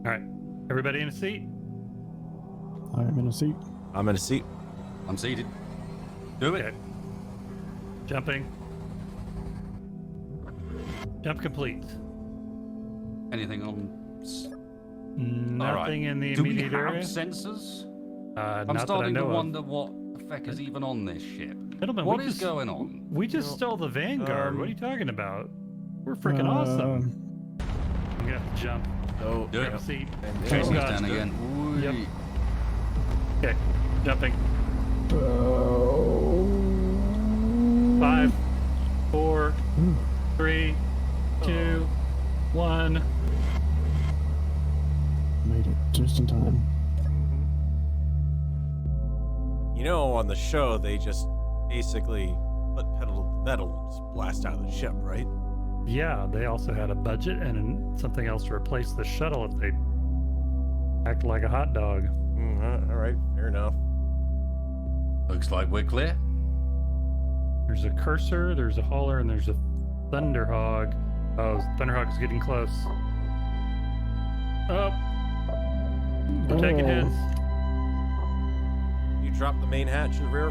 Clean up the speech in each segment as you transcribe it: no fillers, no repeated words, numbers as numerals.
All right, everybody in a seat. I'm in a seat. I'm in a seat. I'm seated. Do it. Okay. Jumping. Jump complete. Anything on? Nothing All right. in the Do we immediate have area. sensors? I'm Not that I starting to know of. wonder what the feck is even on this ship. Gentlemen, What we is just- going on? We just stole the Vanguard. What are you talking about? We're freaking awesome. I'm gonna have to jump. Oh, Do Grab it. a seat. Chasing God. us down again. Ooh. Yep. Okay, jumping. 5, 4, 3, 2, 1. Made it just in time. You know, on the show, they just basically put pedal to the metal and just blast out of the ship, right? Yeah, they also had a budget and something else to replace the shuttle if they act like a hot dog. All right, fair enough. Looks like we're clear. There's a cursor, there's a hauler, and there's a Thunderhog. Oh, Thunderhog is getting close. Oh, we're taking hits. You drop the main hatch in the rear.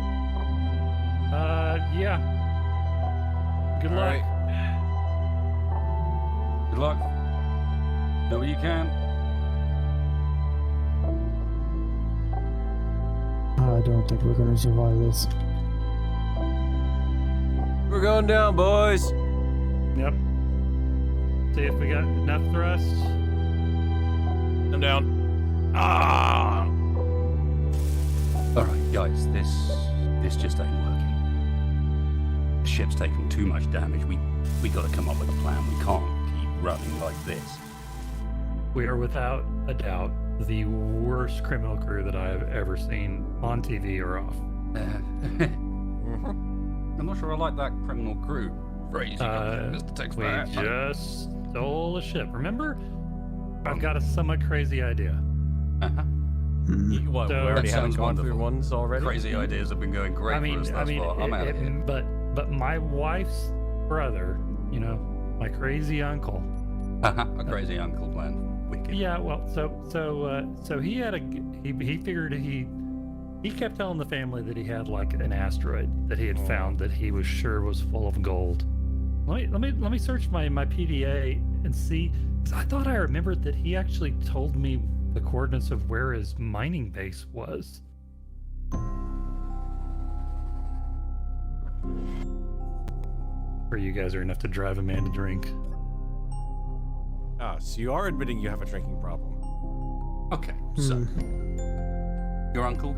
Yeah. Good All luck. right. Good luck. Do what you can. I don't think we're gonna survive this. We're going down, boys. Yep. See if we got enough thrust. I'm down. Ah! All right, guys. This just ain't working. The ship's taking too much damage. We got to come up with a plan. We can't keep running like this. We are without a doubt the worst criminal crew that I have ever seen on TV or off. I'm not sure I like that criminal crew phrase. You got Mr. Text We that. just stole a ship. Remember? I've got a somewhat crazy idea. Uh-huh. What, So- we already That haven't sounds gone through wonderful. ones already? Crazy ideas have been going great for us thus far. I'm out of here. But my wife's brother, you know, my crazy uncle. A crazy uncle plan. Wicked. Yeah, well, so he had he figured he kept telling the family that he had like an asteroid that he had found that he was sure was full of gold. Let me search my PDA and see. 'Cause I thought I remembered that he actually told me the coordinates of where his mining base was. Or you guys are enough to drive a man to drink. Ah, so you are admitting you have a drinking problem. Okay, so your uncle.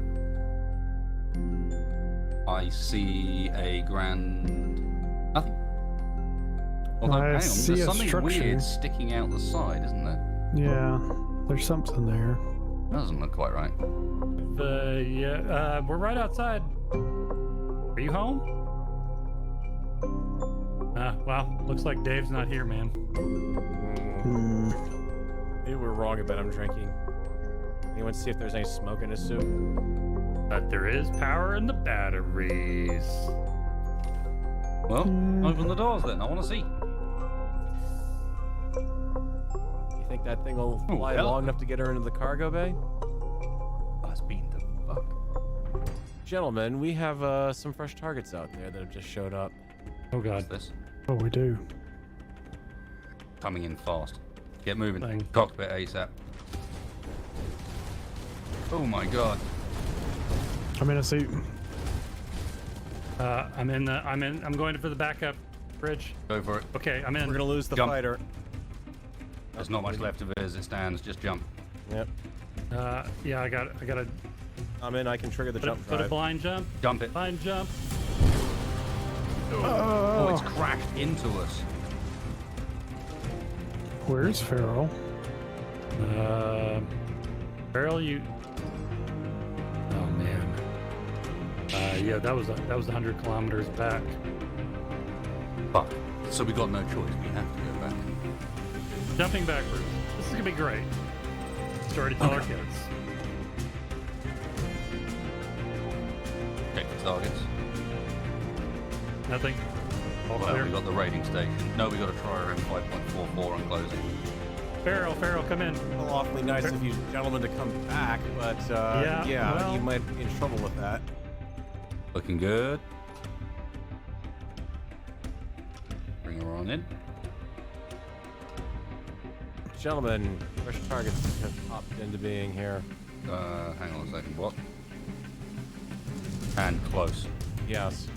I see a grand nothing. Although, I hang on, see there's a something structure. weird sticking out the side, isn't there? Yeah, there's something there. That doesn't look quite right. We're right outside. Are you home? Well, looks like Dave's not here, man. Maybe we're wrong about him drinking. Anyone see if there's any smoke in his suit? But there is power in the batteries. Well, open the doors then. I want to see. You think that thing will Oh, fly hell. long enough to get her into the cargo bay? That's been the fuck. Gentlemen, we have some fresh targets out there that have just showed up. Oh What's god. this? Oh, we do. Coming in fast. Get moving. Thing. Cockpit ASAP. Oh my god. I'm in a seat. I'm going for the backup bridge. Go for it. Okay, I'm in. We're gonna lose the Jump. fighter. There's not much left of it as it stands. Just jump. Yep. Yeah, I gotta I'm in. I can trigger the jump put a drive. blind jump. Jump it. Blind jump. Oh, it's crashed into us. Where's Farrell? Barrel, you. Oh man. Yeah, that was 100 kilometers back. Fuck. So we got no choice. We have to go back. Jumping backwards. This is gonna be great. Story to tell our kids. Check the targets. Nothing. All Well, clear. we got the raiding station. No, we got a Trier M5.44 on closing. Farrell, come in. Well, awfully nice of you gentlemen to come back, but Yeah, well- you might be in trouble with that. Looking good. Bring her on in. Gentlemen, fresh targets have popped into being here. Hang on a second. What? And close. Yes.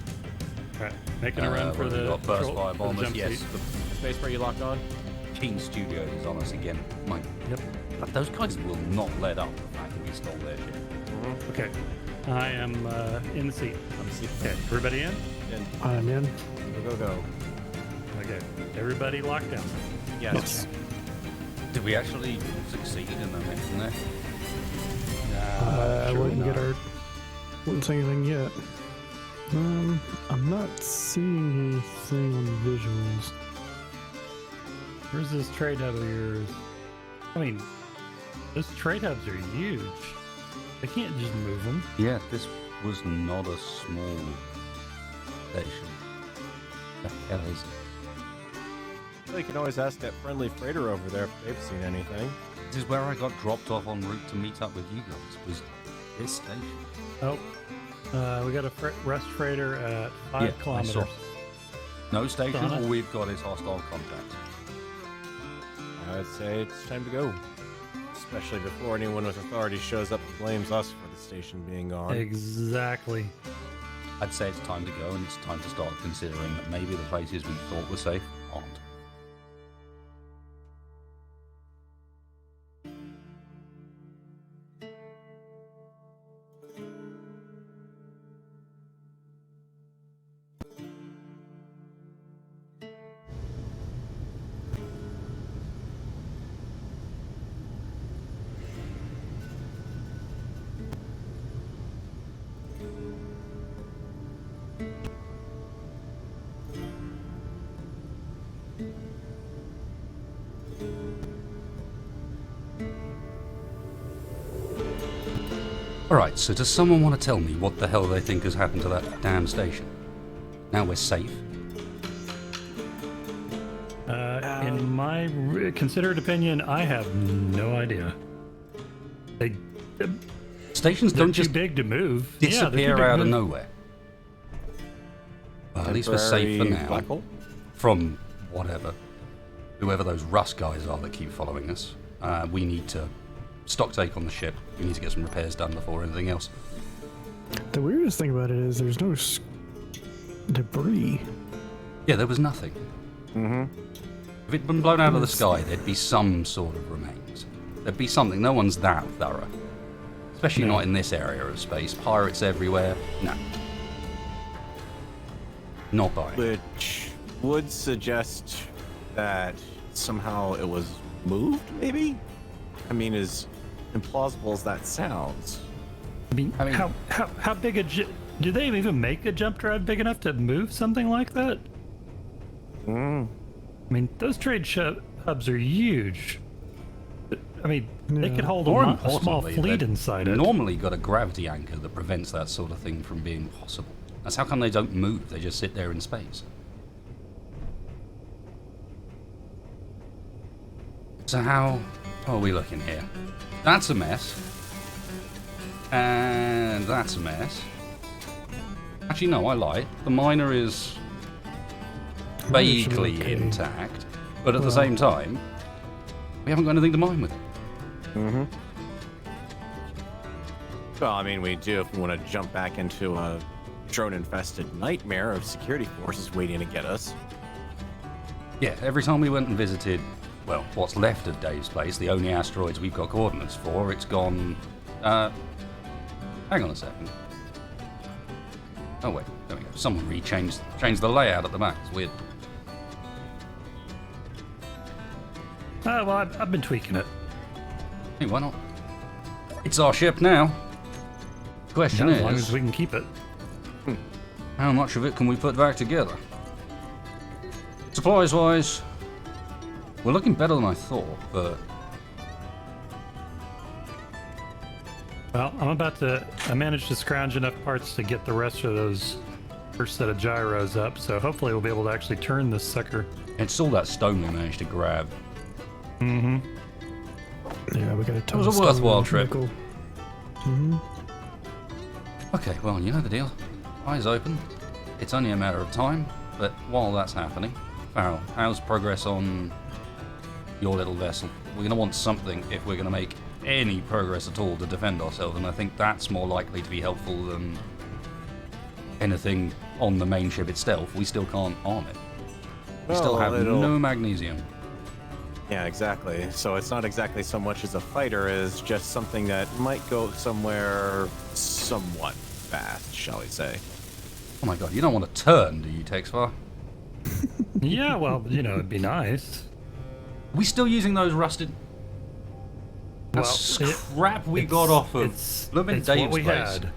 All right, making a run for we've the got burst control- fire for the bombers. jump Yes, seat. the Space where you locked on? King Studios is on us again. Yep. But those guys will not let up the fact that we stole their ship. Okay. I am in the seat. I'm seated. Okay, everybody in? And I'm in. go. Okay, everybody locked down. Yes. Did we actually succeed in the mission there? I Sure wouldn't not. wouldn't say anything yet. I'm not seeing anything on the visuals. Where's this trade hub of yours? I mean, those trade hubs are huge. They can't just move them. Yeah, this was not a small station. The hell is it? Well, you can always ask that friendly freighter over there if they've seen anything. This is where I got dropped off en route to meet up with you guys. Was this station? Oh, we got a rest freighter at 5 kilometers. I saw. No station. Donna? All we've got is hostile contact. I'd say it's time to go. Especially before anyone with authority shows up and blames us for the station being gone. Exactly. I'd say it's time to go, and it's time to start considering that maybe the places we thought were safe aren't. Alright, so does someone want to tell me what the hell they think has happened to that damn station? Now we're safe. In my considered opinion, I have no idea. They Stations they're don't too just big to move. Yeah, they're too disappear big to out of move. nowhere. Well, at least we're safe for Temporary now. black hole? From whatever. Whoever those Rust guys are that keep following us. We need to stock take on the ship. We need to get some repairs done before anything else. The weirdest thing about it is there's no debris. Yeah, there was nothing. Mm-hmm. If it'd been blown out of the sky, there'd be some sort of remains. There'd be something. No one's that thorough. Especially not in this area of space. Pirates everywhere. No. Not buying. Which would suggest that somehow it was moved, maybe? I mean, as implausible as that sounds. I mean, I mean- how big a do they even make a jump drive big enough to move something like that? I mean, those trade hubs are huge. I mean, they could hold More a small importantly, fleet they've inside it. normally got a gravity anchor that prevents that sort of thing from being possible. That's how come they don't move. They just sit there in space. So how are we looking here? That's a mess. And that's a mess. Actually, no, I lied. The miner is Miner's vaguely okay. intact, but at the Well- same time, we haven't got anything to mine with it. Mm-hmm. Well, I mean, we do if we want to jump back into a drone-infested nightmare of security forces waiting to get us. Yeah, every time we went and visited, well, what's left of Dave's place, the only asteroids we've got coordinates for, it's gone. Hang on a second. Oh wait, there we go. Someone changed the layout at the back. It's weird. Well, I've been tweaking it. Hey, why not? It's our ship now. Question As long is, as we can keep it. how much of it can we put back together? Supplies-wise, we're looking better than I thought, but Well, I managed to scrounge enough parts to get the rest of those first set of gyros up, so hopefully we'll be able to actually turn this sucker. it's all that stone we managed to grab. Mm-hmm. Yeah, we got a ton. was a of stone worthwhile and trip. nickel. Mhm. Okay, well, you know the deal. Eyes open. It's only a matter of time, but while that's happening, Farrell, how's progress on your little vessel? We're going to want something if we're going to make any progress at all to defend ourselves, and I think that's more likely to be helpful than anything on the main ship itself. We still can't arm it. We still have no magnesium. Yeah, exactly. So it's not exactly so much as a fighter as just something that might go somewhere somewhat fast, shall we say. Oh my god, you don't want to turn, do you, Texfar? Yeah, well, it'd be nice. Are we still using those rusted? That's crap we got off of Blooming it's what Dave's we place. had.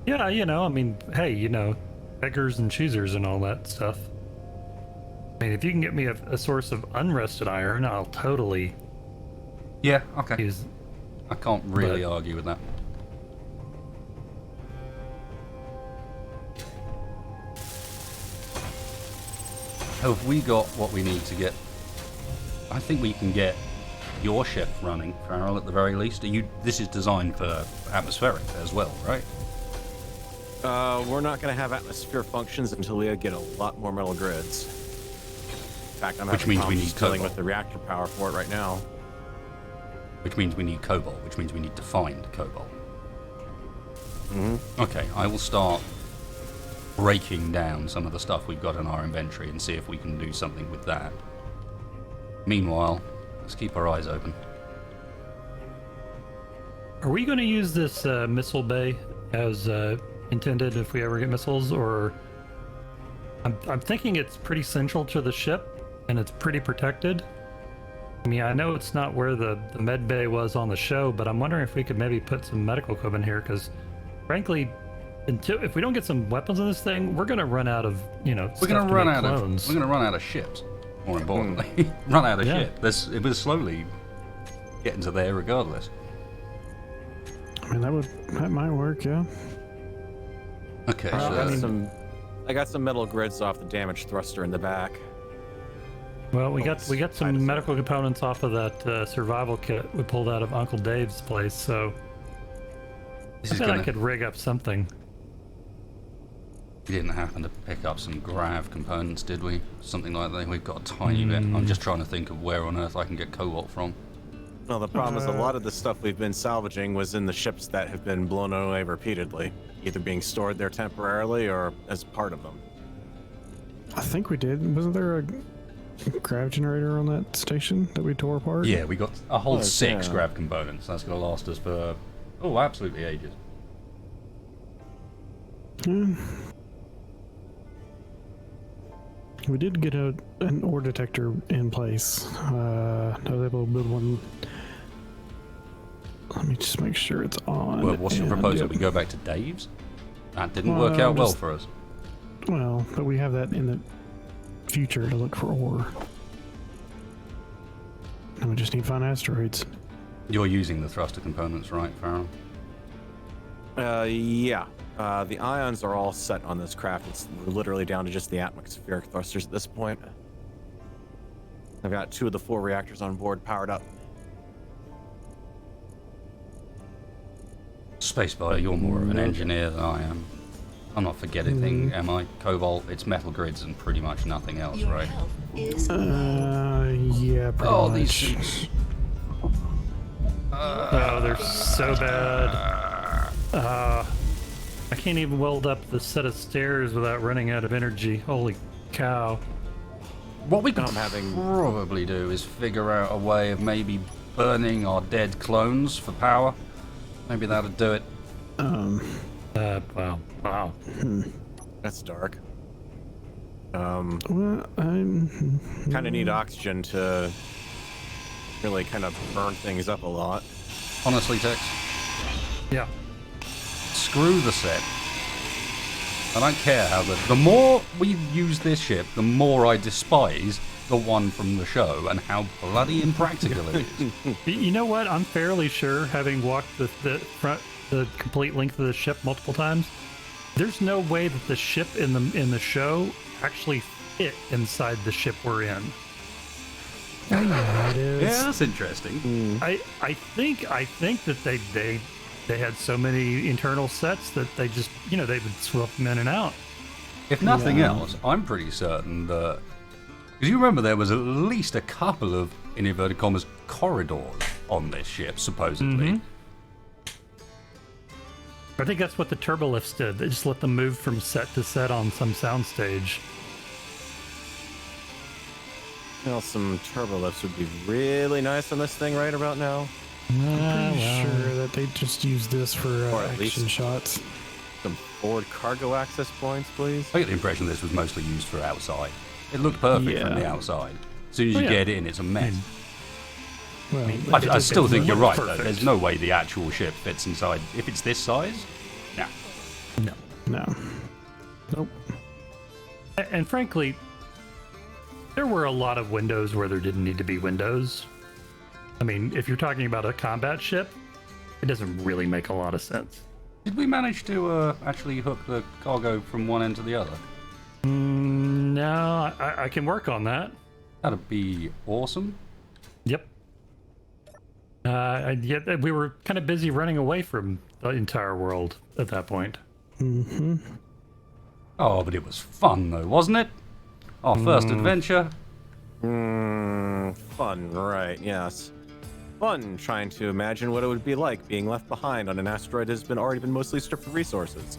Yeah, I mean, hey, beggars and choosers and all that stuff. I mean, if you can get me a source of unrusted iron, I'll totally Yeah, okay. use. I can't really argue with that. Have we got what we need to get? I think we can get your ship running, Farrell, at the very least. This is designed for atmospheric as well, right? We're not going to have atmosphere functions until we get a lot more metal grids. In fact, I'm Which having means we problems need dealing cobalt. with the reactor power for it right now. Which means we need cobalt, which means we need to find cobalt. Mm-hmm. Okay, I will start breaking down some of the stuff we've got in our inventory and see if we can do something with that. Meanwhile, let's keep our eyes open. Are we going to use this missile bay as intended if we ever get missiles, or I'm thinking it's pretty central to the ship and it's pretty protected. I mean, I know it's not where the med bay was on the show, but I'm wondering if we could maybe put some medical equipment here, because frankly, if we don't get some weapons in this thing, we're gonna run out of We're gonna run out clones. of. We're gonna run out of ships. More importantly, run out of Yeah. shit. It was slowly getting to there, regardless. I mean, that might work, yeah. Okay, I got some metal grids off the damaged thruster in the back. Well, we got I some just- medical components off of that survival kit we pulled out of Uncle Dave's place, so this I is bet gonna. I could rig up something. We didn't happen to pick up some grav components, did we? Something like that. We've got a tiny bit. I'm just trying to think of where on earth I can get cobalt from. Well, the problem is a lot of the stuff we've been salvaging was in the ships that have been blown away repeatedly, either being stored there temporarily or as part of them. I think we did. Wasn't there a grav generator on that station that we tore apart? Yeah, we got a whole Oh, 6 yeah. grav components. That's going to last us for absolutely ages. We did get an ore detector in place. I was able to build one. Let me just make sure it's on. Well, what's your and, proposal? yep. We go back to Dave's? That didn't work out well for us. Well, but we have that in the future to look for ore. And we just need to find asteroids. You're using the thruster components, right, Farrell? Yeah. The ions are all set on this craft. It's literally down to just the atmospheric thrusters at this point. I've got 2 of the 4 reactors on board powered up. Spacebar, you're more of an engineer than I am. I'm not forgetting anything, am I? Cobalt, it's metal grids and pretty much nothing else, Your right? health is Yeah, pretty Oh, much. these suits. Oh, they're so bad. I can't even weld up the set of stairs without running out of energy. Holy cow. What we could I'm having- probably do is figure out a way of maybe burning our dead clones for power. Maybe that'll do it. Wow. That's dark. Well, I'm. Kind of need oxygen to really kind of burn things up a lot. Honestly, Tex, Yeah. screw the set. I don't care how the more we use this ship, the more I despise the one from the show and how bloody impractical it is. You know what? I'm fairly sure, having walked the complete length of the ship multiple times, there's no way that the ship in the show actually fit inside the ship we're in. Oh, yeah, it is. Yeah, that's interesting. I think that they had so many internal sets that they just they would swap them in and out. If nothing Yeah. else, I'm pretty certain that because you remember there was at least a couple of in inverted commas corridors on this ship supposedly. I think that's what the turbolifts did. They just let them move from set to set on some soundstage. Well, some turbo lifts would be really nice on this thing right about now. Pretty sure that they just use this for Or at action least- shots. Some forward cargo access points, please. I get the impression this was mostly used for outside. It looked perfect from the Yeah. outside. As soon as you yeah. get in, it's a mess. Well, I still think you're right, though. perfect. There's no way the actual ship fits inside. If it's this size, nah. no. Nope. And frankly, there were a lot of windows where there didn't need to be windows. I mean, if you're talking about a combat ship, it doesn't really make a lot of sense. Did we manage to actually hook the cargo from one end to the other? No, I can work on that. That'd be awesome. Yep. Yet we were kind of busy running away from the entire world at that point. Oh, but it was fun, though, wasn't it? Our first adventure. Fun, right, yes. Fun trying to imagine what it would be like being left behind on an asteroid that has already been mostly stripped of resources.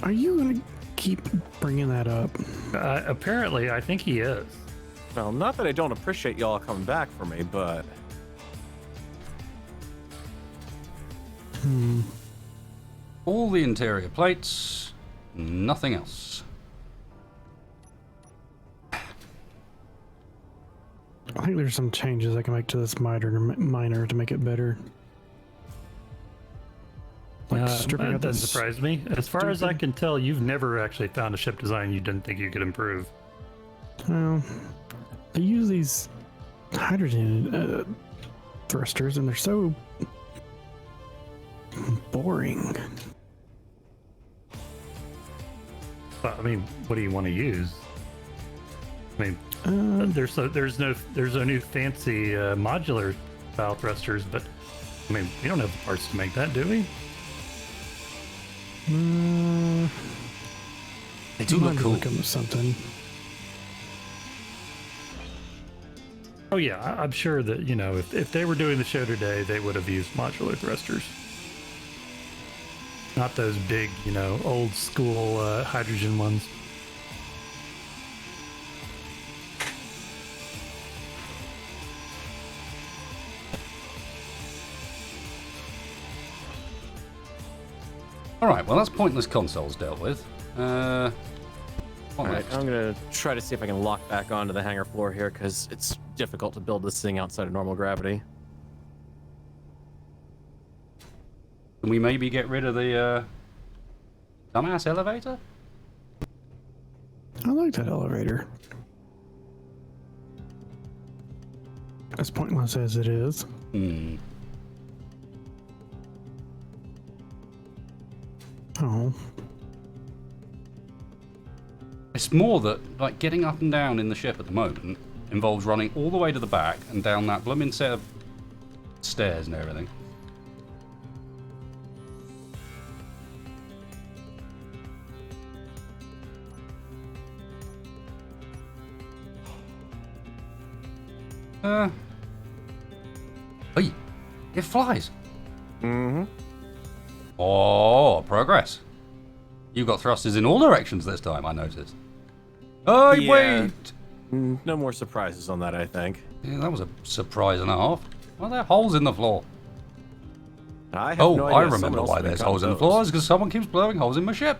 Are you gonna keep bringing that up? Apparently, I think he is. Well, not that I don't appreciate y'all coming back for me, but All the interior plates, nothing else. I think there's some changes I can make to this miner to make it better. Like stripping That out doesn't this. surprise me. As far as I stupid- can tell, you've never actually found a ship design you didn't think you could improve. Well, they use these hydrogen thrusters, and they're so boring. But, I mean, what do you want to use? I mean, there's no new fancy modular style thrusters, but I mean, we don't have the parts to make that, do we? They do look cool. Come with something. Oh yeah, I'm sure that if they were doing the show today, they would have used modular thrusters, not those big old school hydrogen ones. All right, well, that's pointless consoles dealt with. What alright, next? I'm gonna try to see if I can lock back onto the hangar floor here, because it's difficult to build this thing outside of normal gravity. Can we maybe get rid of the dumbass elevator? I like that elevator. As pointless as it is. Oh. It's more that, like, getting up and down in the ship at the moment involves running all the way to the back and down that blooming set of stairs and everything. Hey, it flies. Mm-hmm. Oh, progress. You've got thrusters in all directions this time, I noticed. Oh, Yeah. wait! No more surprises on that, I think. Yeah, that was a surprise and a half. Why are there holes in the floor? I have Oh, no idea. I Someone remember else why may there's cut holes in the those. floor. It's because someone keeps blowing holes in my ship.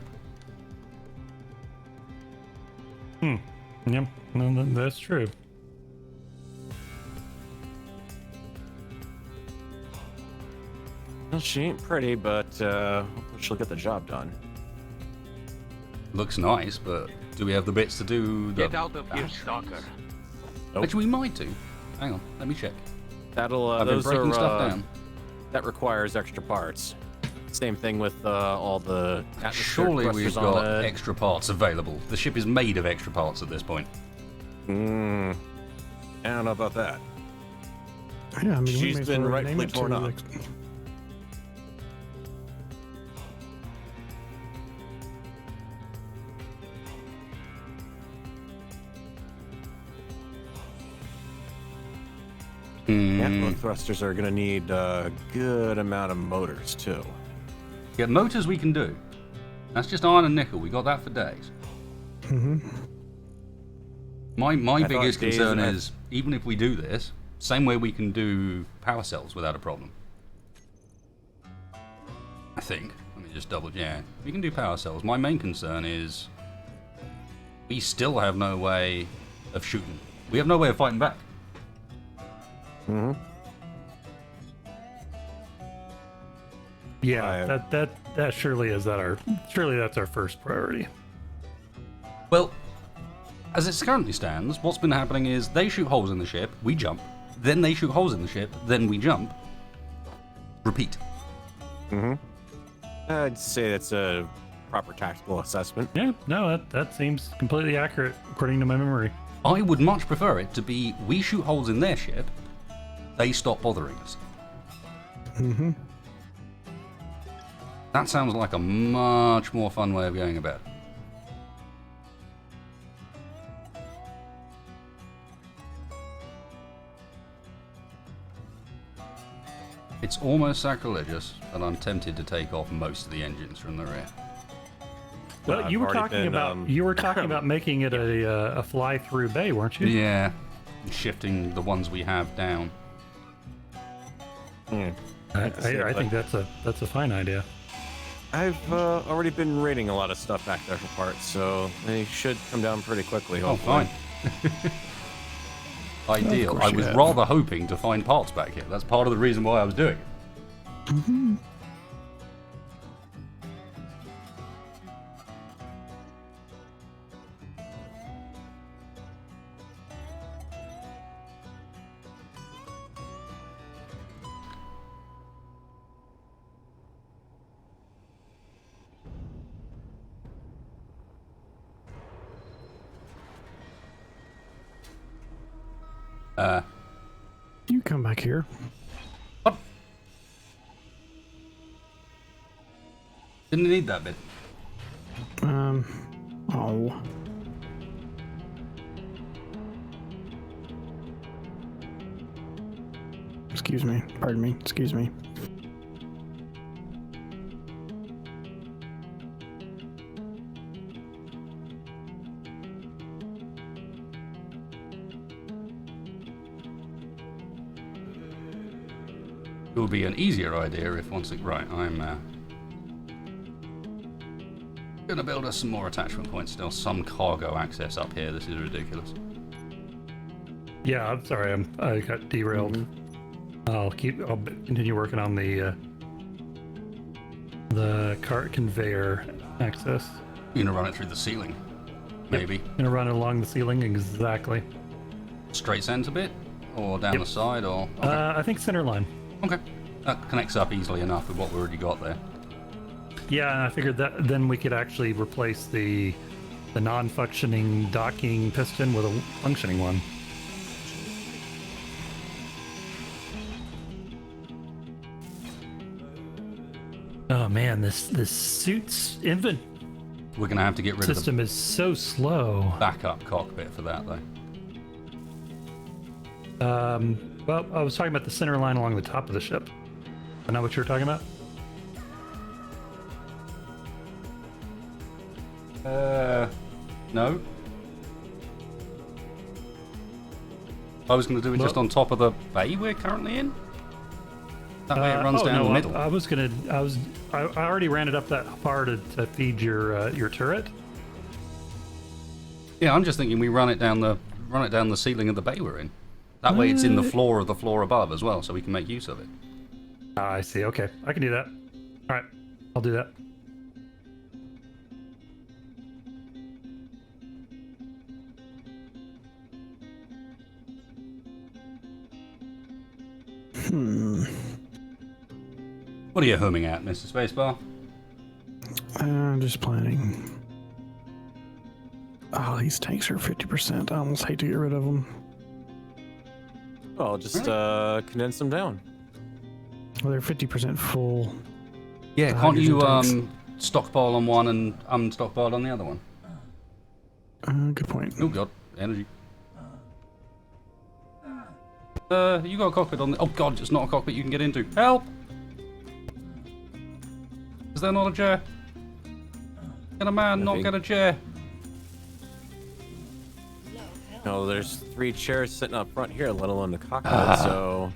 Yep, no, that's true. Well, she ain't pretty, but hopefully she'll get the job done. Looks nice, but do we have the bits to do the... Get out of here, stalker. Actually, we might do. Hang on, let me check. That'll I've been those breaking are stuff down. that requires extra parts. Same thing with all the atmospheric Surely we've thrusters on got it. extra parts available. The ship is made of extra parts at this point. I don't know about that. Yeah, I mean, we She's may as been well rightfully rename it torn to, up. like, Antler thrusters are going to need a good amount of motors, too. Yeah, motors we can do. That's just iron and nickel. We got that for days. My thought biggest days- concern is, even if we do this, same way we can do power cells without a problem. I think. Let me just double check. We can do power cells. My main concern is we still have no way of shooting. We have no way of fighting back. Yeah, that surely is surely that's our first priority. Well, as it currently stands, what's been happening is they shoot holes in the ship, we jump, then they shoot holes in the ship, then we jump. Repeat. I'd say that's a proper tactical assessment. Yeah, no, that seems completely accurate according to my memory. I would much prefer it to be we shoot holes in their ship, they stop bothering us. That sounds like a much more fun way of going about it. It's almost sacrilegious, but I'm tempted to take off most of the engines from the rear. Well, I've you were already talking been, about making it a fly-through bay, weren't you? Yeah, shifting the ones we have down. I think that's a fine idea. I've already been raiding a lot of stuff back there for parts, so they should come down pretty quickly, Oh, hopefully. fine. Ideal. course I you was have. rather hoping to find parts back here. That's part of the reason why I was doing it. you come back here. What? Didn't need that bit. Oh. Excuse me. Pardon me. Excuse me. It would be an easier idea if once it... Right, I'm gonna build us some more attachment points. Still some cargo access up here. This is ridiculous. Yeah, I'm sorry, I got derailed. I'll continue working on the cart conveyor access. You're gonna run it through the ceiling, maybe. Gonna run it along the ceiling, exactly. Straight center bit, or down the side, or... Okay. I think center line. Okay. That connects up easily enough with what we already got there. Yeah, and I figured that then we could actually replace the non-functioning docking piston with a functioning one. Oh man, this suit's invent We're gonna have to get rid of the system is so slow. backup cockpit for that, though. Well, I was talking about the center line along the top of the ship. Is that what you were talking about? No. I was going to do it just Well- on top of the bay we're currently in. That way it runs down the middle. I already ran it up that far to feed your turret. Yeah, I'm just thinking we run it down the ceiling of the bay we're in. That way it's in the floor of the floor above as well, so we can make use of it. Ah, I see. Okay, I can do that. All right, I'll do that. What are you humming at, Mr. Spacebar? I'm just planning. Oh, these tanks are 50%. I almost hate to get rid of them. Well, just condense them down. Well, they're 50% full. Yeah, The can't you hydrogen stockpile on one and unstockpile on the other one? Good point. Oh god, energy. You got a cockpit on the... Oh god, it's not a cockpit you can get into. Help! Is there not a chair? Can a man not get a chair? No, there's 3 chairs sitting up front here, let alone the cockpit, so...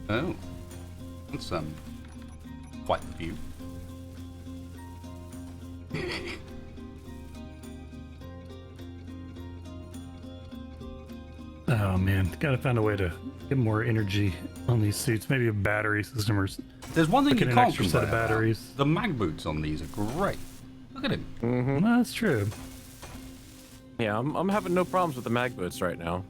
Oh. That's, quite the view. Oh man, gotta find a way to get more energy on these suits. Maybe a battery system or There's one thing Look you at an can't extra set of complain about. batteries. The mag boots on these are great. Look at him. Well, that's true. Yeah, I'm having no problems with the mag boots right now.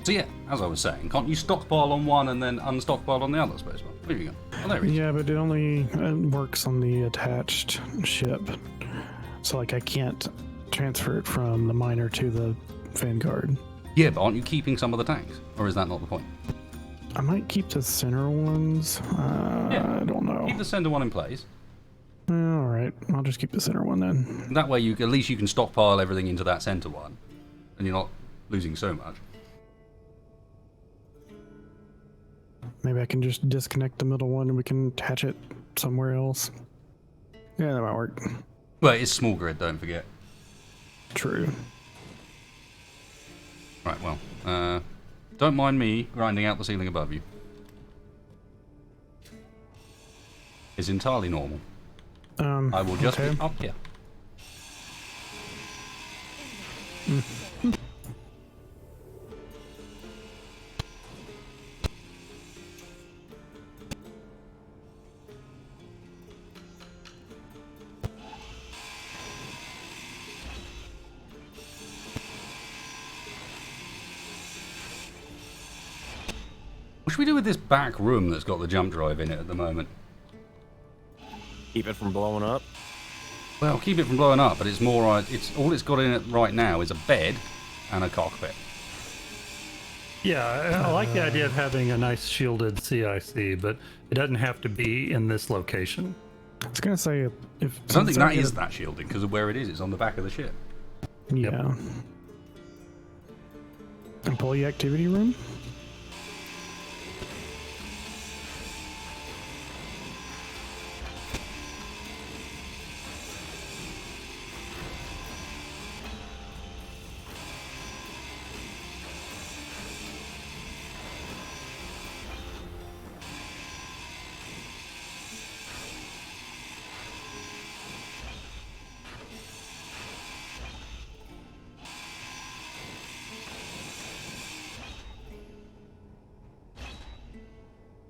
So yeah, as I was saying, can't you stockpile on one and then unstockpile on the other, Spaceman? Where are you going? Oh, there he is. Yeah, but it only works on the attached ship. So, like, I can't transfer it from the miner to the Vanguard. Yeah, but aren't you keeping some of the tanks? Or is that not the point? I might keep the center ones. Yeah. I don't know. Keep the center one in place. All right, I'll just keep the center one then. That way, at least you can stockpile everything into that center one, and you're not losing so much. Maybe I can just disconnect the middle one and we can attach it somewhere else. Yeah, that might work. Well, it's small grid, don't forget. True. Right, well, don't mind me grinding out the ceiling above you. It's entirely normal. I will just okay. be up here. What should we do with this back room that's got the jump drive in it at the moment? Keep it from blowing up. Well, keep it from blowing up, but it's more. It's all it's got in it right now is a bed and a cockpit. Yeah, I like the idea of having a nice shielded CIC, but it doesn't have to be in this location. I was gonna say if I don't think that is that shielding because of where it is. It's on the back of the ship. Yeah. Employee activity room.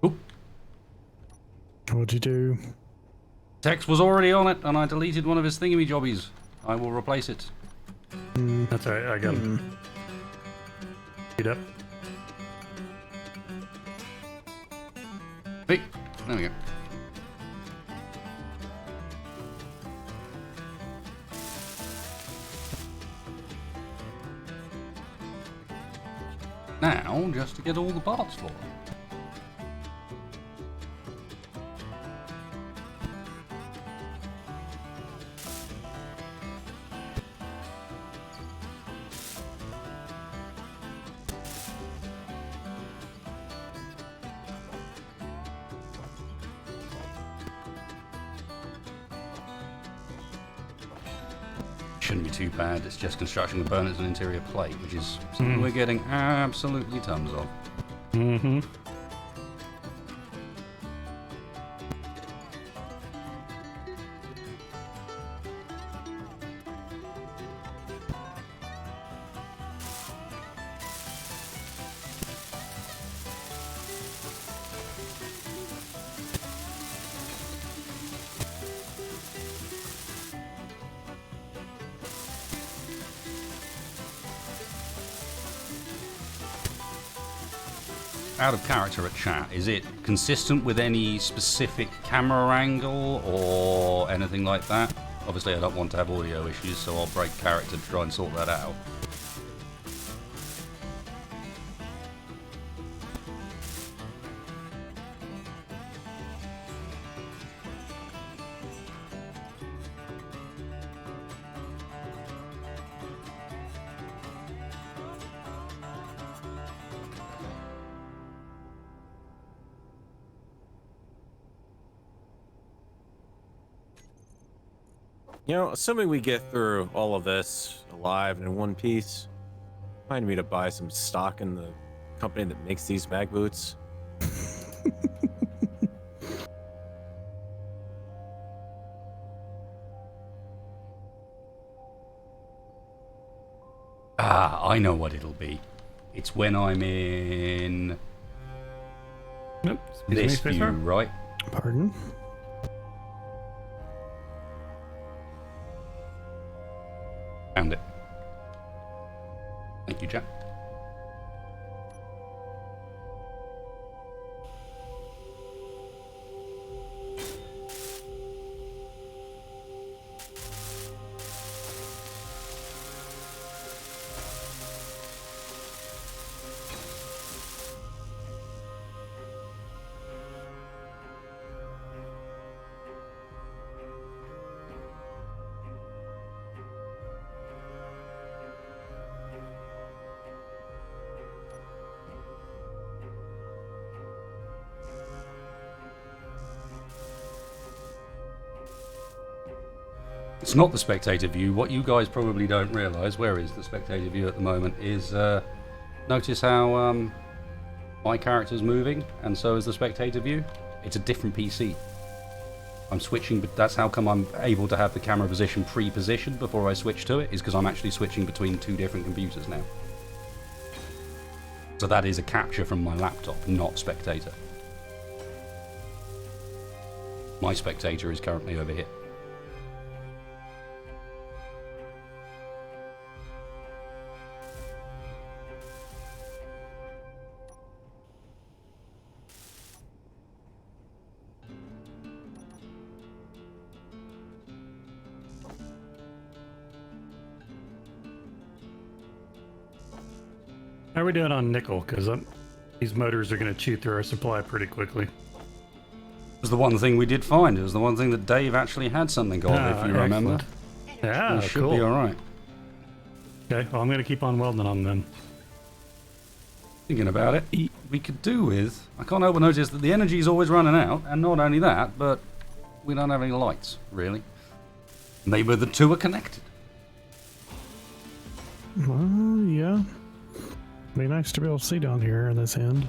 Oop. What'd you do? Tex was already on it, and I deleted one of his thingy jobbies. I will replace it. That's all right, I got him. Speed up. Hey, there we go. Now, just to get all the parts for it. Shouldn't be too bad. It's just construction components and interior plate, which is something we're getting absolutely tons of. Mm-hmm. out of character at chat, is it consistent with any specific camera angle or anything like that? Obviously, I don't want to have audio issues, so I'll break character to try and sort that out. You know, assuming we get through all of this alive and in one piece, remind me to buy some stock in the company that makes these mag boots. Ah, I know what it'll be. It's when I'm in Nope. this view, right? Pardon? Found it. Thank you, Jack. It's not the spectator view. What you guys probably don't realise, where is the spectator view at the moment, is notice how my character's moving, and so is the spectator view. It's a different PC. I'm switching, but that's how come I'm able to have the camera position pre-positioned before I switch to it, is because I'm actually switching between two different computers now. So that is a capture from my laptop, not spectator. My spectator is currently over here. How are we doing on nickel? Because these motors are going to chew through our supply pretty quickly. It was the one thing we did find. It was the one thing that Dave actually had something on, if you remember. Yeah, It should cool. be alright. Okay, well, I'm going to keep on welding on them. Thinking about it, we could do with... I can't help but notice that the energy's always running out, and not only that, but we don't have any lights, really. Maybe the two are connected. Yeah. Be nice to be able to see down here on this end.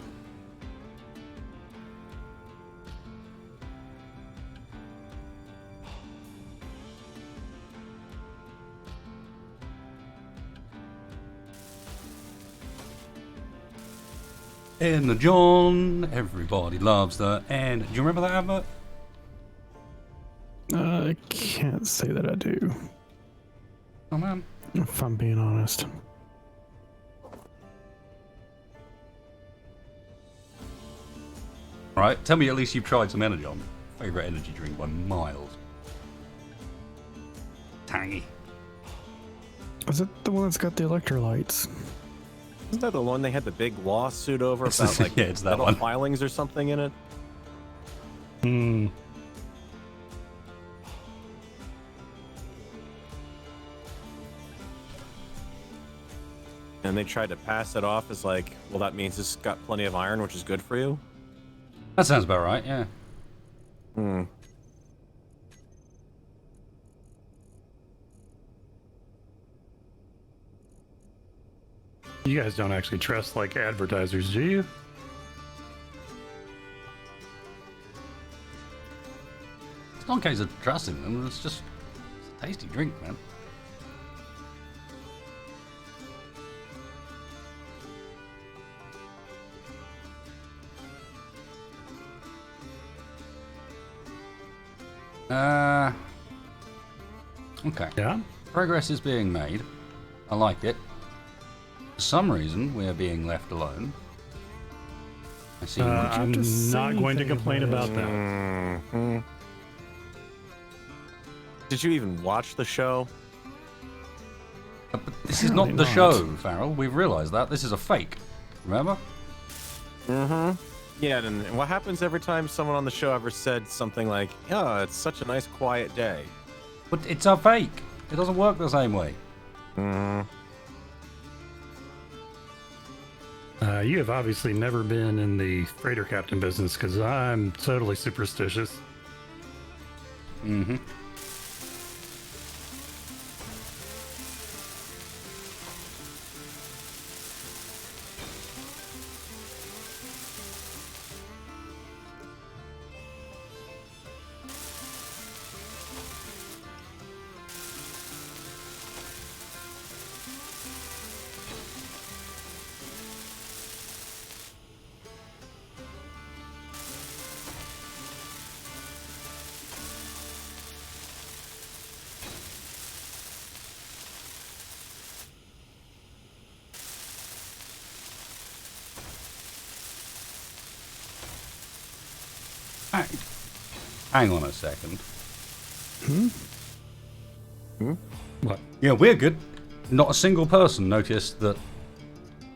And the John, everybody loves the end. Do you remember that advert? I can't say that I do, Oh man. if I'm being honest. Right, tell me at least you've tried some Energon. Favourite energy drink by miles. Tangy. Is it the one that's got the electrolytes? Isn't that the one they had the big lawsuit over about like yeah, it's that metal one. filings or something in it? Hmm. And they tried to pass it off as like, well, that means it's got plenty of iron, which is good for you. That sounds about right, yeah. Hmm. You guys don't actually trust like advertisers, do you? It's not a case of trusting them, it's just a tasty drink, man. Okay. Yeah. Progress is being made. I like it. For some reason, we are being left alone. I see. I'm to say not going to anything complain about about that. Mhm. Did you even watch the show? But this is Apparently not the not. show, Farrell. We've realised that. This is a fake. Remember? Mm-hmm. Yeah, and what happens every time someone on the show ever said something like, "Oh, it's such a nice quiet day"? But it's a fake. It doesn't work the same way. Mm. You have obviously never been in the freighter captain business because I'm totally superstitious. Mm-hmm. Hang on a second. What? Yeah, we're good. Not a single person noticed that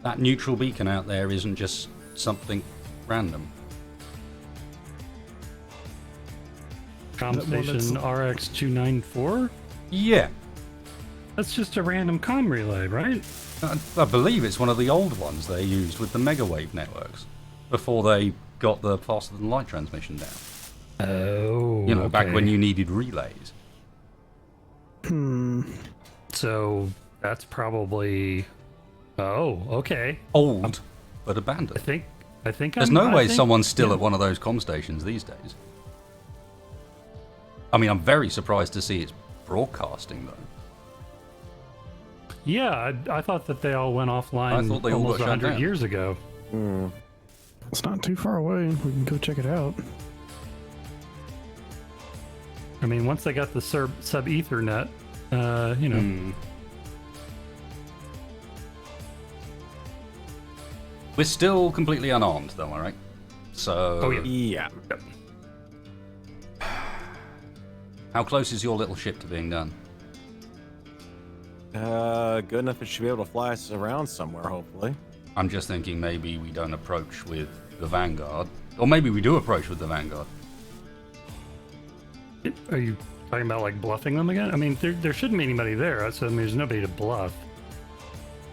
that neutral beacon out there isn't just something random. Com That one station RX294? Yeah, That's just a random comm relay, right? I believe it's one of the old ones they used with the megawave networks before they got the faster than light transmission down. Oh, You know, back when you needed relays. So that's probably. Oh, okay. Old, but abandoned. I think. There's no way someone's still at one of those comm stations these days. I mean, I'm very surprised to see it's broadcasting, though. Yeah, I thought that they all went offline I thought they all almost got shut 100 down. years ago. It's not too far away. We can go check it out. I mean, once they got the sub Ethernet, you know. We're still completely unarmed, though, alright? So, Oh, yeah. Yeah. how close is your little ship to being done? Good enough it should be able to fly us around somewhere, hopefully. I'm just thinking maybe we don't approach with the Vanguard. Or maybe we do approach with the Vanguard. Are you talking about like bluffing them again? I mean, there shouldn't be anybody there, so I mean, there's nobody to bluff.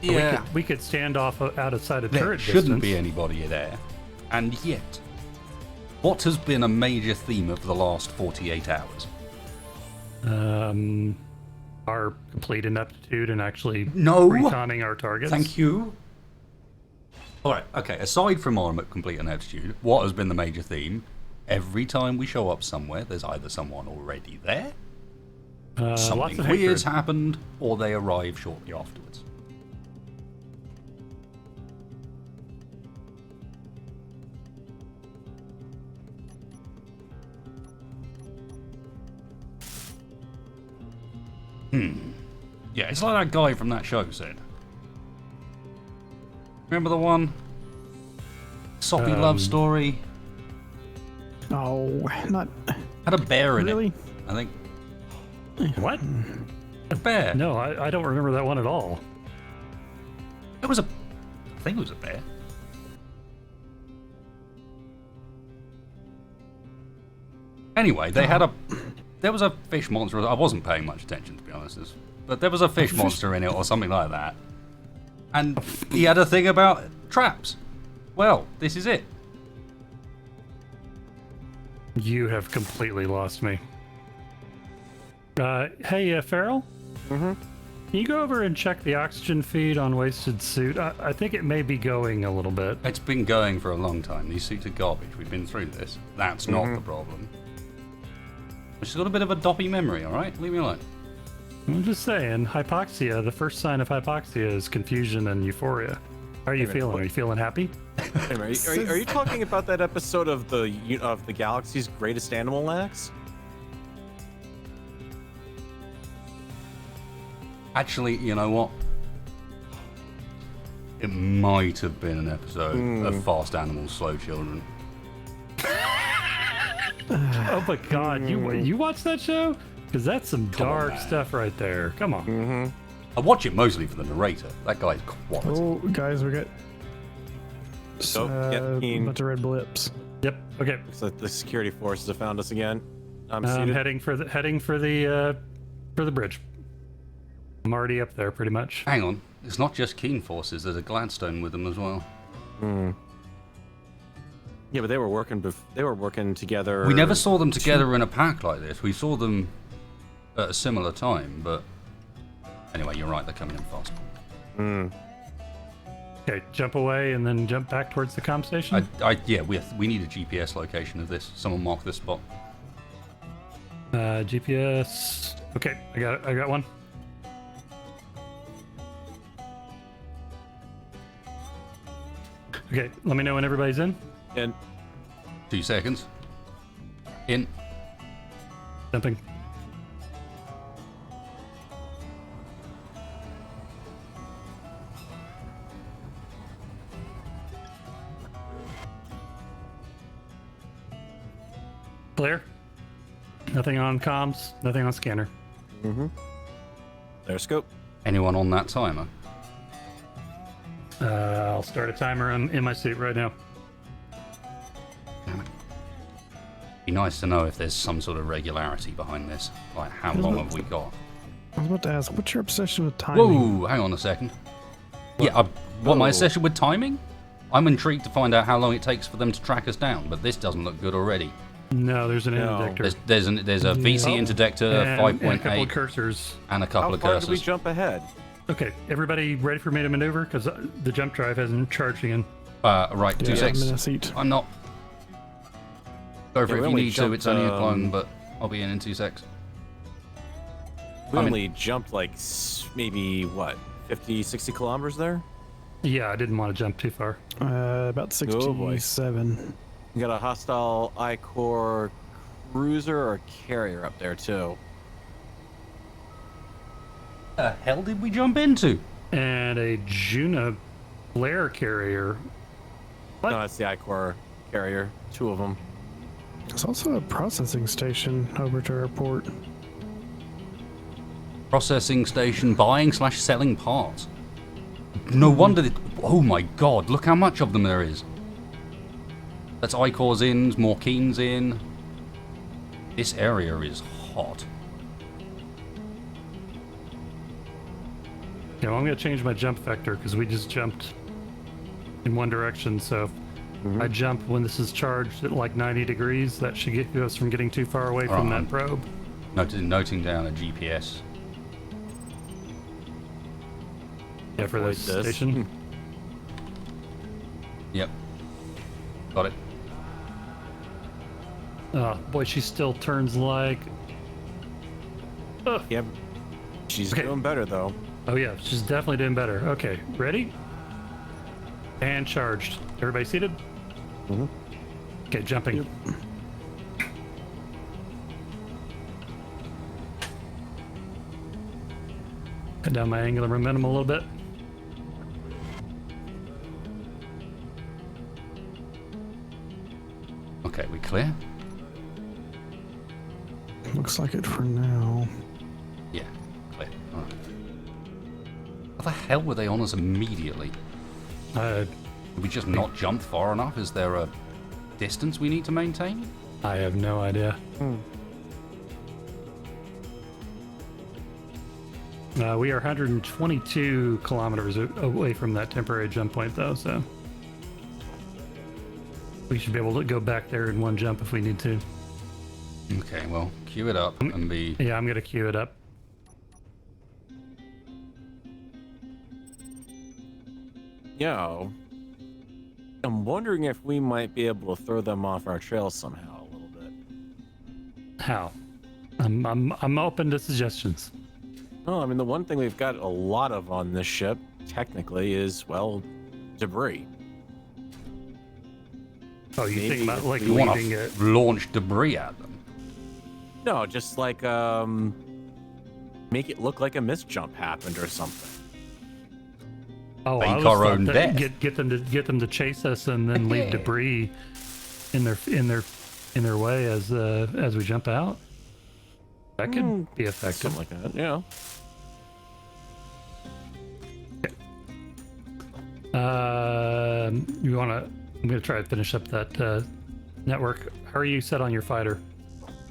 But we could stand off out of sight of There turret shouldn't distance. be anybody there. And yet, what has been a major theme of the last 48 hours? Our complete ineptitude and actually No. reconning our targets. Thank you. Alright, okay, aside from our complete ineptitude, what has been the major theme? Every time we show up somewhere, there's either someone already there, Lots something of weird's hatred. happened, or they arrive shortly afterwards. Yeah, it's like that guy from that show said. Remember the one? Soppy love story? Oh, not Had a bear in really. it, I think. What? A bear. No, I don't remember that one at all. It was I think it was a bear. Anyway, there was a fish monster. I wasn't paying much attention, to be honest. But there was a fish monster in it or something like that. And he had a thing about traps. Well, this is it. You have completely lost me. Hey, Farrell? Mm-hmm. Can you go over and check the oxygen feed on Wasted Suit? I think it may be going a little bit. It's been going for a long time. These suits are garbage. We've been through this. That's not the problem. She's got a bit of a doppy memory, alright? Leave me alone. I'm just saying, hypoxia, the first sign of hypoxia is confusion and euphoria. How are you feeling? Are you feeling happy? Wait a minute, are you talking about that episode of the galaxy's greatest animal acts? Actually, you know what? It might have been an episode of Fast Animals, Slow Children. Oh my God, you watch that show? Because that's some Come on, dark man. stuff right there. Come on. I watch it mostly for the narrator. That guy's quality. Oh, guys, we got get a Keen. bunch of red blips. Yep. Okay. Looks like the security forces have found us again. I'm I'm seated. heading for the bridge. I'm already up there, pretty much. Hang on, it's not just Keen Forces. There's a Gladstone with them as well. Yeah, but they were working. They were working together. We never saw them together in a pack like this. We saw them at a similar time, but anyway, you're right. They're coming in fast. Okay, jump away and then jump back towards the comm station. Yeah, we need a GPS location of this. Someone mark this spot. GPS. Okay, I got one. Okay, let me know when everybody's in. And 2 seconds. In. Jumping. Clear. Nothing on comms. Nothing on scanner. their scope. Anyone on that timer? I'll start a timer. I'm in my seat right now. Damn it. Be nice to know if there's some sort of regularity behind this. Like, how long have we got? I was about to ask, what's your obsession with timing? Whoa, hang on a second. Yeah, what, my obsession with timing? I'm intrigued to find out how long it takes for them to track us down, but this doesn't look good already. No, there's an No. interdictor. There's a VC interdictor, and a couple of 5.8, cursors. and a couple How of far did we cursors. jump ahead? Okay, everybody ready for me to maneuver? Because the jump drive hasn't charged again. Right, Yeah, 2 I'm seconds. in a seat. I'm not. Go for Yeah, it we if you only need to. jumped, It's only a clone, but I'll be in 2 secs. We I mean- only jumped like maybe, what, 50, 60 kilometers there? Yeah, I didn't want to jump too far. About Oh, boy. 67. We got a hostile I-Core cruiser or carrier up there, too. The hell did we jump into? And a Juna flare carrier. What? No, that's the I-Core carrier. 2 of them. There's also a processing station over to our port. Processing station, buying/selling parts. No wonder. Oh my god! Look how much of them there is. That's I-Cores in, more Keens in. This area is hot. Yeah, well, I'm going to change my jump vector because we just jumped in one direction. So if I jump when this is charged at like 90 degrees, that should get us from getting too far away from Right. that probe. Noting down a GPS. Yeah, for Avoid this this. station. Yep. Got it. Boy, she still turns like. Ugh. Yep. She's Okay. doing better, though. Oh yeah, she's definitely doing better. Okay, ready? And charged. Everybody seated? Okay, jumping. Cut down my angular momentum a little bit. Okay, we clear? Looks like it for now. Yeah, clear. Alright. How the hell were they on us immediately? Did we just not jump far enough? Is there a distance we need to maintain? I have no idea. We are 122 kilometers away from that temporary jump point, though, so we should be able to go back there in one jump if we need to. Okay, well, queue it up and be... Yeah, I'm gonna queue it up. Yo. I'm wondering if we might be able to throw them off our trail somehow a little bit. How? I'm open to suggestions. Well, I mean, the one thing we've got a lot of on this ship, technically, is, well, debris. Oh, you Maybe think about if like we You want leaving to it? launch debris at them? No, just like, make it look like a mist jump happened or something. Oh, fake I our was own thought death. that get them to chase us and then leave debris in their way as we jump out. That could be effective. Something like that, yeah. You wanna? I'm gonna try to finish up that network. How are you set on your fighter,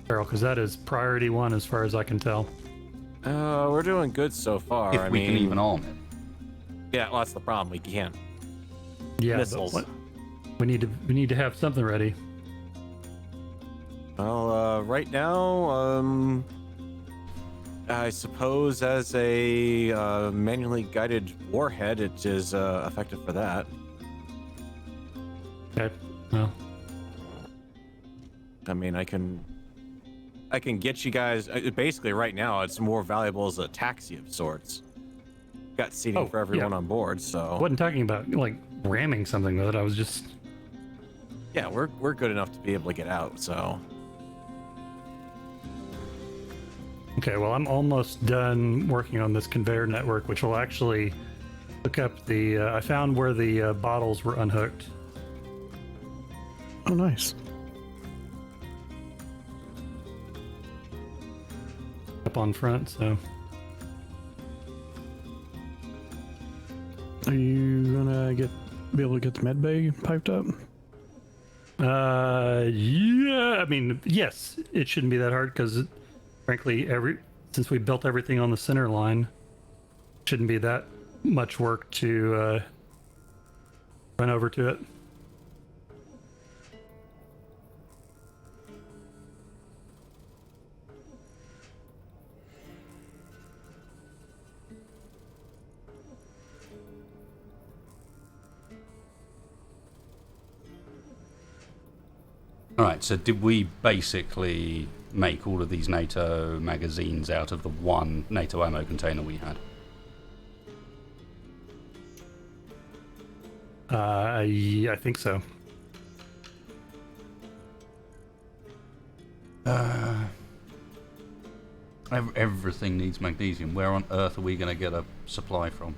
Carol? Because that is priority 1 as far as I can tell. We're doing good so far. If I we mean, can even arm it. yeah, well, that's the problem. We can't. Yeah, Missiles. but we need to have something ready. Well, right now, I suppose as a manually guided warhead, it is effective for that. Okay. Well, I mean, I can get you guys. Basically, right now, it's more valuable as a taxi of sorts. Got seating Oh, for everyone yeah. on board, I so wasn't talking about like ramming something with it. I was just yeah, we're good enough to be able to get out. So okay. Well, I'm almost done working on this conveyor network, which will actually hook up the. I found where the bottles were unhooked. Oh, nice. Up on front, so Are you gonna be able to get the med bay piped up? yeah, I mean, yes, it shouldn't be that hard because frankly, since we built everything on the center line, it shouldn't be that much work to run over to it. Alright, so did we basically make all of these NATO magazines out of the one NATO ammo container we had? Yeah, I think so. Everything needs magnesium. Where on earth are we going to get a supply from?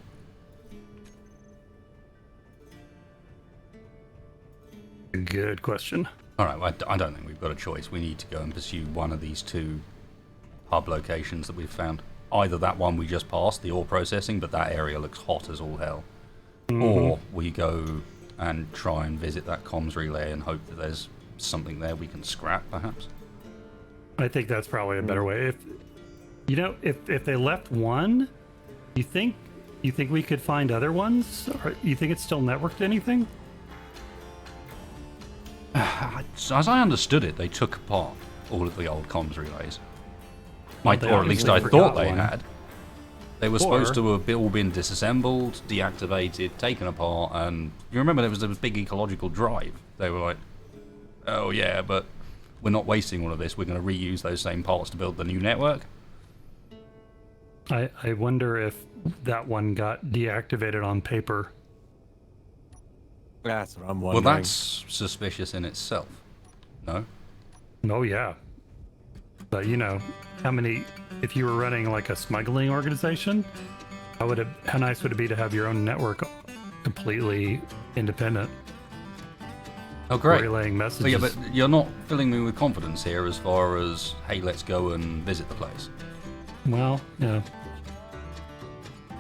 Good question. Alright, well, I don't think we've got a choice. We need to go and pursue one of these 2 hub locations that we've found. Either that one we just passed, the ore processing, but that area looks hot as all hell. Or we go and try and visit that comms relay and hope that there's something there we can scrap, perhaps. I think that's probably a better way. If they left one, you think we could find other ones? Or you think it's still networked to anything? As I understood it, they took apart all of the old comms relays. Well, Or they at least obviously I forgot thought they one. had. They were supposed to have all been disassembled, deactivated, taken apart, and you remember there was a big ecological drive. They were like, oh yeah, but we're not wasting all of this, we're going to reuse those same parts to build the new network. I wonder if that one got deactivated on paper. that's what I'm Well, wondering. that's suspicious in itself. No? Oh yeah. But how many? If you were running like a smuggling organization, how nice would it be to have your own network completely independent, Oh, great. relaying messages? But yeah, but you're not filling me with confidence here as far as, hey, let's go and visit the place. Well, yeah.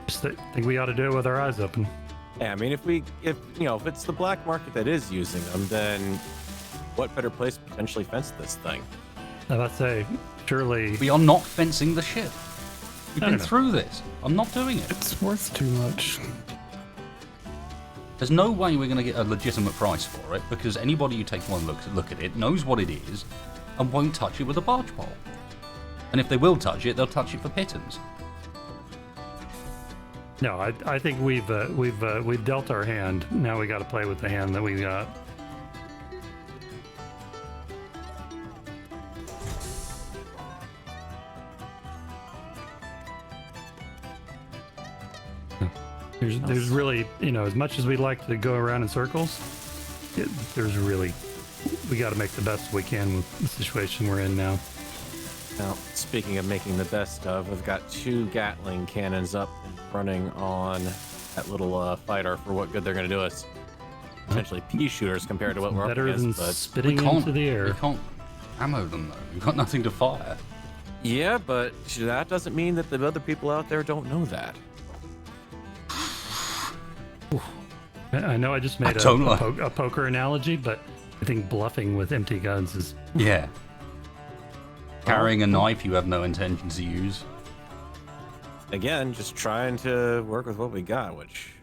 Just think we ought to do it with our eyes open. Yeah, I mean, if it's the black market that is using them, then what better place to potentially fence this thing? I must say, surely. We are not fencing the ship. We've No, been no. through this. I'm not doing it. It's worth too much. There's no way we're going to get a legitimate price for it because anybody who takes one look at it knows what it is and won't touch it with a barge pole. And if they will touch it, they'll touch it for pittance. No, I think we've dealt our hand. Now we got to play with the hand that we got. There's really, as much as we like to go around in circles, we got to make the best we can with the situation we're in now. Now, speaking of making the best of, we've got 2 Gatling cannons up and running on that little fighter for what good they're going to do us. Essentially pea shooters compared to what we're Better up than against. But spitting into the We air. can't ammo them though. We've got nothing to fire. yeah, but that doesn't mean that the other people out there don't know that. I know I just made a poker analogy, but I think bluffing with empty guns is... Yeah. Carrying a knife you have no intention to use. Again, just trying to work with what we got, which...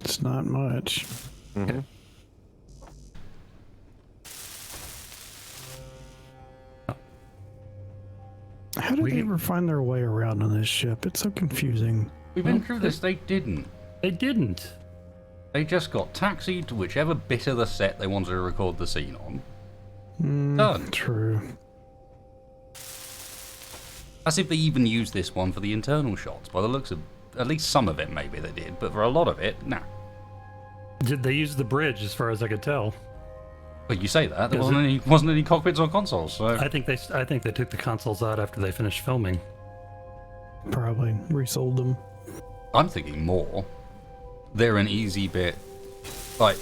It's not much. Mhm. How did they ever find their way around on this ship? It's so confusing. We've been through this. They didn't. They didn't. They just got taxied to whichever bit of the set they wanted to record the scene on. Done. True. As if they even used this one for the internal shots. By the looks of... At least some of it, maybe they did. But for a lot of it, nah. Did they use the bridge, as far as I could tell? But you say that. There Is wasn't any cockpits or consoles, so... I think they took the consoles out after they finished filming. Probably resold them. I'm thinking more. They're an easy bit. Like,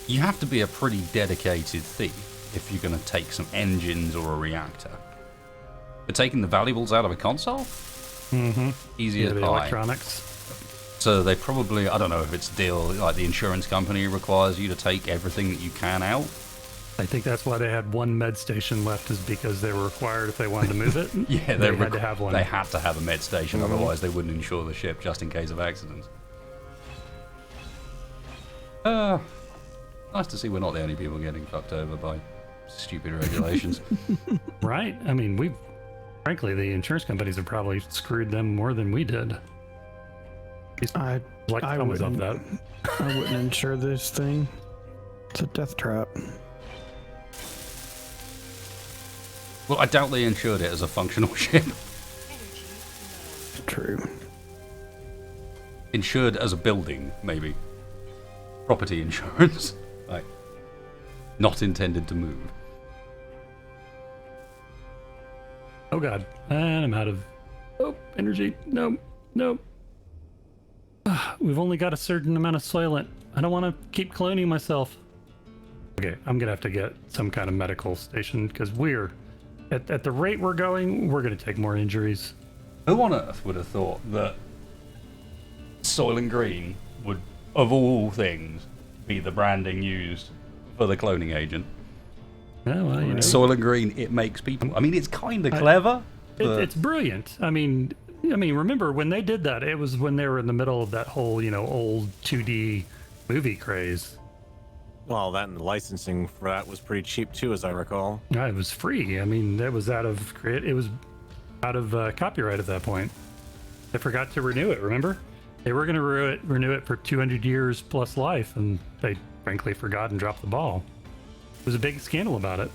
you have to be a pretty dedicated thief if you're going to take some engines or a reactor. But taking the valuables out of a console? Mm-hmm. Easier the pie. electronics. So they probably, I don't know if it's a deal, like the insurance company requires you to take everything that you can out. I think that's why they had one med station left, is because they were required if they wanted to move it. Yeah, they had to have one. They had to have a med station, otherwise they wouldn't insure the ship just in case of accidents. Nice to see we're not the only people getting fucked over by stupid regulations. Right? I mean, frankly, the insurance companies have probably screwed them more than we did. I Comments on that. I wouldn't insure this thing. It's a death trap. Well, I doubt they insured it as a functional ship. True. Insured as a building, maybe. Property insurance. Like, not intended to move. Oh god. And I'm out of energy. No. We've only got a certain amount of soylent. I don't want to keep cloning myself. Okay, I'm gonna have to get some kind of medical station, because we're at the rate we're going, we're gonna take more injuries. Who on earth would have thought that Soylent Green would, of all things, be the branding used for the cloning agent? Yeah, well, you know, Soylent Green, it makes people... I mean, it's kind of clever. But... it's brilliant. I mean, remember when they did that? It was when they were in the middle of that whole, old 2D movie craze. Well, that and the licensing for that was pretty cheap too, as I recall. Yeah, it was free. I mean, it was out of copyright at that point. They forgot to renew it. Remember, they were going to renew it for 200 years plus life, and they frankly forgot and dropped the ball. It was a big scandal about it.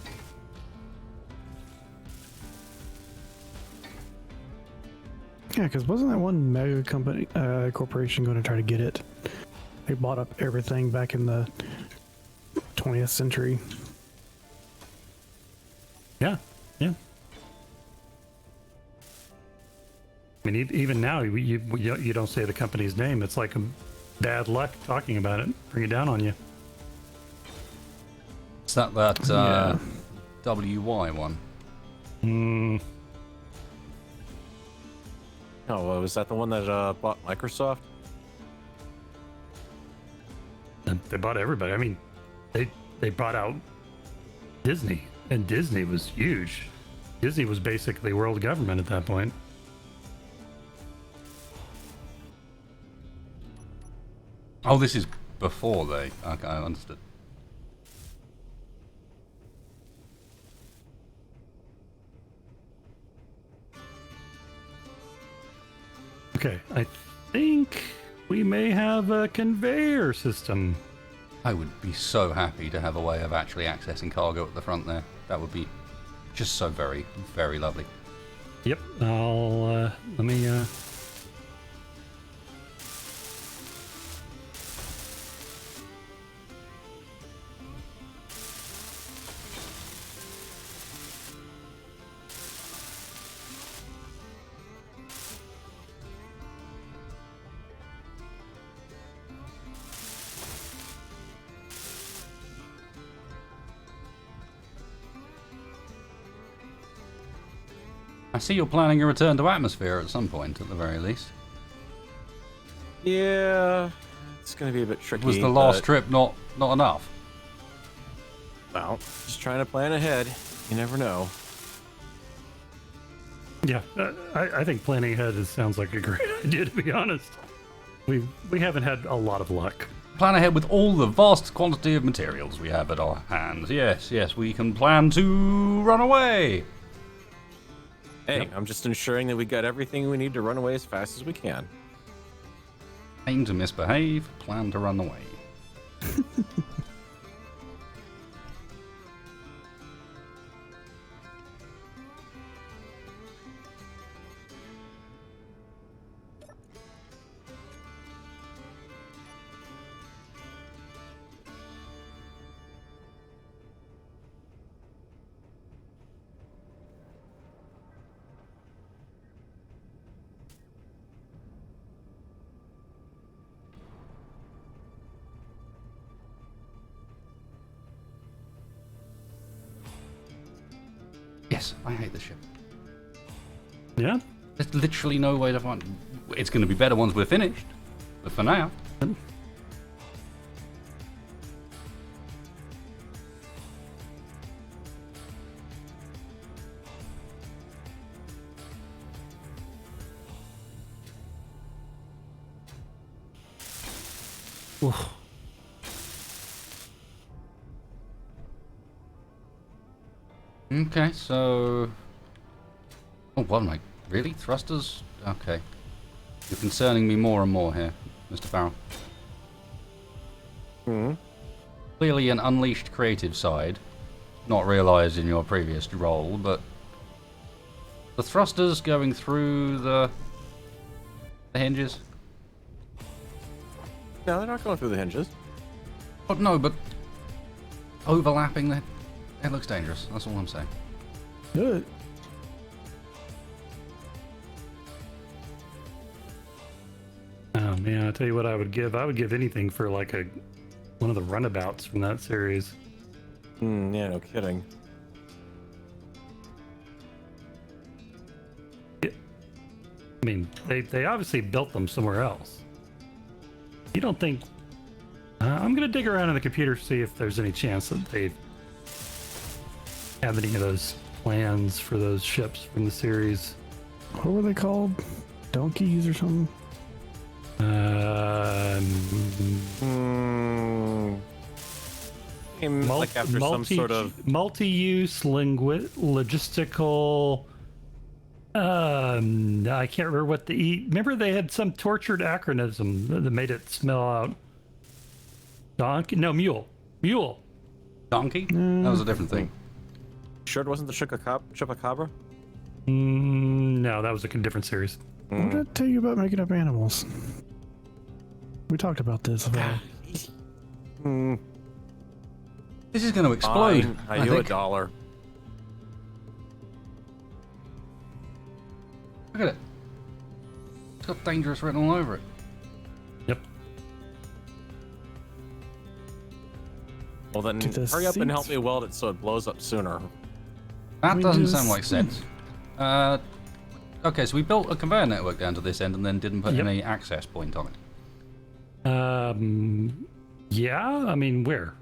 Yeah, because wasn't that one mega company corporation going to try to get it? They bought up everything back in the 20th century. Yeah. I mean, even now, you don't say the company's name. It's like a bad luck talking about it. Bring it down on you. Is that WY one? Oh, was that the one that bought Microsoft? They bought everybody. I mean, they bought out Disney, and Disney was huge. Disney was basically world government at that point. Oh, this is before they... Okay, I understood. Okay, I think we may have a conveyor system. I would be so happy to have a way of actually accessing cargo at the front there. That would be just so very, very lovely. Yep, let me I see you're planning a return to atmosphere at some point, at the very least. Yeah, it's gonna be a bit tricky. Was the last but, trip not enough? well, just trying to plan ahead. You never know. Yeah, I think planning ahead sounds like a great idea, to be honest. We haven't had a lot of luck. Plan ahead with all the vast quantity of materials we have at our hands. Yes, we can plan to run away. Hey, I'm just ensuring that we got everything we need to run away as fast as we can. Aim to misbehave, plan to run away. Yes, I hate this ship. Yeah? There's literally no way to find... It's going to be better once we're finished. But for now... Oof. Okay, so... Oh, what am I... Really? Thrusters? Okay. You're concerning me more and more here, Mr. Farrell. Hmm. Clearly an unleashed creative side, not realised in your previous role, but... The thrusters going through the hinges? No, they're not going through the hinges. Oh, no, but... Overlapping the... It looks dangerous, that's all I'm saying. Good. Oh man, I tell you what I would give. I would give anything for like one of the runabouts from that series. Yeah, no kidding. I mean, they obviously built them somewhere else. You don't think... I'm going to dig around in the computer to see if there's any chance that they have any of those plans for those ships from the series. What were they called? Donkeys or something? Like after some sort of... multi-use logistical... I can't remember what remember they had some tortured acronym that made it smell out. Donkey? No, mule. Donkey? That was a different thing. Sure it wasn't the Chupacabra? No, that was a different series. What did I tell you about making up animals? We talked about this. This is going to explode. Fine, I owe $1. Look at it. It's got dangerous written all over it. Yep. Well then, hurry up and help me weld it so it blows up sooner. That We doesn't just- sound like sense. Okay, so we built a conveyor network down to this end and then didn't put Yep. any access point on it. Yeah, I mean, where?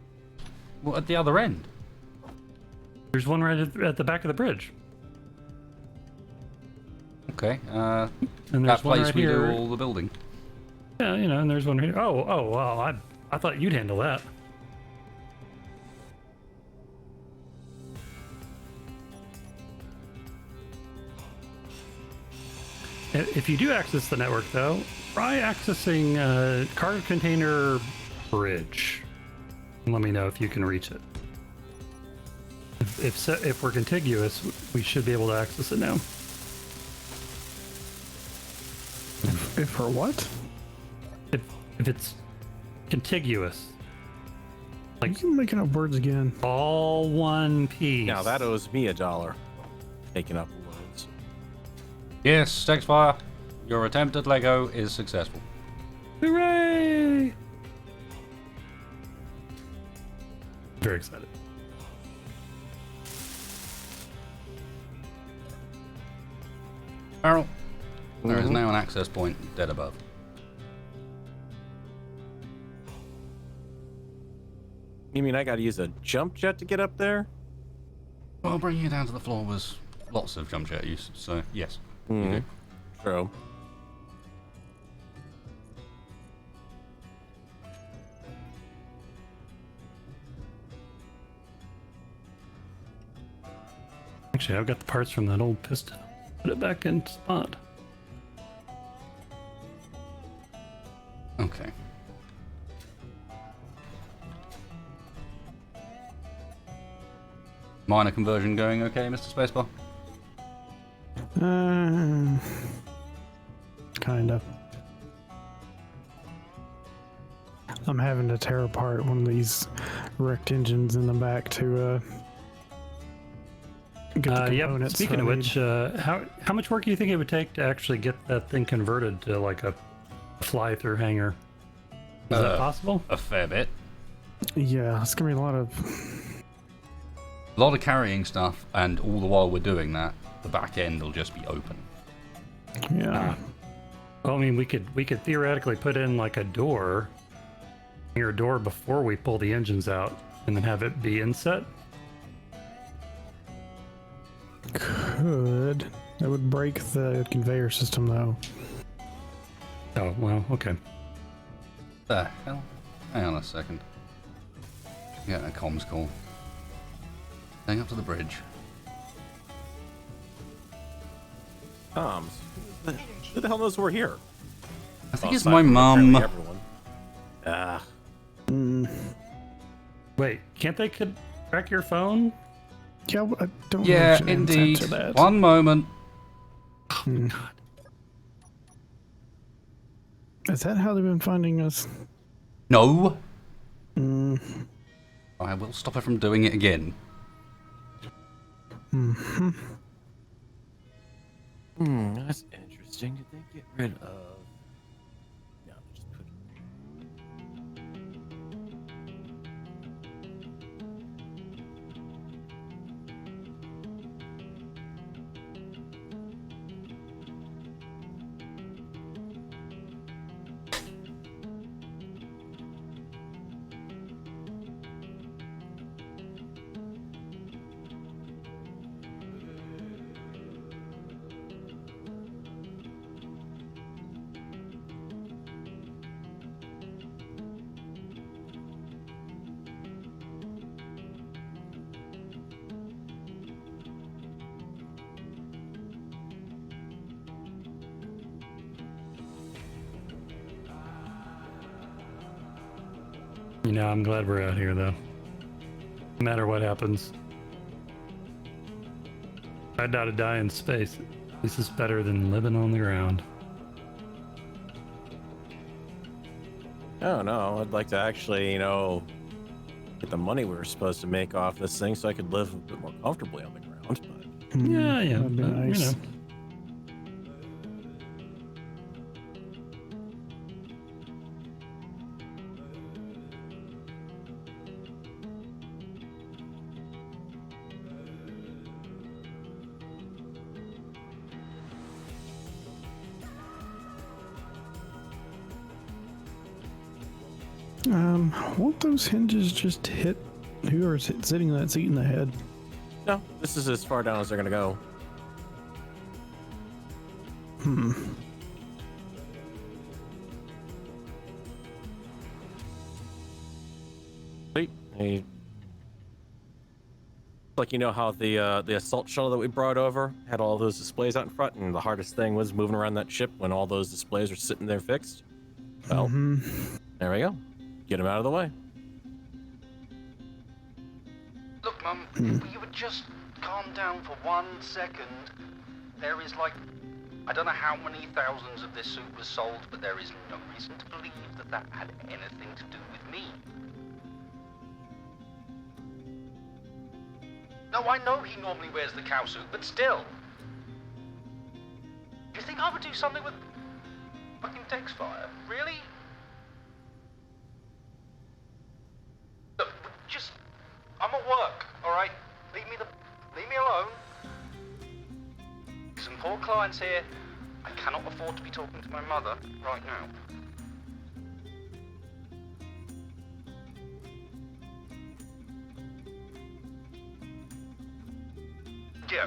Well, at the other end. There's one right at the back of the bridge. Okay, And there's that one place right we here. do all the building. Yeah, and there's one here. Oh, wow, I thought you'd handle that. If you do access the network, though, try accessing cargo container bridge. And let me know if you can reach it. If we're contiguous, we should be able to access it now. If for what? If it's contiguous, Like you making up words again. all one piece. Now that owes me $1. Taking up loads. Yes, Stexfire, your attempt at Lego is successful. Hooray! Very excited. Farrell, there is now an access point dead above. You mean I gotta use a jump jet to get up there? Well, bringing you down to the floor was lots of jump jet use, so yes, you do. True. Actually, I've got the parts from that old piston. Put it back in spot. Okay. Minor conversion going okay, Mr. Spacebar? Kind of. I'm having to tear apart one of these wrecked engines in the back to get the Yep. components. Speaking of I which, need. how much work do you think it would take to actually get that thing converted to like a fly-through hangar? Is that possible? A fair bit. Yeah, it's gonna be a lot of. A lot of carrying stuff, and all the while we're doing that, the back end will just be open. Yeah. Well, I mean, we could theoretically put in like a door, near a door before we pull the engines out, and then have it be inset. Could. That would break the conveyor system though. Oh well, okay. The hell? Hang on a second. Get a comms call. Hang up to the bridge. Toms. Who the hell knows we're here? I think Oh, it's aside my from apparently mum. everyone. Ah. Wait, can't they track your phone? Yeah, I don't Yeah, know the intent indeed. to that. One moment. Is that how they've been finding us? No. I will stop her from doing it again. That's interesting. Did they get rid of? No, they just put. You know, I'm glad we're out here though. No matter what happens. I doubt to die in space. This is better than living on the ground. Oh no, I'd like to actually, get the money we were supposed to make off this thing so I could live a bit more comfortably on the ground. But Yeah, That'd be nice. You know. Won't those hinges just hit whoever's sitting in that seat in the head? no, this is as far down as they're gonna go. Sweet. Hey. Like how the assault shuttle that we brought over had all those displays out in front, and the hardest thing was moving around that ship when all those displays were sitting there fixed. Well, there we go. Get them out of the way. Look, Mum, if you would just calm down for 1 second. There is I don't know how many thousands of this suit was sold, but there is no reason to believe that that had anything to do with me. No, I know he normally wears the cow suit, but still. Do you think I would do something with fucking Dexfire? Really? Look, I'm at work, alright? Leave me alone. It's important. poor client's here. I cannot afford to be talking to my mother right now. Yeah.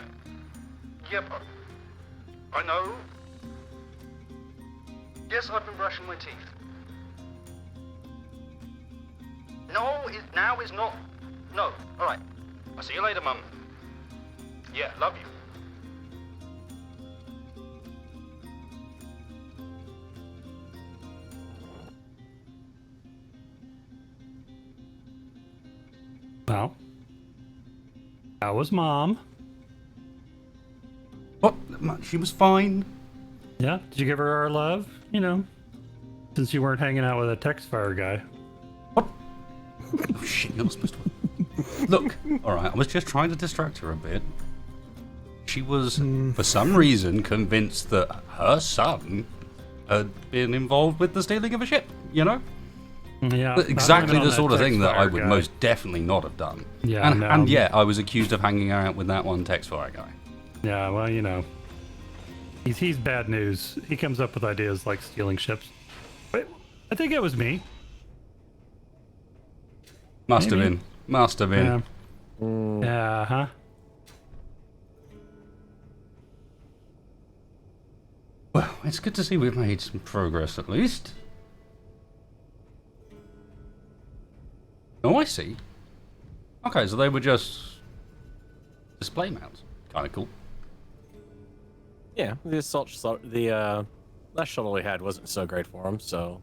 Yep. I know. Yes, I've been brushing my teeth. No, now is not. No. All right. I'll see you later, Mum. Yeah, love you. Well, that was Mom. What? She was fine. Yeah, did you give her our love? You know, since you weren't hanging out with a text fire guy. What? Oh shit, you're not supposed to. Look, alright, I was just trying to distract her a bit. She was, for some reason, convinced that her son had been involved with the stealing of a ship, you know? Yeah, Exactly not the on sort of text thing that I fire would guy. most definitely not have done. Yeah, and, no. and yeah, I was accused of hanging out with that one text fire guy. Yeah, well, you know, he's bad news. He comes up with ideas like stealing ships. Wait, I think it was me. Must have Maybe. been. Must have been. Yeah. Yeah, huh? Well, it's good to see we've made some progress at least. Oh, I see. Okay, so they were just display mounts. Kind of cool. Yeah, the last shuttle we had wasn't so great for him, so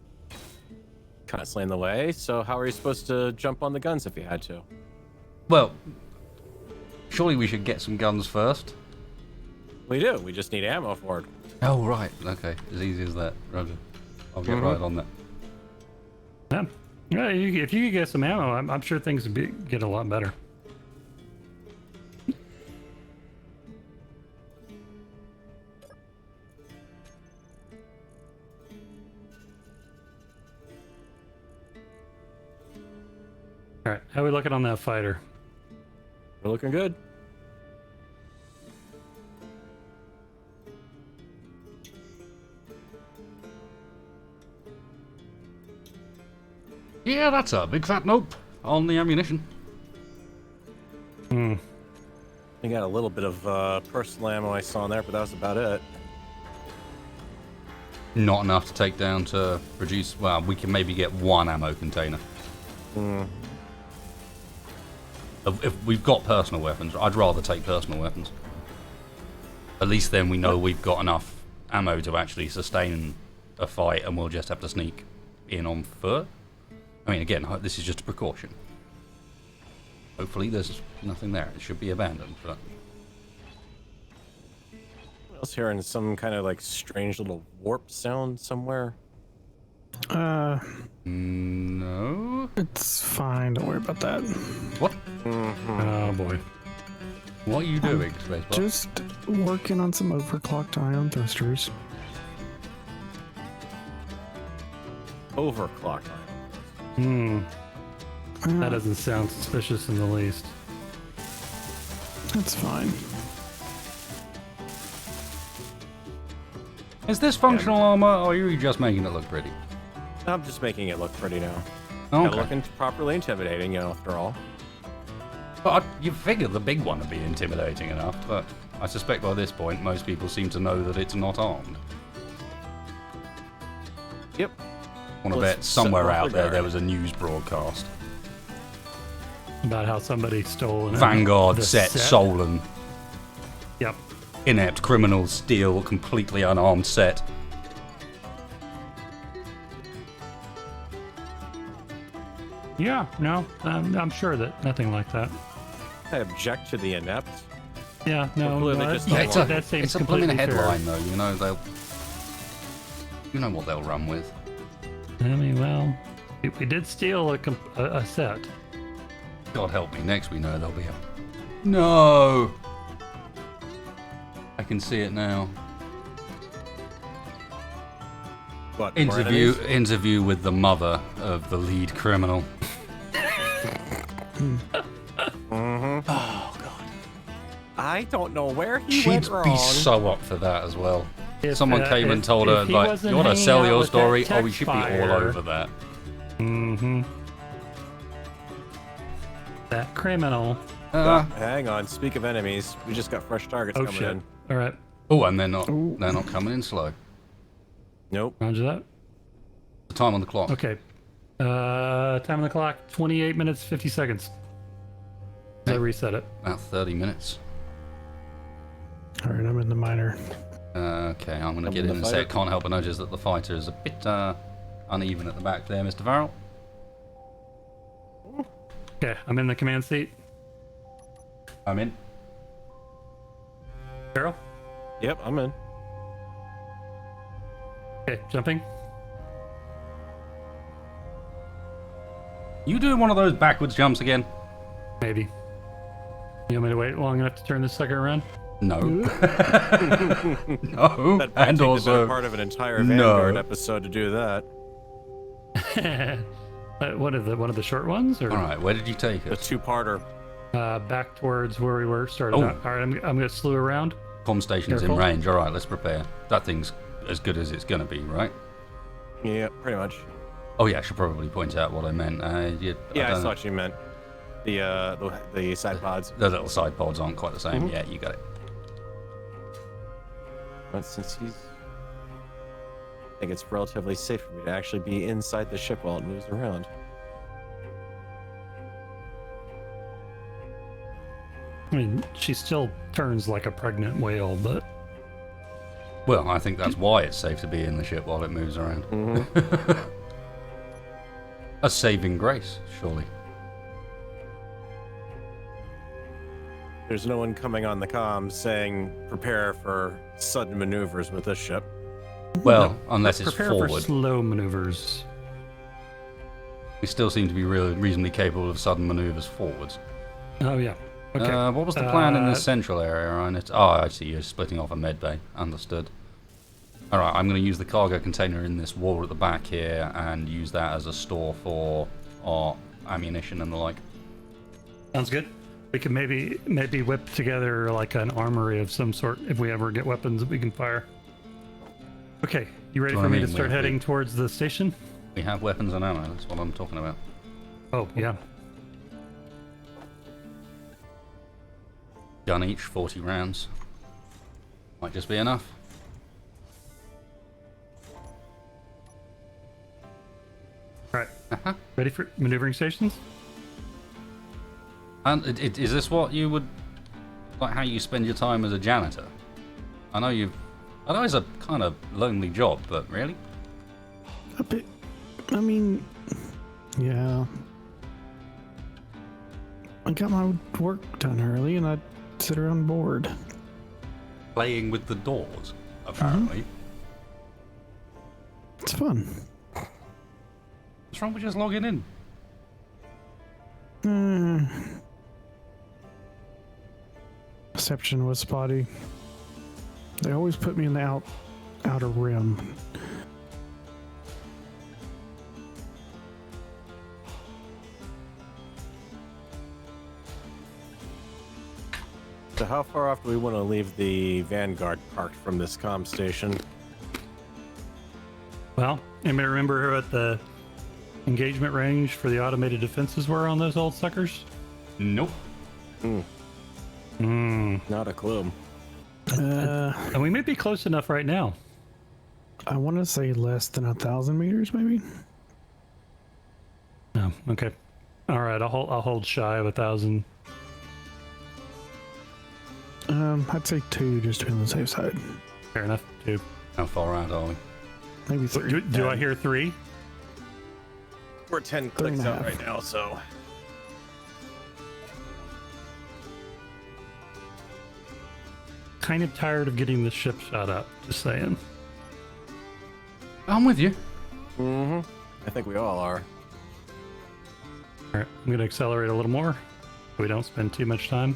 kind of slain the way. So how are you supposed to jump on the guns if you had to? Well, surely we should get some guns first. We do. We just need ammo for it. Oh, right. Okay, as easy as that. Roger. I'll get right on that. Yeah. Yeah, if you could get some ammo, I'm sure things would get a lot better. All right, how we looking on that fighter? We're looking good. Yeah, that's a big fat nope on the ammunition. Hmm. We got a little bit of personal ammo I saw in there, but that was about it. Not enough to take down to produce. Well, we can maybe get one ammo container. If we've got personal weapons, I'd rather take personal weapons. At least then we know we've got enough ammo to actually sustain a fight, and we'll just have to sneak in on foot. I mean, again, this is just a precaution. Hopefully there's nothing there. It should be abandoned, but... I was hearing some kind of like strange little warp sound somewhere. No? It's fine. Don't worry about that. What? Oh boy. What are you doing, Spacebar? Just working on some overclocked ion thrusters. Overclocked. Hmm. That doesn't sound suspicious in the least. That's fine. Is this functional armor, or are you just making it look pretty? I'm just making it look pretty now. Okay. Gotta look properly intimidating, you know, after all. But you figure the big one would be intimidating enough, but I suspect by this point most people seem to know that it's not armed. Yep. I want to Well, bet somewhere so out there guard. there was a news broadcast. About how somebody stole an Vanguard the set stolen. Yep. Inept criminals steal completely unarmed set. Yeah, no, I'm sure that nothing like that. I object to the inept. Yeah, no, Completely no, just that- don't it's want a, that seems it's a blooming completely fair. headline though, you know, you know what they'll run with. I mean, well, we did steal a set. God help me, next we know there'll be a... No! I can see it now. What? more Interview with the mother of the lead criminal. Oh god. I I don't know where he She'd went wrong. be so up for that as well. If, Someone came and told her, if he like, wasn't you want to hanging sell out your with that story? Oh, we text should be all fire. over that. Mm-hmm. That criminal. Hang on. Speak of enemies, we just got fresh targets Oh coming shit. in. All right. Oh, and they're not coming in slow. Nope. Roger that. The time on the clock. Okay. Time on the clock, 28 minutes, 50 seconds. I reset it. About 30 minutes. All right, I'm in the minor. Okay, I'm going to I'm get in in the and say fighter. it can't help but notice that the fighter is a bit uneven at the back there, Mr. Farrell. Okay, I'm in the command seat. I'm in. Carol? Yep, I'm in. Okay, jumping. You doing one of those backwards jumps again? Maybe. You want me to wait long enough to turn this sucker around? No. No. That might And take the also, better part of an entire no. Vanguard episode to do that. One of the short ones, or all right, where did you take The us? two-parter. back towards where we were started. Oh. Out. All right, I'm gonna slew around. Comm station's in Careful. range. All right, let's prepare. That thing's as good as it's going to be, right? Yeah, pretty much. Oh yeah, I should probably point out what I meant. Yeah, I saw what you meant. The side pods. The little side pods aren't quite the same. Yeah, you got it. But since I think it's relatively safe for me to actually be inside the ship while it moves around. I mean, she still turns like a pregnant whale, but Well, I think that's why it's safe to be in the ship while it moves around. A saving grace, surely. There's no one coming on the comms saying prepare for sudden maneuvers with this ship. Well, unless it's prepare for forward. slow maneuvers. We still seem to be reasonably capable of sudden maneuvers forwards. Oh yeah. Okay. What was the plan in the central area, Ryan? I see you're splitting off a med bay. Understood. Alright, I'm going to use the cargo container in this wall at the back here and use that as a store for our ammunition and the like. Sounds good. We can maybe whip together like an armory of some sort if we ever get weapons that we can fire. Okay, you ready That's for what I me to mean, start we- heading towards the station? We have weapons and ammo, that's what I'm talking about. Oh yeah. Gun each, 40 rounds. Might just be enough. All right. Ready for maneuvering stations? And is this what you would, like how you spend your time as a janitor? I know it's a kind of lonely job, but really? A bit. I mean, yeah. I got my work done early, and I sit around bored. Playing with the doors, apparently. It's fun. What's wrong with just logging in? Reception was spotty. They always put me in the outer rim. So how far off do we want to leave the Vanguard parked from this comm station? Well, anybody remember what the engagement range for the automated defenses were on those old suckers? Nope. Not a clue. And we may be close enough right now. I want to say less than 1,000 meters, maybe. Oh, okay. All right, I'll hold shy of 1,000. I'd say 2, just to be on the safe side. Fair enough. 2. How far out are we? Maybe 3. Do I hear 3? We're 10 clicks 3.5. out right now, so... Kind of tired of getting the ship shot up. Just saying. I'm with you. I think we all are. All right, I'm going to accelerate a little more so we don't spend too much time.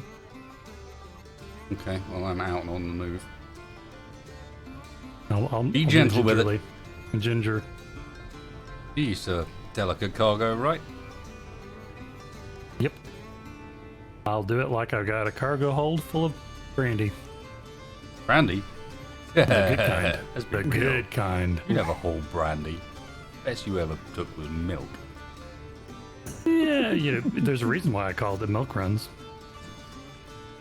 Okay, well I'm out and on the move. I'll Be do gentle with it. gingerly. Ginger. It's a delicate cargo, right? Yep. I'll do it like I've got a cargo hold full of Brandy. Brandy? The good kind. That's The big good kind. You have a whole brandy. Best you ever took was milk. Yeah, there's a reason why I called it milk runs.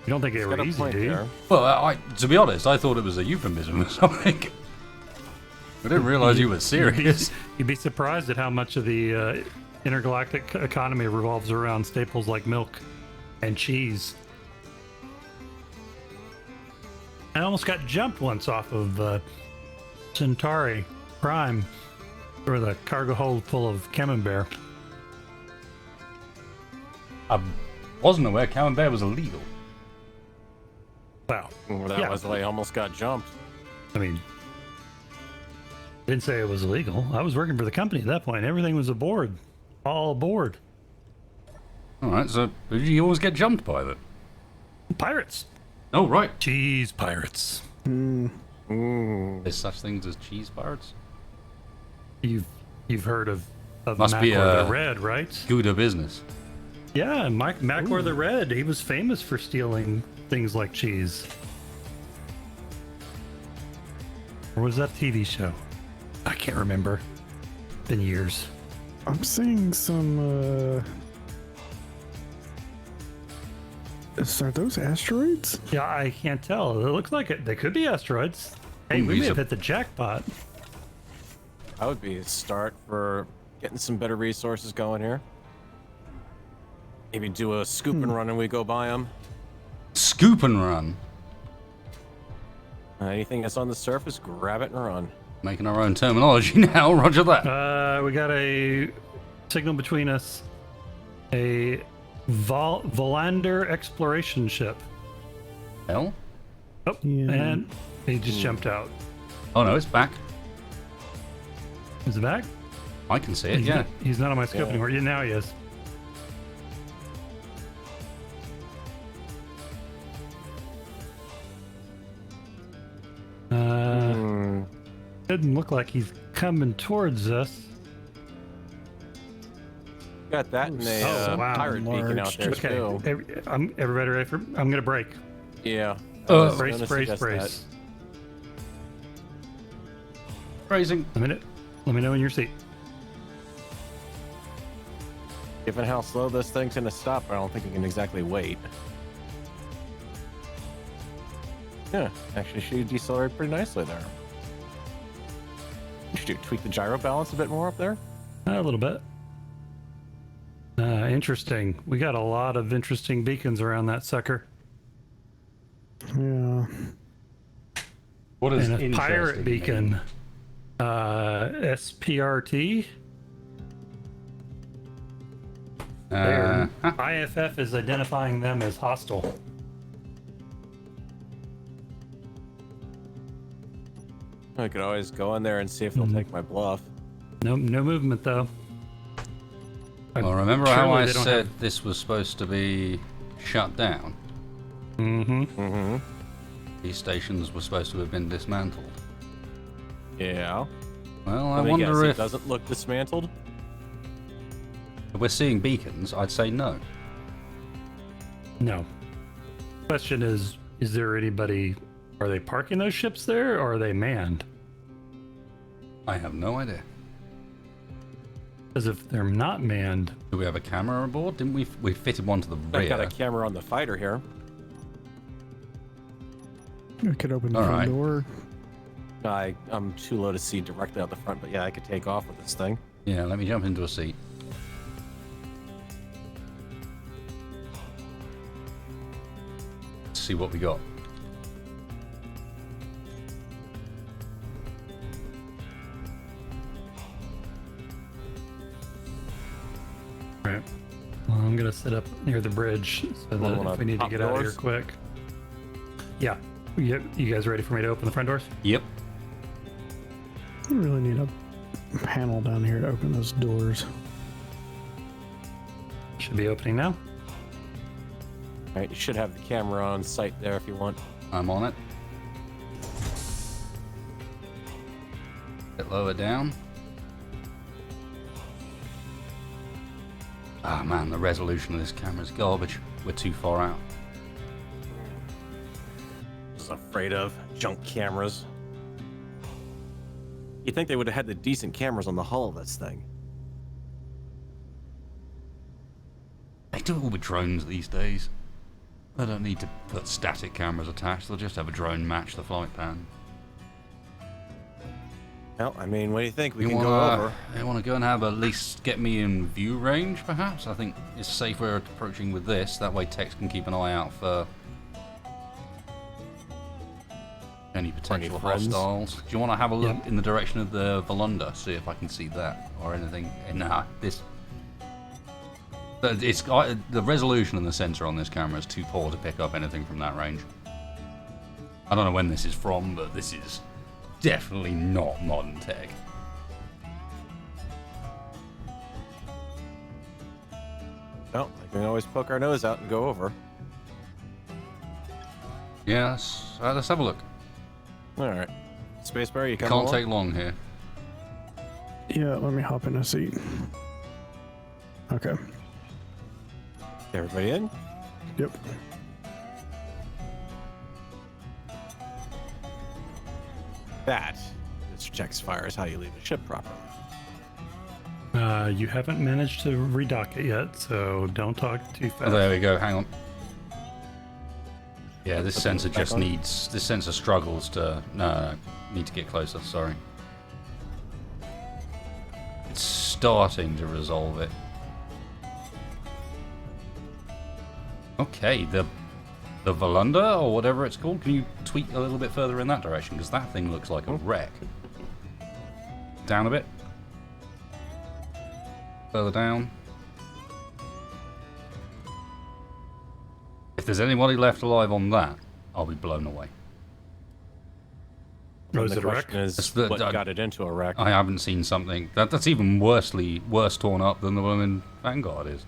You don't think they were Got a easy, point do you? there. Well, to be honest, I thought it was a euphemism or something. I didn't realize you were serious. You'd be surprised at how much of the intergalactic economy revolves around staples like milk and cheese. I almost got jumped once off of Centauri Prime with a cargo hold full of camembert. I wasn't aware camembert was illegal. Wow. That Yeah. was why I almost got jumped. I mean, didn't say it was illegal. I was working for the company at that point. Everything was aboard. All aboard. Alright, so who did you always get jumped by then? Pirates. Oh, right. Cheese pirates. There's such things as cheese pirates? You've heard of Must be Macor a- the Red, right? Gouda business. Yeah, Macor the Red. He was famous for stealing things like cheese. Or was that a TV show? I can't remember. Been years. I'm seeing some. Are those asteroids? Yeah, I can't tell. It looks like it. They could be asteroids. Hey, Ooh, we these may have are- hit the jackpot. That would be a start for getting some better resources going here. Maybe do a scoop and run and we go by them. Scoop and run. Anything that's on the surface, grab it and run. Making our own terminology now, roger that. We got a signal between us. A Volander exploration ship. Hell? Oh, Yeah. and he just jumped out. Oh no, it's back. Is it back? I can see it, He's yeah. not, he's not on my scope Yeah. anymore. Yeah, now he is. Doesn't look like he's coming towards us. Got that and a Oh, wow. pirate beacon out Large. there Okay, too. everybody ready for? I'm gonna break. Yeah. Brace, brace, That. brace. Phrasing. Let me know when you're seat. Given how slow this thing's gonna stop, I don't think it can exactly wait. Yeah, actually, she decelerated pretty nicely there. Should you tweak the gyro balance a bit more up there? A little bit. Interesting. We got a lot of interesting beacons around that sucker. Yeah. What is And a pirate interesting beacon. SPRT. mean? IFF is identifying them as hostile. I could always go in there and see if they'll take my bluff. No movement though. Well, remember how Surely I they don't said this was supposed to be shut down? Mm-hmm. These stations were supposed to have been dismantled. Yeah. Well, I Let me wonder guess, it if doesn't look dismantled. we're seeing beacons. I'd say no. No. Question is there anybody? Are they parking those ships there, or are they manned? I have no idea. Because if they're not manned, Do we have a camera aboard? Didn't we fitted one to the I got a rear? camera on the fighter here. I could open the All front right. door. I'm too low to see directly out the front, but yeah, I could take off with this thing. Yeah, let me jump into a seat. Let's see what we got. right? Well, I'm gonna sit up near the bridge so that Wanna if we need to pop get out of here doors? quick. Yeah. You guys ready for me to open the front doors? Yep. You really need a panel down here to open those doors. Should be opening now. All right, you should have the camera on site there if you want. I'm on it. Bit lower down. Ah man, the resolution of this camera's garbage. We're too far out. afraid of. Junk cameras. You'd think they would have had the decent cameras on the hull of this thing. They do it all with drones these days. They don't need to put static cameras attached. They'll just have a drone match the flight pattern. Well, I mean, what do you think? We You can wanna, go over. You want to go and have at least get me in view range, perhaps? I think it's safer approaching with this. That way Tex can keep an eye out for any potential friends? hostiles. Do you want to have a look Yep. in the direction of the Volunda, see if I can see that or anything? Nah, this... the resolution and the sensor on this camera is too poor to pick up anything from that range. I don't know when this is from, but this is definitely not modern tech. Well, we can always poke our nose out and go over. Yes, let's have a look. All right. Spacebar, you come Can't along? take long here. Yeah, let me hop in a seat. Okay. Everybody in? Yep. That, Mr. Tex Fire, is how you leave a ship properly. You haven't managed to redock it yet, so don't talk too Oh, fast. there we go. Hang on. Yeah, this Put sensor it back just on? needs. This sensor struggles to. No, need to get closer. Sorry. It's starting to resolve it. Okay, the Volunda or whatever it's called. Can you tweak a little bit further in that direction? Because that thing looks like a wreck. Down a bit. Further down. If there's anybody left alive on that, I'll be blown away. Oh, is the it a wreck? question is, It's the- what got it into a wreck? I haven't seen something that's even worse torn up than the one in Vanguard is.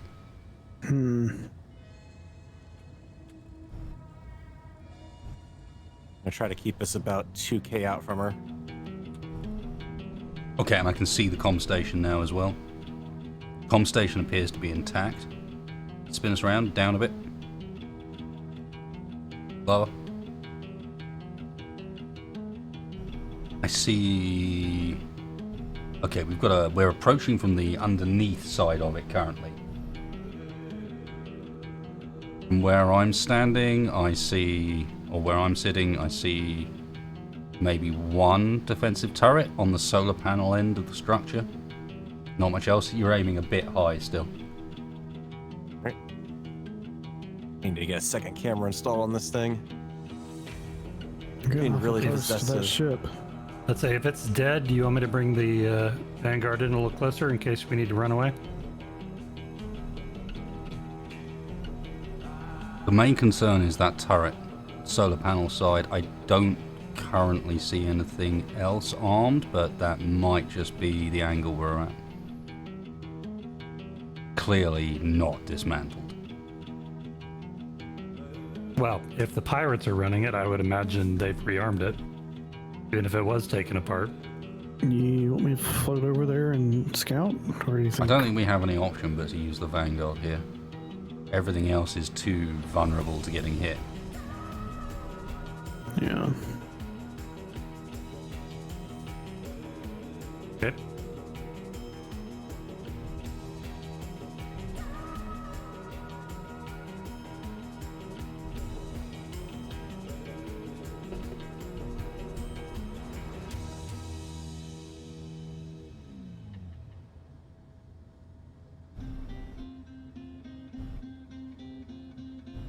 I try to keep us about 2K out from her. Okay, and I can see the comm station now as well. Comm station appears to be intact. Spin us around, down a bit. Lower. I see. Okay, we're approaching from the underneath side of it currently. From where I'm standing, I see, or where I'm sitting, I see maybe one defensive turret on the solar panel end of the structure. Not much else. You're aiming a bit high still. Right. Need to get a second camera installed on this thing. Getting Being awful really close to that possessive. ship. Let's say if it's dead, do you want me to bring the Vanguard in a little closer in case we need to run away? The main concern is that turret, solar panel side. I don't currently see anything else armed, but that might just be the angle we're at. Clearly not dismantled. Well, if the pirates are running it, I would imagine they've rearmed it, even if it was taken apart. You want me to float over there and scout? Or do you think? I don't think we have any option but to use the Vanguard here. Everything else is too vulnerable to getting hit. Yeah. Okay.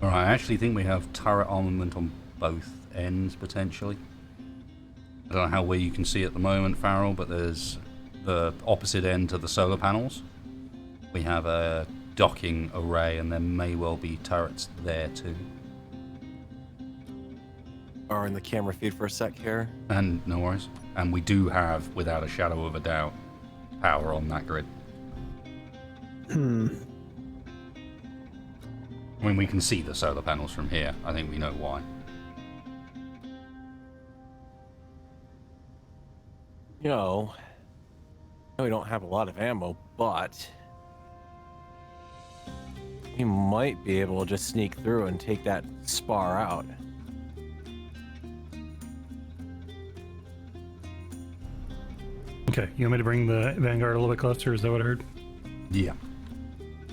Alright, I actually think we have turret armament on both ends, potentially. I don't know how well you can see at the moment, Farrell, but there's the opposite end to the solar panels. We have a docking array, and there may well be turrets there too. Are in the camera feed for a sec here. And no worries. And we do have, without a shadow of a doubt, power on that grid. I mean, we can see the solar panels from here. I think we know why. You know, I know we don't have a lot of ammo, but we might be able to just sneak through and take that spar out. Okay, you want me to bring the Vanguard a little bit closer? Is that what I heard? Yeah.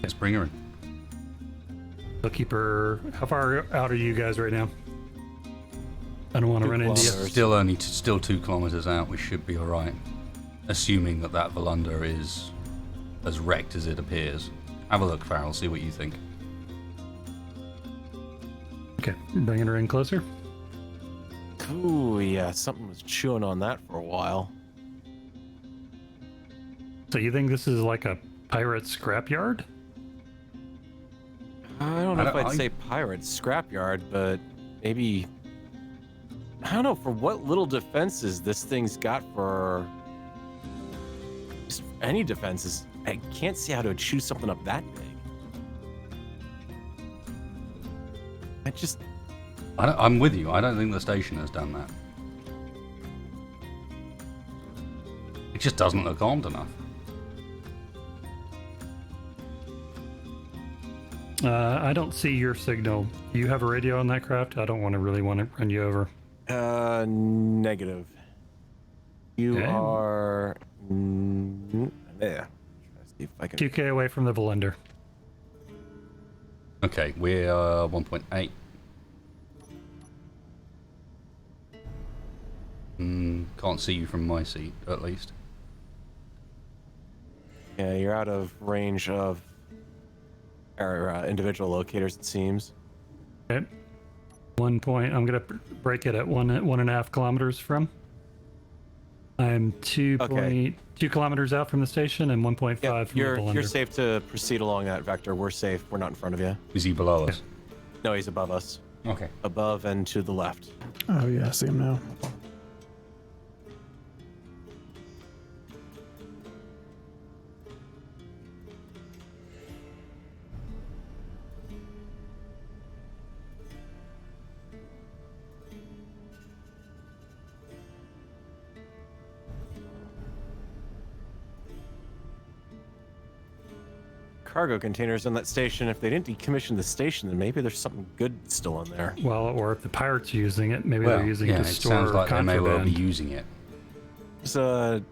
Let's bring her in. Bookkeeper, how far out are you guys right now? I don't want to run into you. kilometers. Still 2 kilometers out. We should be all right, assuming that Volunda is as wrecked as it appears. Have a look, Farrell. See what you think. Okay, bringing her in closer. Ooh, yeah, something was chewing on that for a while. So you think this is like a pirate scrapyard? I don't know if I'd say pirate scrapyard, but maybe... I don't know, for what little defenses this thing's got for... just any defenses, I can't see how to chew something up that big. I'm with you. I don't think the station has done that. It just doesn't look armed enough. I don't see your signal. Do you have a radio on that craft? I don't want to run you over. Negative. You Okay. are... there. Try to see if I can... 2K away from the Volunda. Okay, we're 1.8. Can't see you from my seat, at least. Yeah, you're out of range of our individual locators, it seems. Okay. 1 point. I'm gonna break it at 1.5 kilometers from. I'm 2.2 kilometers out from the station and 1.5 Yeah, from you're the Volunda. you're safe to proceed along that vector. We're safe. We're not in front of you. Is he below us? No, he's above us. Okay. Above and to the left. Oh yeah, I see him now. Cargo containers on that station. If they didn't decommission the station, then maybe there's something good still in there. Well, or if the pirates are using it, maybe Well, they're using yeah, it to it store sounds like they may well be contraband. using it. There's a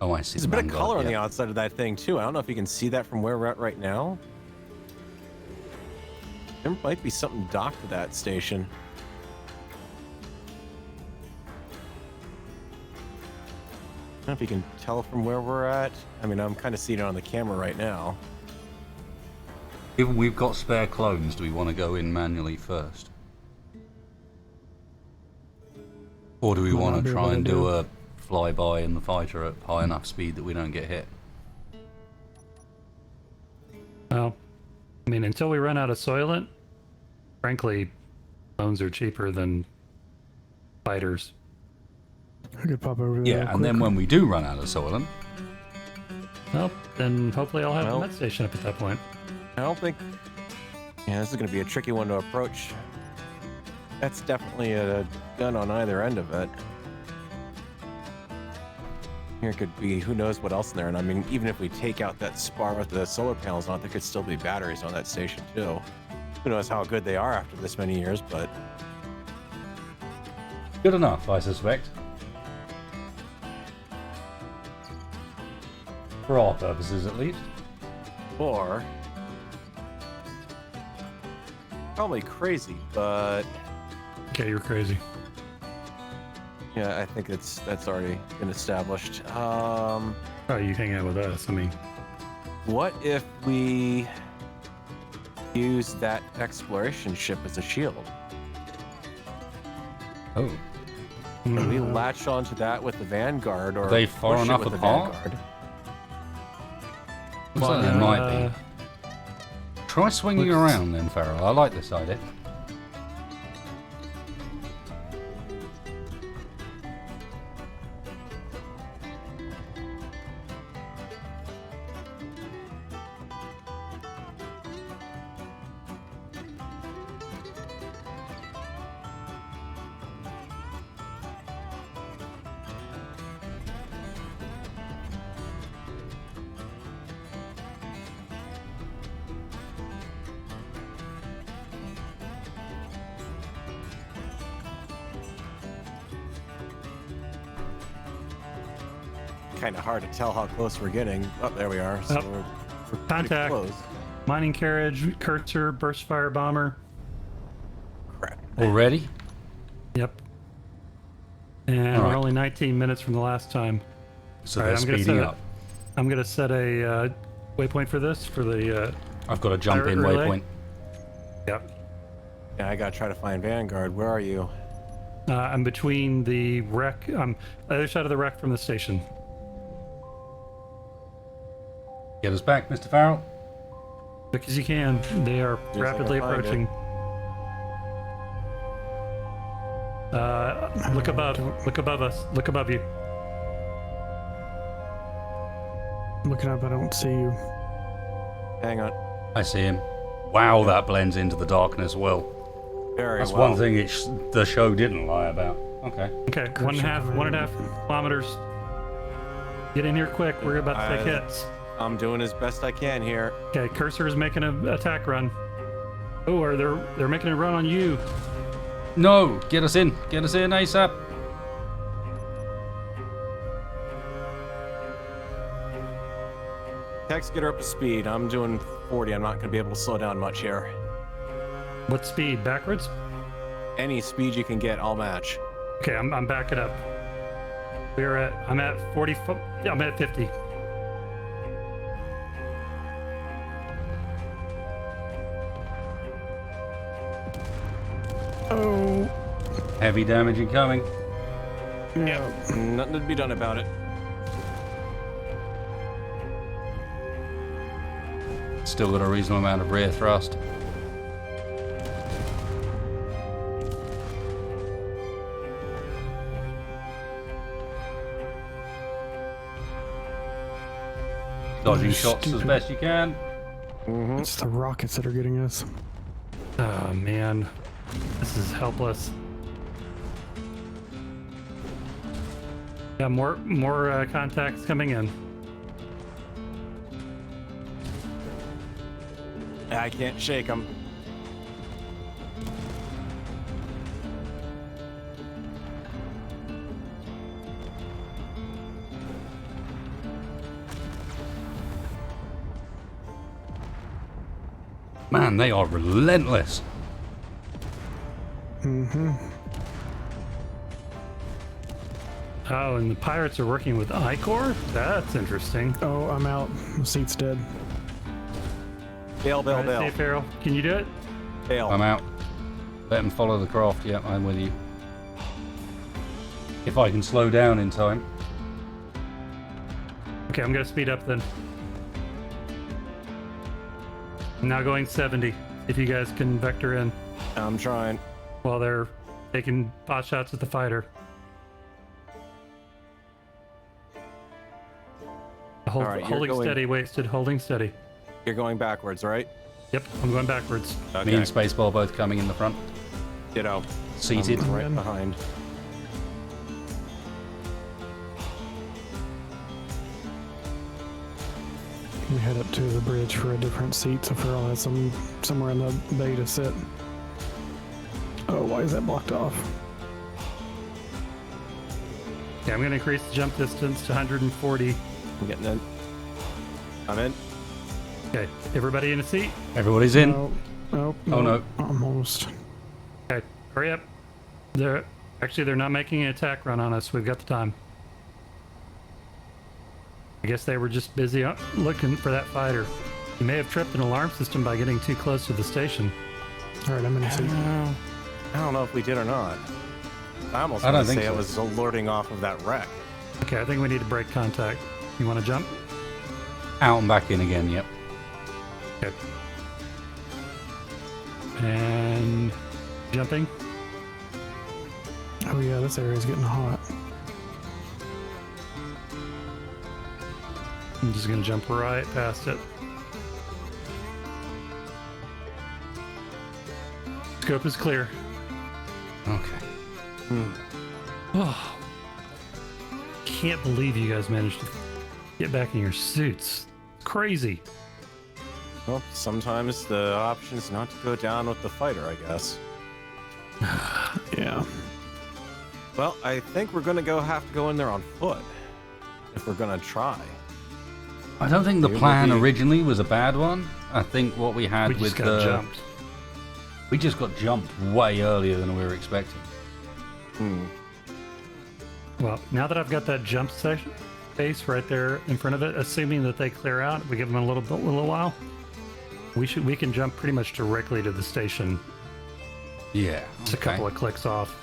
Oh, I see. There's a bit of Vanguard, color on the yeah. outside of that thing too. I don't know if you can see that from where we're at right now. There might be something docked to that station. I don't know if you can tell from where we're at. I mean, I'm kind of seeing it on the camera right now. If we've got spare clones, do we want to go in manually first? Or do we Might want not to be try able to and do do a flyby in the fighter at high enough speed that we don't get hit? Well, I mean, until we run out of Soylent, frankly, loans are cheaper than fighters. I could pop over there. Yeah, and then when we do run out of Soylent, Well, then hopefully I'll have Well- a med station up at that point. I don't think... Yeah, this is going to be a tricky one to approach. That's definitely a gun on either end of it. Here could be who knows what else in there. And I mean, even if we take out that spar with the solar panels on it, there could still be batteries on that station too. Who knows how good they are after this many years, but... good enough, I suspect. For our purposes, at least. Or... probably crazy, but... Okay, you're crazy. yeah, I think that's already been established. Oh, you hang out with us. I mean, What if we use that exploration ship as a shield? Oh. And we latch onto that with the Vanguard, or Are they far push it enough with the apart? Vanguard. Looks like they might be. Try swinging around then, Farrell. I like this idea. kind of hard to tell how close we're getting. Oh, there we are. So Up. we're pretty Contact. close. Mining carriage, Kurtzer, burst fire bomber. Crap. Already? Yep. And All we're right. only 19 minutes from the last time. So All right, they're I'm gonna speeding set up. I'm gonna set a waypoint for this for the. I've got a jump in relay. waypoint. Yep. Yeah, I gotta try to find Vanguard. Where are you? I'm between the wreck. I'm the other side of the wreck from the station. Get us back, Mr. Farrell. Quick as you can. They are I rapidly find it. approaching. Look above. Look above us. Look above you. Looking up, I don't see you. Hang on. I see him. Wow, that blends into the darkness well. Very That's well. one thing the show didn't lie about. Okay. Okay, 1.5 kilometers. Get in here quick. We're about to take hits. I'm doing as best I can here. Okay, Cursor is making an attack run. Oh, or they're making a run on you. No, get us in. Get us in ASAP. Tex, get her up to speed. I'm doing 40. I'm not gonna be able to slow down much here. What speed? Backwards? Any speed you can get, I'll match. Okay, I'm backing up. I'm at 40. Yeah, I'm at 50. Oh, Heavy damage incoming. yeah. Nothing to be done about it. Still got a reasonable amount of rear thrust. Dodging shots as Stupid. best you can. It's the rockets that are getting us. Oh man, this is helpless. Yeah, more contacts coming in. I can't shake them. Man, they are relentless. Oh, and the pirates are working with I-Corps? That's interesting. Oh, I'm out. The seat's dead. Bail, bail, All right, bail. Dave Farrell, can you do it? Bail. I'm out. Let them follow the craft. Yep, I'm with you. If I can slow down in time. Okay, I'm gonna speed up then. I'm now going 70. If you guys can vector in I'm trying. while they're taking pot shots at the fighter. All right, you're Holding going- steady, wasted. Holding steady. You're going backwards, right? Yep, I'm going backwards. Okay. Me and Spaceball both coming in the front. Ditto. Seated. I'm right Again. behind. We head up to the bridge for a different seat so Farrell has somewhere in the bay to sit. Oh, why is that blocked off? Okay, I'm gonna increase the jump distance to 140. I'm getting in. I'm in. Okay, everybody in a seat? Everybody's in. Oh, Oh, no. Almost. Okay, hurry up. They're not making an attack run on us. We've got the time. I guess they were just busy looking for that fighter. You may have tripped an alarm system by getting too close to the station. All right, I'm in a seat. I don't know if we did or not. I almost I don't want to think say so. I was alerting off of that wreck. Okay, I think we need to break contact. You want to jump? Out and back in again, yep. Okay. And jumping. Oh yeah, this area's getting hot. I'm just gonna jump right past it. Scope is clear. Okay. Oh, can't believe you guys managed to get back in your suits. Crazy. Well, sometimes the option is not to go down with the fighter, I guess. Yeah. Well, I think we're gonna have to go in there on foot. if we're gonna try. I don't think the It plan would be- originally was a bad one. I think what we had We with just got the jumped. we just got jumped way earlier than we were expecting. Well, now that I've got that jump section space right there in front of it, assuming that they clear out, we give them a little while. We can jump pretty much directly to the station. Yeah. Just a couple of clicks off.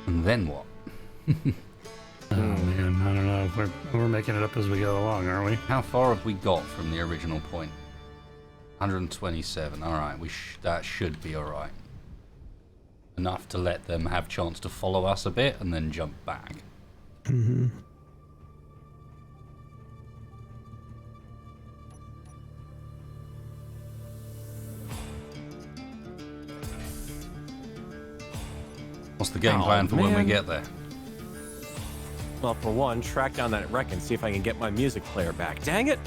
And then what? Oh man, I don't know. We're making it up as we go along, aren't we? How far have we got from the original point? 127. All right, that should be all right. Enough to let them have chance to follow us a bit and then jump back. Mm-hmm. What's the game Oh, plan for when we man. get there? Well, for one, track down that wreck and see if I can get my music player back. Dang it!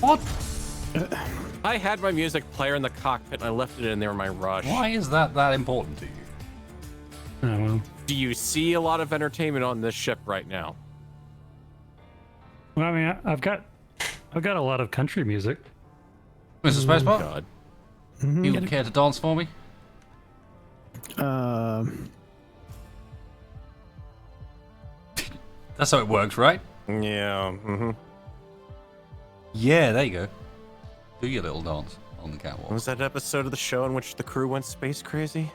What? I had my music player in the cockpit and I left it in there in my rush. Why is that important to you? Oh, well. Do you see a lot of entertainment on this ship right now? Well, I mean, I've got a lot of country music. Mr. Spacebar, God. you care to dance for me? That's how it works, right? Yeah. Yeah, there you go. Do your little dance on the catwalk. Was that episode of the show in which the crew went space crazy?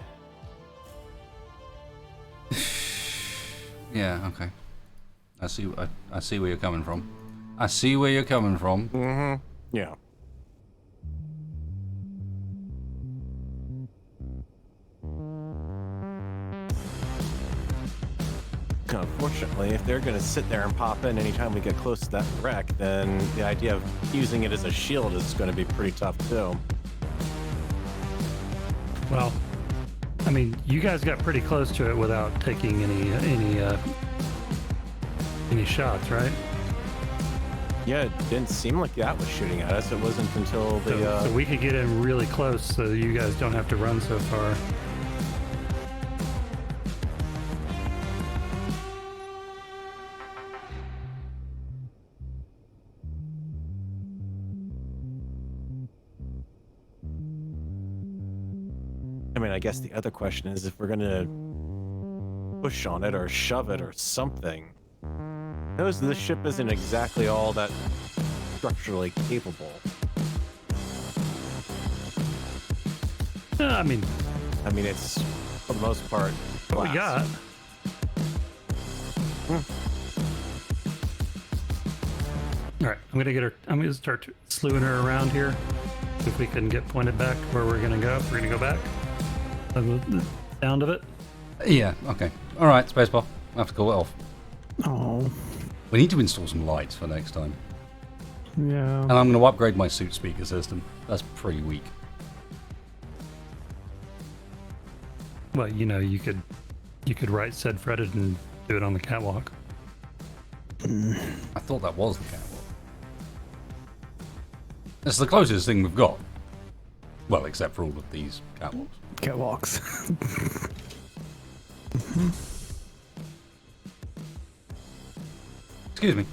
Yeah, okay. I see where you're coming from. I see where you're coming from. Yeah. Unfortunately, if they're going to sit there and pop in anytime we get close to that wreck, then the idea of using it as a shield is going to be pretty tough too. Well, I mean, you guys got pretty close to it without taking any shots, right? Yeah, it didn't seem like that was shooting at us. It wasn't until the... So we could get in really close, so you guys don't have to run so far. I mean, I guess the other question is if we're going to push on it or shove it or something. Knows this ship isn't exactly all that structurally capable. I mean, It's, for the most part, what we glass. got. All right, I'm gonna start slewing her around here. If we can get pointed back where we're gonna go, if we're gonna go back. The sound of it. Yeah, okay. Alright, Spacebar. I have to call it off. Oh, We need to install some lights for next time. yeah. And I'm going to upgrade my suit speaker system. That's pretty weak. Well, you know, you could write said fretted and do it on the catwalk. I thought that was the catwalk. It's the closest thing we've got. Well, except for all of these catwalks. Catwalks. Excuse me.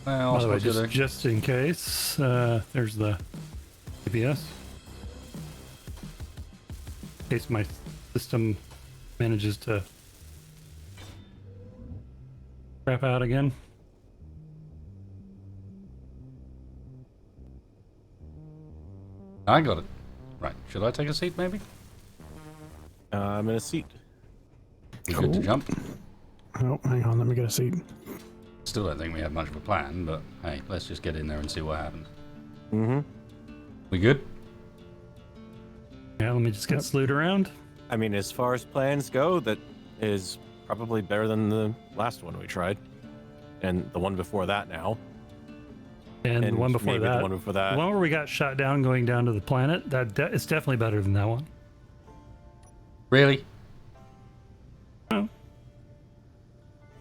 Well, By the way, what's the other- just in case, there's the GPS. In case my system manages to crap out again. I got it. Right. Should I take a seat, maybe? I'm in a seat. We good to Cool. jump? Oh, hang on. Let me get a seat. Still don't think we have much of a plan, but hey, let's just get in there and see what happens. We good? Yeah, let me just get slewed around. I mean, as far as plans go, that is probably better than the last one we tried. And the one before that now. And the one before maybe that. the one before that. The one where we got shot down going down to the planet, it's definitely better than that one. Really? Oh.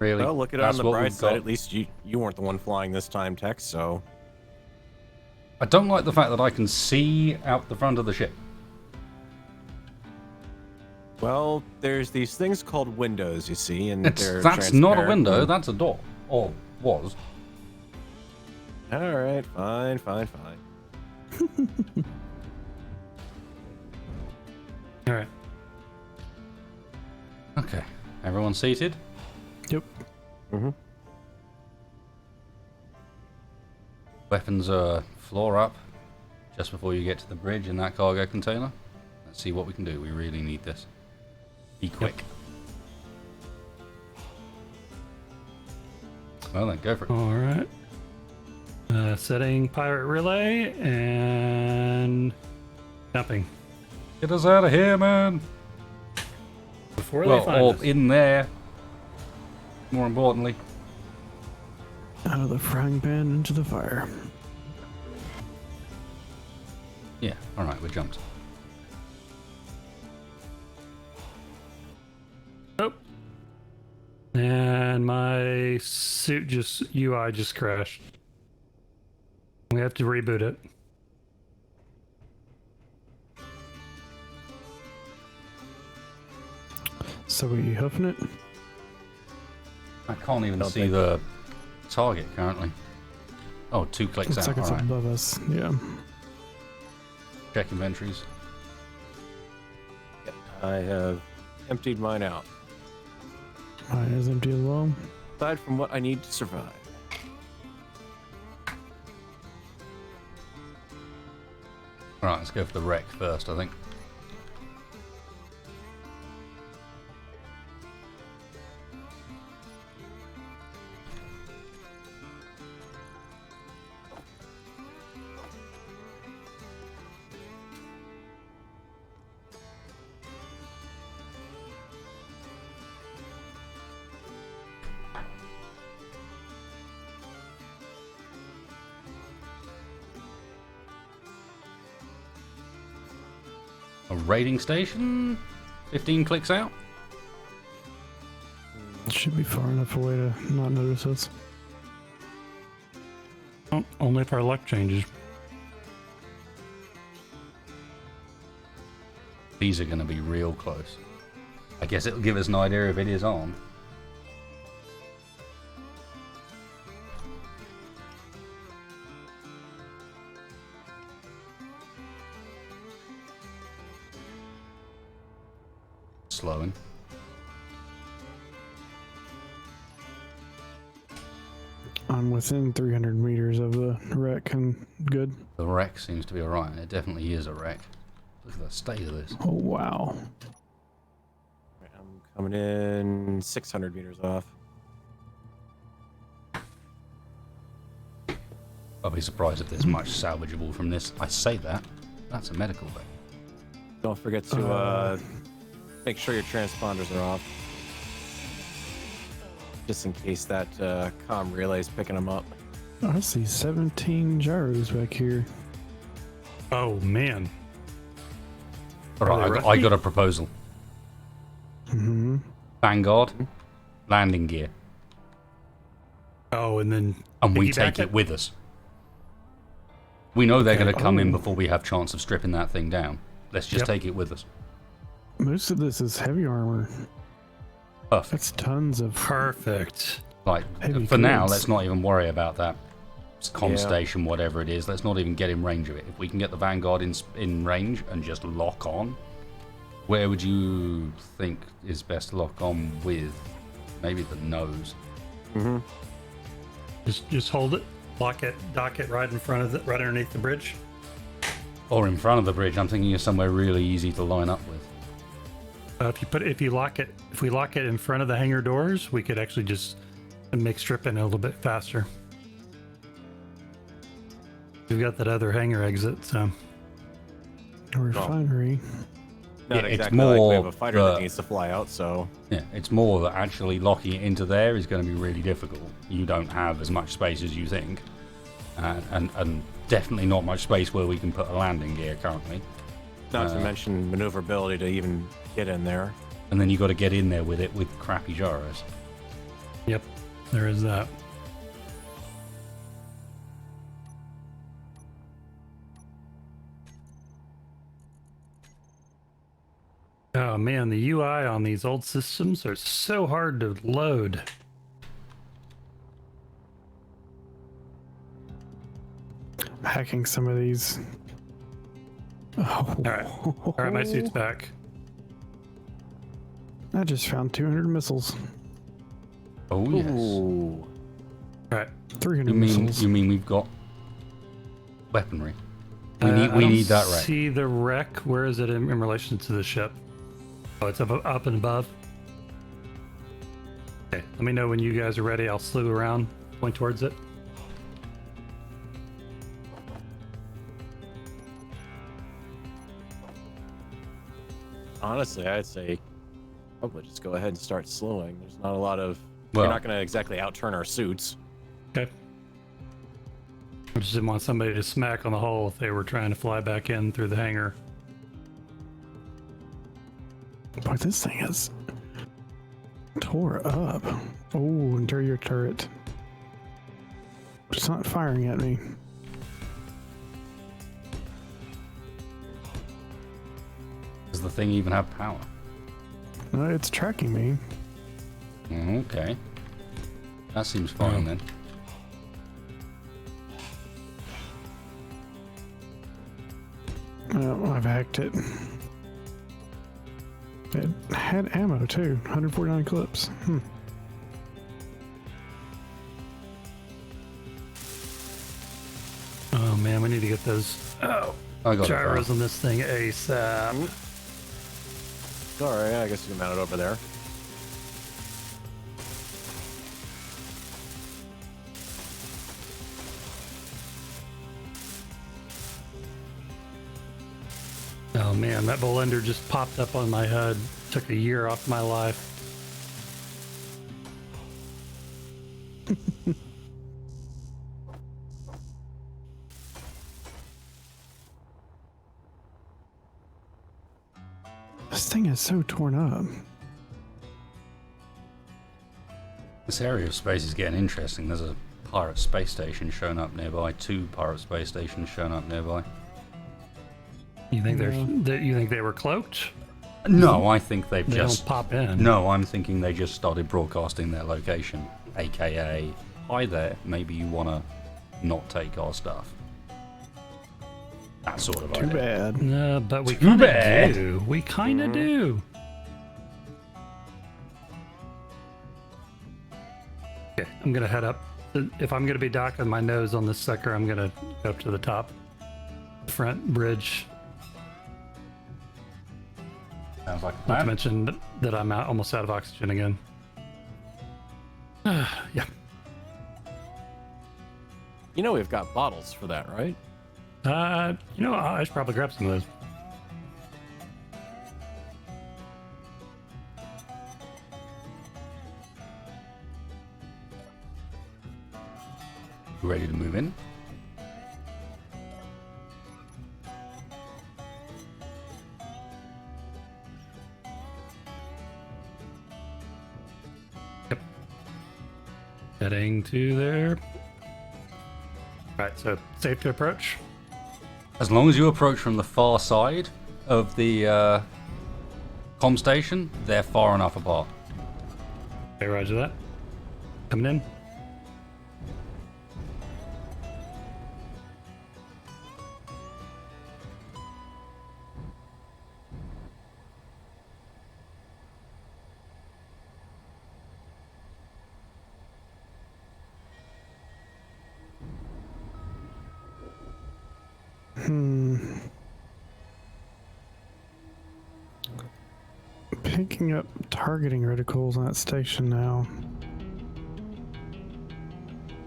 Really? Well, look at it That's on the what bright we've side. got? At least you weren't the one flying this time, Tex, so... I don't like the fact that I can see out the front of the ship. Well, there's these things called windows, you see, and they're That's not a transparent window, and- that's a door. Or was. All right, fine. All right. Okay. Everyone seated? Yep. Mm-hmm. Weapons are floor up, just before you get to the bridge in that cargo container. Let's see what we can do. We really need this. Be quick. Well then, go for it. All right. Setting pirate relay and jumping. Get us out of here, man. Before they Well, find or us. in there. More importantly. Out of the frying pan into the fire. Yeah, alright, we jumped. Nope. And my suit UI just crashed. We have to reboot it. So are you hoofing it? I can't even Don't see think- the target currently. Oh, 2 clicks Looks out. like it's Alright. above us. Yeah. Check inventories. I have emptied mine out. Mine is empty as well. Aside from what I need to survive. Alright, let's go for the wreck first, I think. A raiding station? 15 clicks out? Should be far enough away to not notice us. Oh, only if our luck changes. These are going to be real close. I guess it'll give us an idea if it is on. Slowing. I'm within 300 meters of the wreck and good. The wreck seems to be alright. It definitely is a wreck. Look at the state of this. Oh, wow. I'm coming in 600 meters off. I'll be surprised if there's much salvageable from this. I say that. That's a medical bay. Don't forget to make sure your transponders are off. Just in case that comm relay is picking them up. I see 17 gyros back here. Oh man. Alright, they I rusty? got a proposal. Mm-hmm. Vanguard, landing gear. Oh, and then And we piggyback take it with us. We know they're Okay. going to come in Oh. before we have chance of stripping that thing down. Let's just Yep. take it with us. Most of this is heavy armor. Perfect. That's tons of. Perfect. Like, Heavy for now, goods. let's not even worry about that comm Yeah. station, whatever it is. Let's not even get in range of it. If we can get the Vanguard in range and just lock on, where would you think is best to lock on with? Maybe the nose. Mm-hmm. Just hold it, lock it, dock it right in front of right underneath the bridge. Or in front of the bridge. I'm thinking of somewhere really easy to line up with. If we lock it in front of the hangar doors, we could actually just make stripping a little bit faster. We've got that other hangar exit, so A refinery. Not Yeah, it's exactly like we more have a fighter the- that needs to fly out, so Yeah, it's more that actually locking it into there is going to be really difficult. You don't have as much space as you think. And definitely not much space where we can put a landing gear currently. not to mention maneuverability to even get in there. And then you got to get in there with it with crappy gyros. yep, there is that. Oh man, the UI on these old systems are so hard to load. Hacking some of these. Oh. All right, my suit's back. I just found 200 missiles. Oh yes. Ooh. All right. 300 missiles. You mean we've got weaponry? We I don't need that right. See the wreck. Where is it in relation to the ship? Oh, it's up and above. Okay, let me know when you guys are ready. I'll slew around, point towards it. Honestly, I'd say probably just go ahead and start slowing. There's not a lot of. Well- You're not going to exactly outturn our suits. Okay. I just didn't want somebody to smack on the hull if they were trying to fly back in through the hangar. Boy, this thing is tore up. Oh, interior turret. It's not firing at me. Does the thing even have power? No, it's tracking me. Okay. That seems fine then. Oh, I've hacked it. It had ammo too. 149 clips. Oh man, we need to get those I got gyros it. on this thing ASAP. Sorry, I guess you can mount it over there. Oh man, that blender just popped up on my HUD. Took a year off my life. This thing is so torn up. This area of space is getting interesting. There's a pirate space station showing up nearby. 2 pirate space stations showing up nearby. You think Yeah. you think they were cloaked? No, I think they've They just don't pop in. No, I'm thinking they just started broadcasting their location, aka, hi there, maybe you want to not take our stuff. That sort of Too idea. bad. No, but we Too kind bad. of do. We kind of do. Okay, I'm gonna head up. If I'm gonna be docking my nose on this sucker, I'm gonna go up to the top front bridge. Sounds like a Not to plan. mention that I'm almost out of oxygen again. Yeah. You know we've got bottles for that, right? You know, I should probably grab some of those. Ready to move in? Heading to there. Right, so safe to approach. As long as you approach from the far side of the comm station, they're far enough apart. Okay, roger that. Coming in. Picking up targeting reticles on that station now.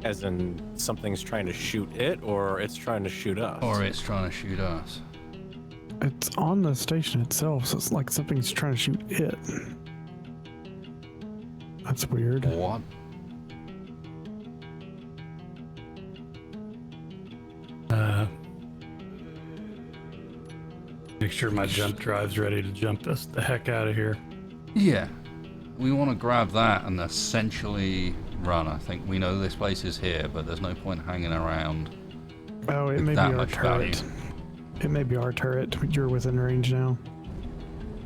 As in something's trying to shoot it, or it's trying to shoot us? Or it's trying to shoot us. It's on the station itself, so it's like something's trying to shoot it. That's weird. What? Make sure my jump drive's ready to jump us the heck out of here. Yeah. We want to grab that and essentially run. I think we know this place is here, but there's no point hanging around. Oh, it With may be that our much value. turret. It may be our turret. You're within range now.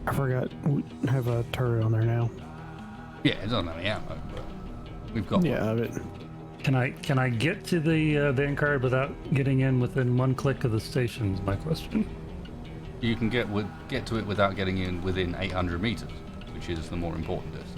I forgot we have a turret on there now. Yeah, it doesn't have any ammo, but we've got one. Yeah, but Can I get to the Vanguard without getting in within one click of the station? Is my question. You can get to it without getting in within 800 meters, which is the more important distance.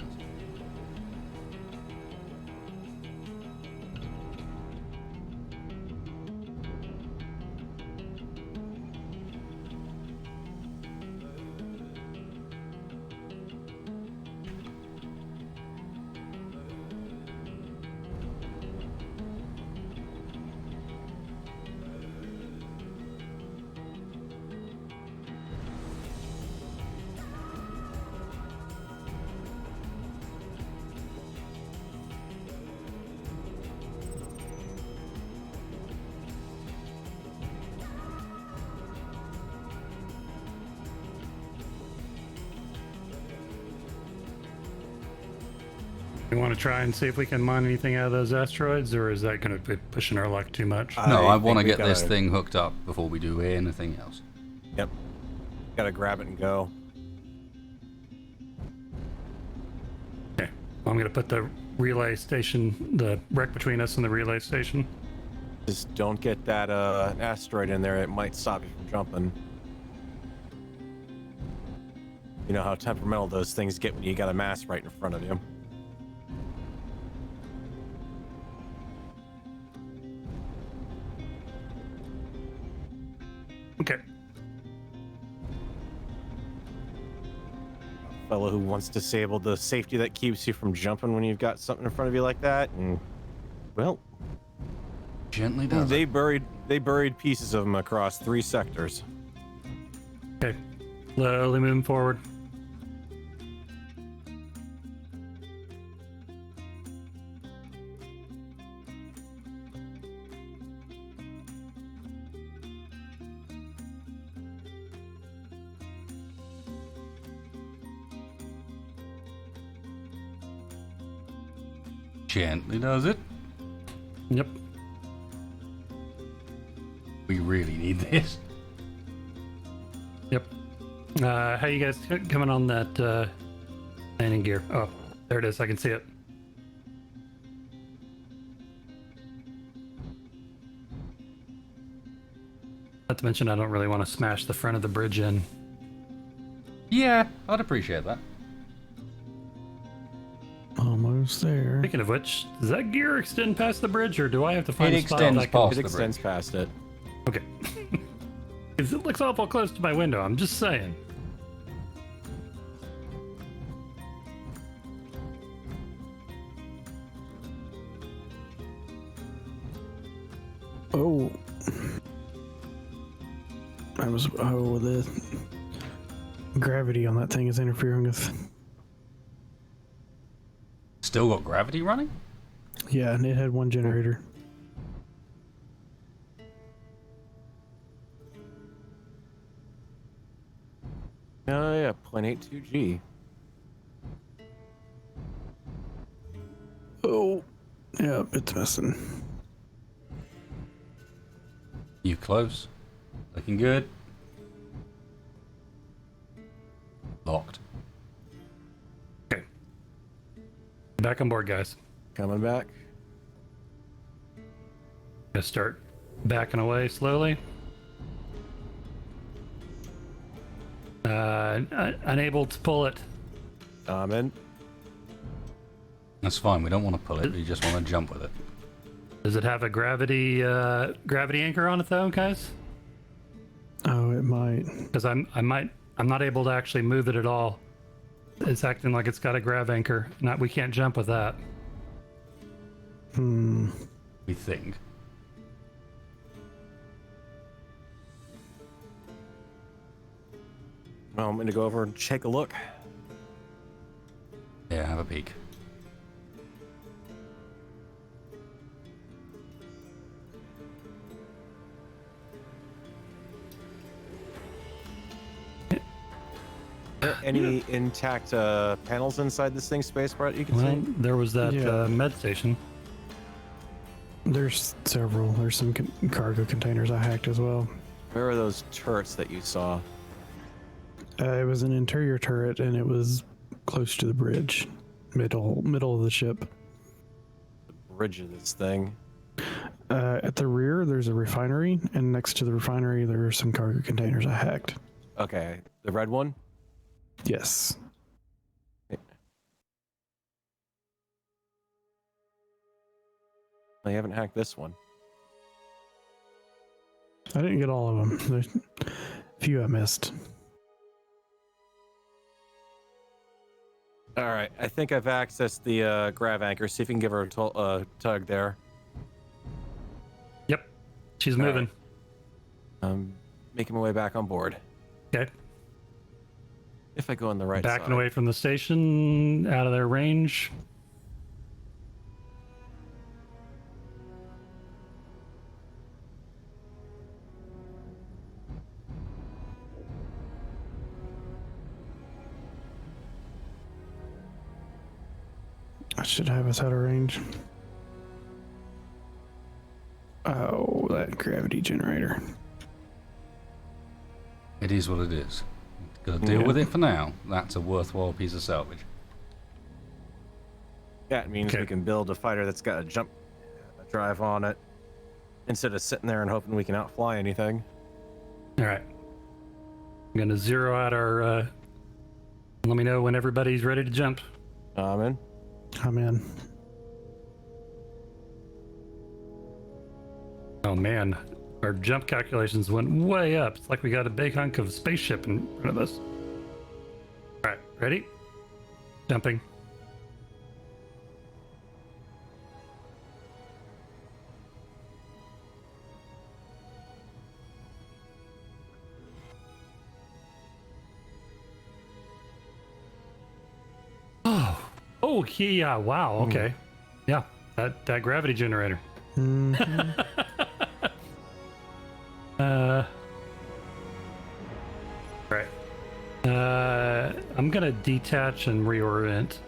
You want to try and see if we can mine anything out of those asteroids, or is that going to be pushing our luck too much? No, I want to think we get this gotta- thing hooked up before we do anything else. Yep. Gotta grab it and go. Okay. I'm going to put the relay station, the wreck between us and the relay station. Just don't get that asteroid in there. It might stop you from jumping. You know how temperamental those things get when you got a mass right in front of you. Okay. Fellow who wants to disable the safety that keeps you from jumping when you've got something in front of you like that, and well, Gently does they it. buried pieces of them across 3 sectors. Okay. Slowly moving forward. Gently does it. Yep. We really need this. Yep. How you guys coming on that landing gear? Oh, there it is. I can see it. Not to mention, I don't really want to smash the front of the bridge in. Yeah, I'd appreciate that. almost there. Speaking of which, does that gear extend past the bridge, or do I have to find It a spot extends that I can... past It the extends bridge. past it. Okay. Because it looks awful close to my window. I'm just saying. Oh. I was, oh, the gravity on that thing is interfering with, Still got gravity running? yeah, and it had one generator. Oh yeah, 0.82G. Oh, yeah, it's messing. You close? Looking good? Locked. Okay. Back on board, guys. Coming back. Gonna start backing away slowly. Unable to pull it. In. That's fine, we don't want to pull it, we just want to jump with it. Does it have a gravity anchor on it though, guys? Oh, it might. Because I'm not able to actually move it at all. It's acting like it's got a grav anchor. We can't jump with that. We think. Well, I'm gonna go over and take a look. Yeah, have a peek. Any intact panels inside this thing, Spaceport, you can Well, see? there was that Yeah. med station. There's several. There's some cargo containers I hacked as well. Where are those turrets that you saw? It was an interior turret, and it was close to the bridge, middle of the ship. Bridge of this thing. At the rear, there's a refinery, and next to the refinery, there are some cargo containers I hacked. Okay, the red one. Yes. I haven't hacked this one. I didn't get all of them. There's a few I missed. All right, I think I've accessed the grav anchor. See if you can give her a tug there. Yep. She's All moving. I'm making my way back on board. Okay. If I go on the right Backing side. away from the station, out of their range. I should have us out of range. Oh, that gravity generator. It is what it is. Got to deal Yeah. with it for now. That's a worthwhile piece of salvage. Yeah, it means Okay. we can build a fighter that's got a jump drive on it instead of sitting there and hoping we can outfly anything. All right. I'm going to zero out our... let me know when everybody's ready to jump. I'm in. I'm in. Oh, man. Our jump calculations went way up. It's like we got a big hunk of spaceship in front of us. All right. Ready? Jumping. Oh, yeah. Wow. Okay. Yeah. That gravity generator. Mhm. Right. I'm gonna detach and reorient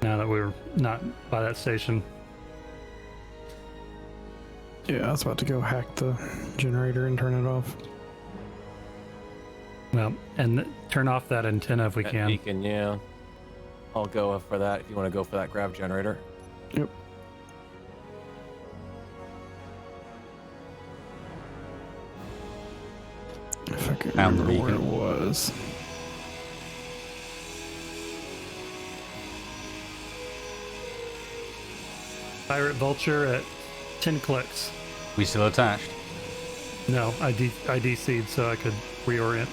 now that we're not by that station. Yeah, I was about to go hack the generator and turn it off. Well, and turn off that antenna if we That can. beacon, yeah. I'll go for that if you want to go for that grav generator. Yep. If I could Found the remember where it beacon. was. Pirate Vulture at 10 clicks. We still attached? No, I DC'd so I could reorient.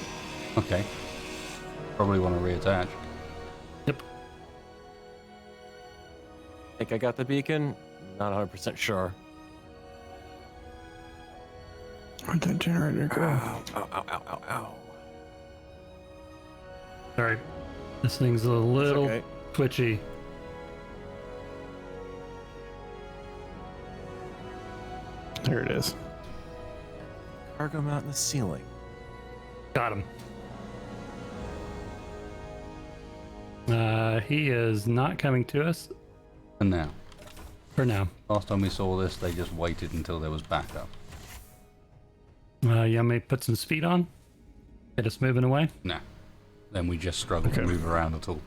Okay. Probably want to reattach. Yep. Think I got the beacon? Not 100% sure. Where'd that generator go? Ow, ow, ow, ow, ow, ow. Sorry. This thing's a It's little okay. twitchy. There it is. Cargo mount in the ceiling. Got him. He is not coming to us And now, for now. last time we saw this, they just waited until there was backup. You want me to put some speed on? Get us moving away? Nah. Then we just struggle to Okay. move around at all.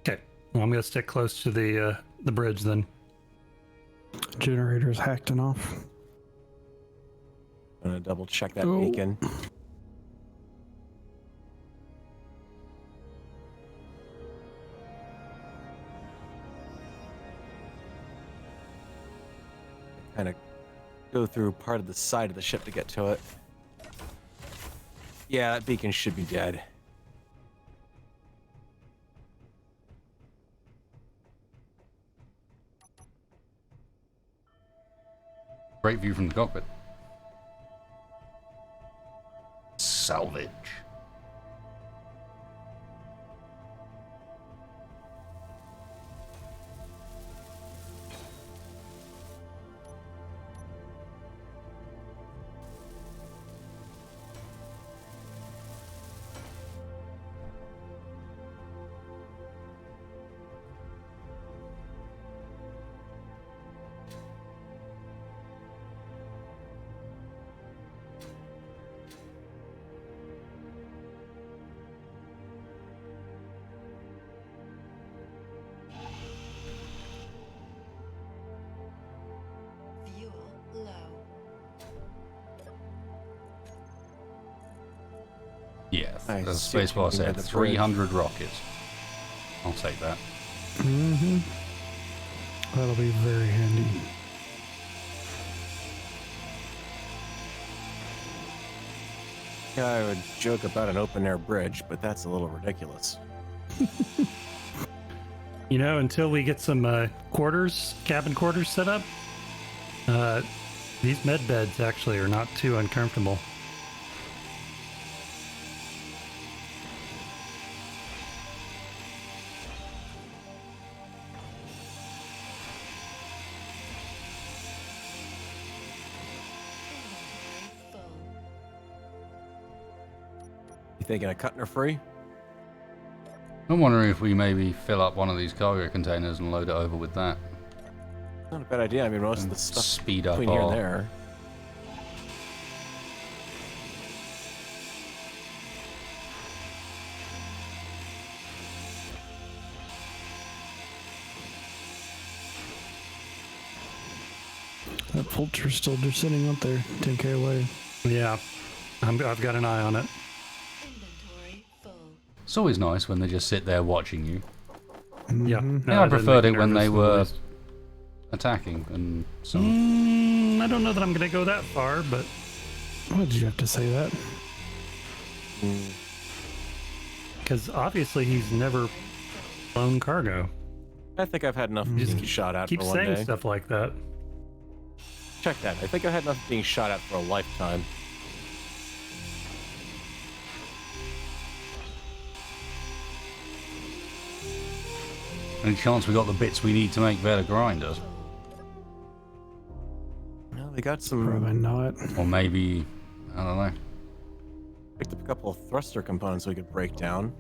Okay. Well, I'm gonna stick close to the bridge then. Generator's hacked and off. I'm gonna double check that Oh. beacon. Kind of go through part of the side of the ship to get to it. Yeah, that beacon should be dead. Great view from the cockpit. Salvage. I As see what you Spacebar mean by said, the bridge. 300 rockets. I'll take that. Mm-hmm. That'll be very handy. Yeah, I would joke about an open air bridge, but that's a little ridiculous. You know, until we get some cabin quarters set up, these med beds actually are not too uncomfortable. You thinking of cutting her free? I'm wondering if we maybe fill up one of these cargo containers and load it over with that. Not a bad idea. I mean, most of the And stuff speed up between here and our... there. That vulture's still just sitting up there, 10k away. Yeah, I've got an eye on it. Inventory full. It's always nice when they just sit there watching you. Yeah, Mhm. Yeah, I it does preferred make it me when nervous they the were least. attacking and so. I don't know that I'm going to go that far, but Why did you have to say that? because obviously he's never flown cargo. I think I've had enough Just being shot at Keep for one saying day. stuff like that. Check that. I think I've had enough being shot at for a lifetime. Any chance we got the bits we need to make better grinders? No, they got some. Probably not. Or maybe, I don't know. Picked up a couple of thruster components we could break down.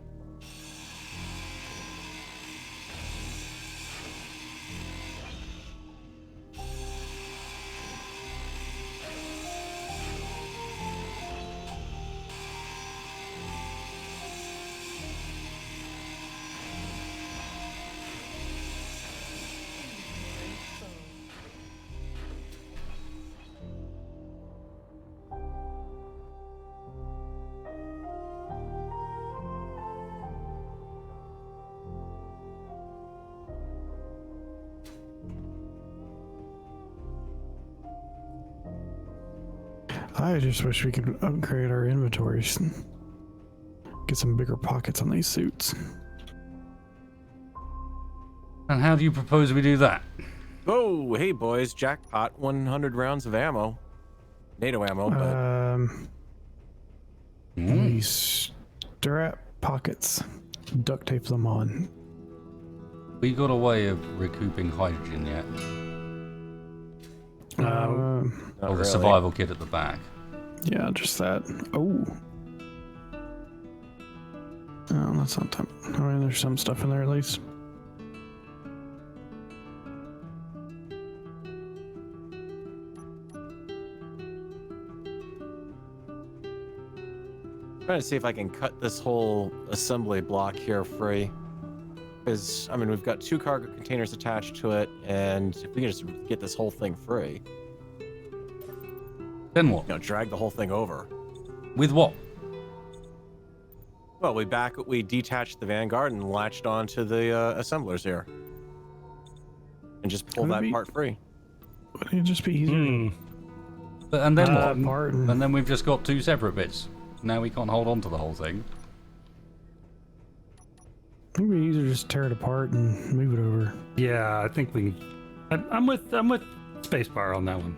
I just wish we could upgrade our inventories. Get some bigger pockets on these suits. And how do you propose we do that? Oh, hey boys, jackpot! 100 rounds of ammo, NATO ammo. But These strap pockets. Duct tape them on. We got a way of recouping hydrogen yet? not Or the really. survival kit at the back? Yeah, just that. Oh. Oh, that's not time. I mean, there's some stuff in there at least. Trying to see if I can cut this whole assembly block here free. Because, I mean, we've got 2 cargo containers attached to it, and if we can just get this whole thing free, Then what? drag the whole thing over. With what? Well, we detached the Vanguard and latched onto the assemblers here. And just pull Could it that be- part free. Wouldn't it just be easier Hmm. And then to what? pull it apart and And then we've just got 2 separate bits. Now we can't hold on to the whole thing. I think it'd be easier to just tear it apart and move it over. Yeah, I think we. I'm with Spacebar on that one.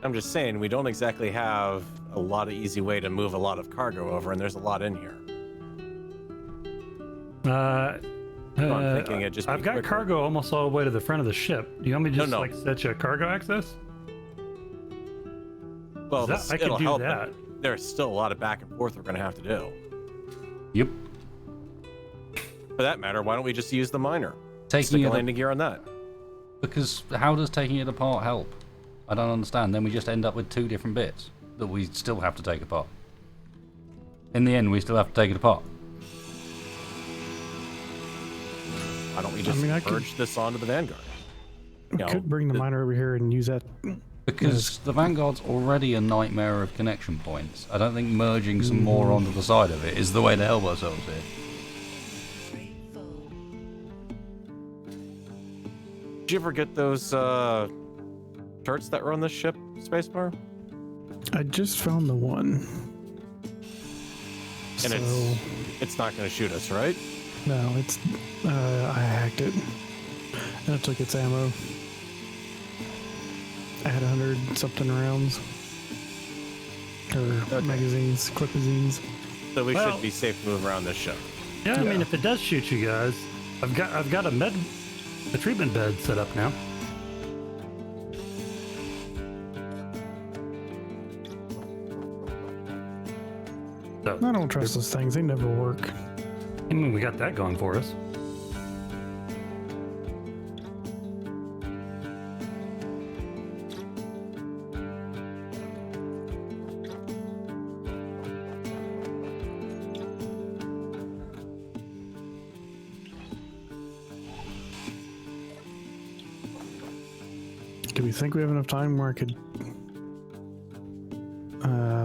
I'm just saying, we don't exactly have a lot of easy way to move a lot of cargo over, and there's a lot in here. I'm thinking it'd just be I've got quicker. cargo almost all the way to the front of the ship. Do you want me to just No. like set you a cargo access? Well, That- I could it'll do help, that. but there's still a lot of back and forth we're going to have to do. Yep. For that matter, why don't we just use the miner? Taking Stick a it landing gear on that. because how does taking it apart help? I don't understand. Then we just end up with 2 different bits that we still have to take apart. In the end, we still have to take it apart. Why don't we just mean, I could- merge this onto the Vanguard? We No, could bring the miner over here and use that Because the Vanguard's already a nightmare of connection points. I don't think merging some more onto the side of it is the way to help ourselves here. Inventory full. Did you ever get those turrets that were on this ship, Spacebar? I just found the one. And So, it's not going to shoot us, right? no, it's, I hacked it. And I took its ammo. I had 100 something rounds. Or magazines, clipazines. So we Well- should be safe to move around this ship. Yeah, I Yeah. mean, if it does shoot you guys, I've got a treatment bed set up now. So, I don't trust those things. They never work. I mean, we got that going for us. Do we think we have enough time where I could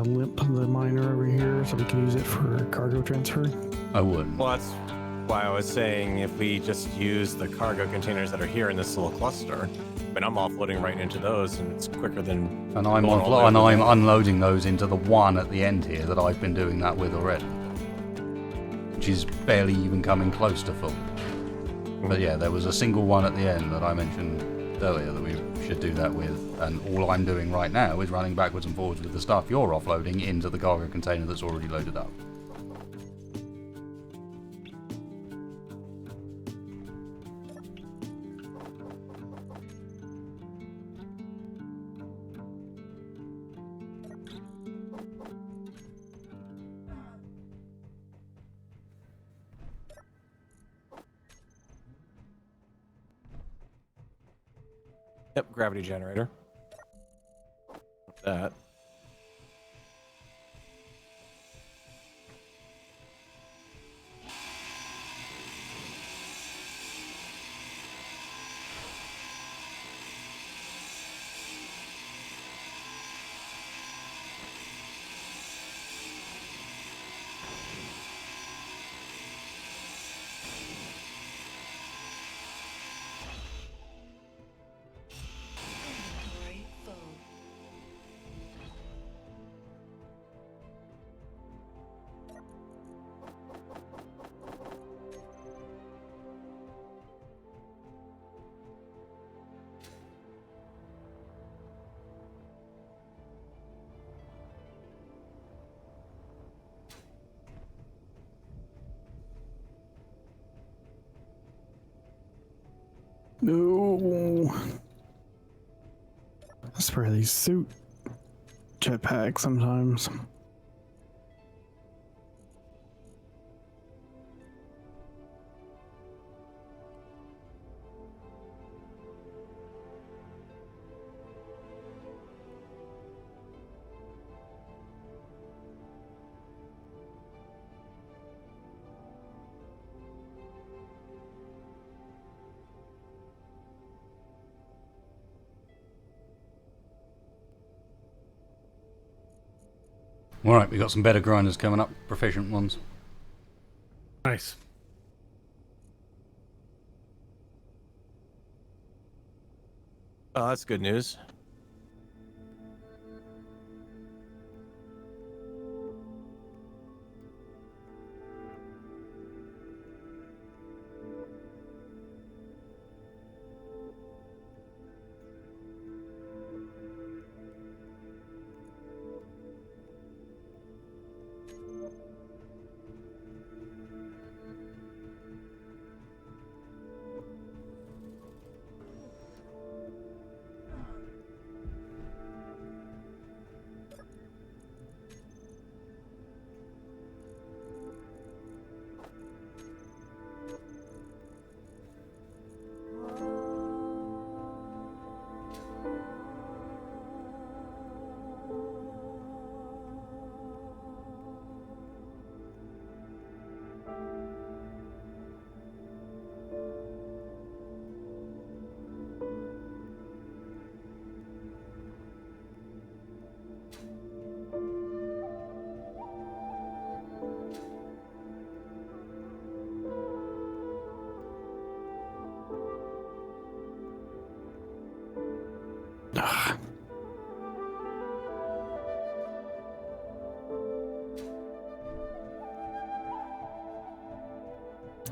limp the miner over here so we can use it for cargo transfer? I wouldn't. Well, that's why I was saying if we just use the cargo containers that are here in this little cluster, I mean, I'm offloading right into those, and it's quicker than. And I'm going all the way and over I'm there. unloading those into the one at the end here that I've been doing that with already, which is barely even coming close to full. But yeah, there was a single one at the end that I mentioned earlier that we should do that with, and all I'm doing right now is running backwards and forwards with the stuff you're offloading into the cargo container that's already loaded up. Yep, gravity generator. That. Inventory full. No. I swear these suit jetpacks sometimes. Alright, we got some better grinders coming up, proficient ones. Nice. Oh, that's good news.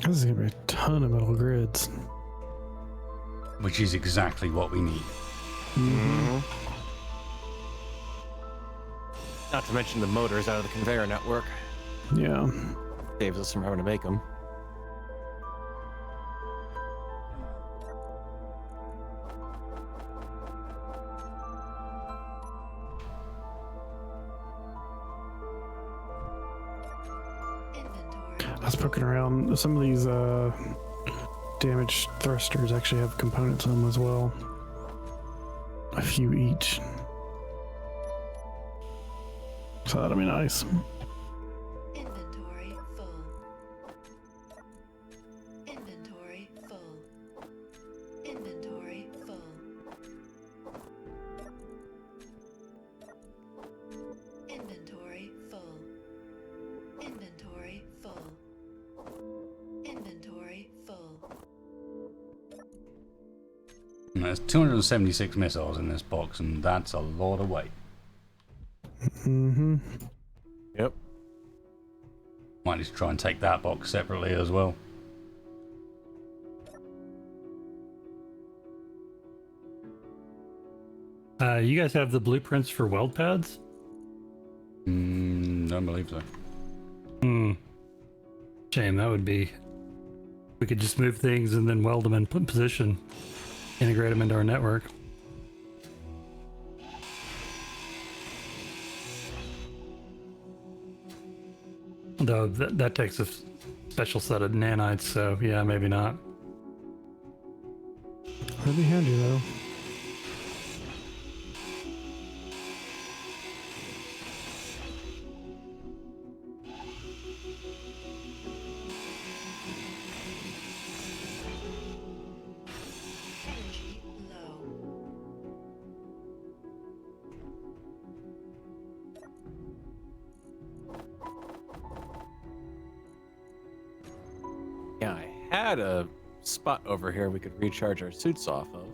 This is gonna be a ton of metal grids. Which is exactly what we need. Not to mention the motors out of the conveyor network. Yeah. Saves us from having to make them. Inventory. I was poking around. Some of these damaged thrusters actually have components on them as well. A few each. So that'll be nice. Inventory full. Inventory full. Inventory full. Inventory full. Inventory full. Inventory full. And there's 276 missiles in this box, and that's a lot of weight. Mm-hmm. Yep. Might need to try and take that box separately as well. You guys have the blueprints for weld pads? Don't believe so. Shame, that would be... We could just move things and then weld them in position. Integrate them into our network. Though that takes a special set of nanites, so yeah, maybe not. That'd be handy though. Energy low. Yeah, I had a spot over here we could recharge our suits off of.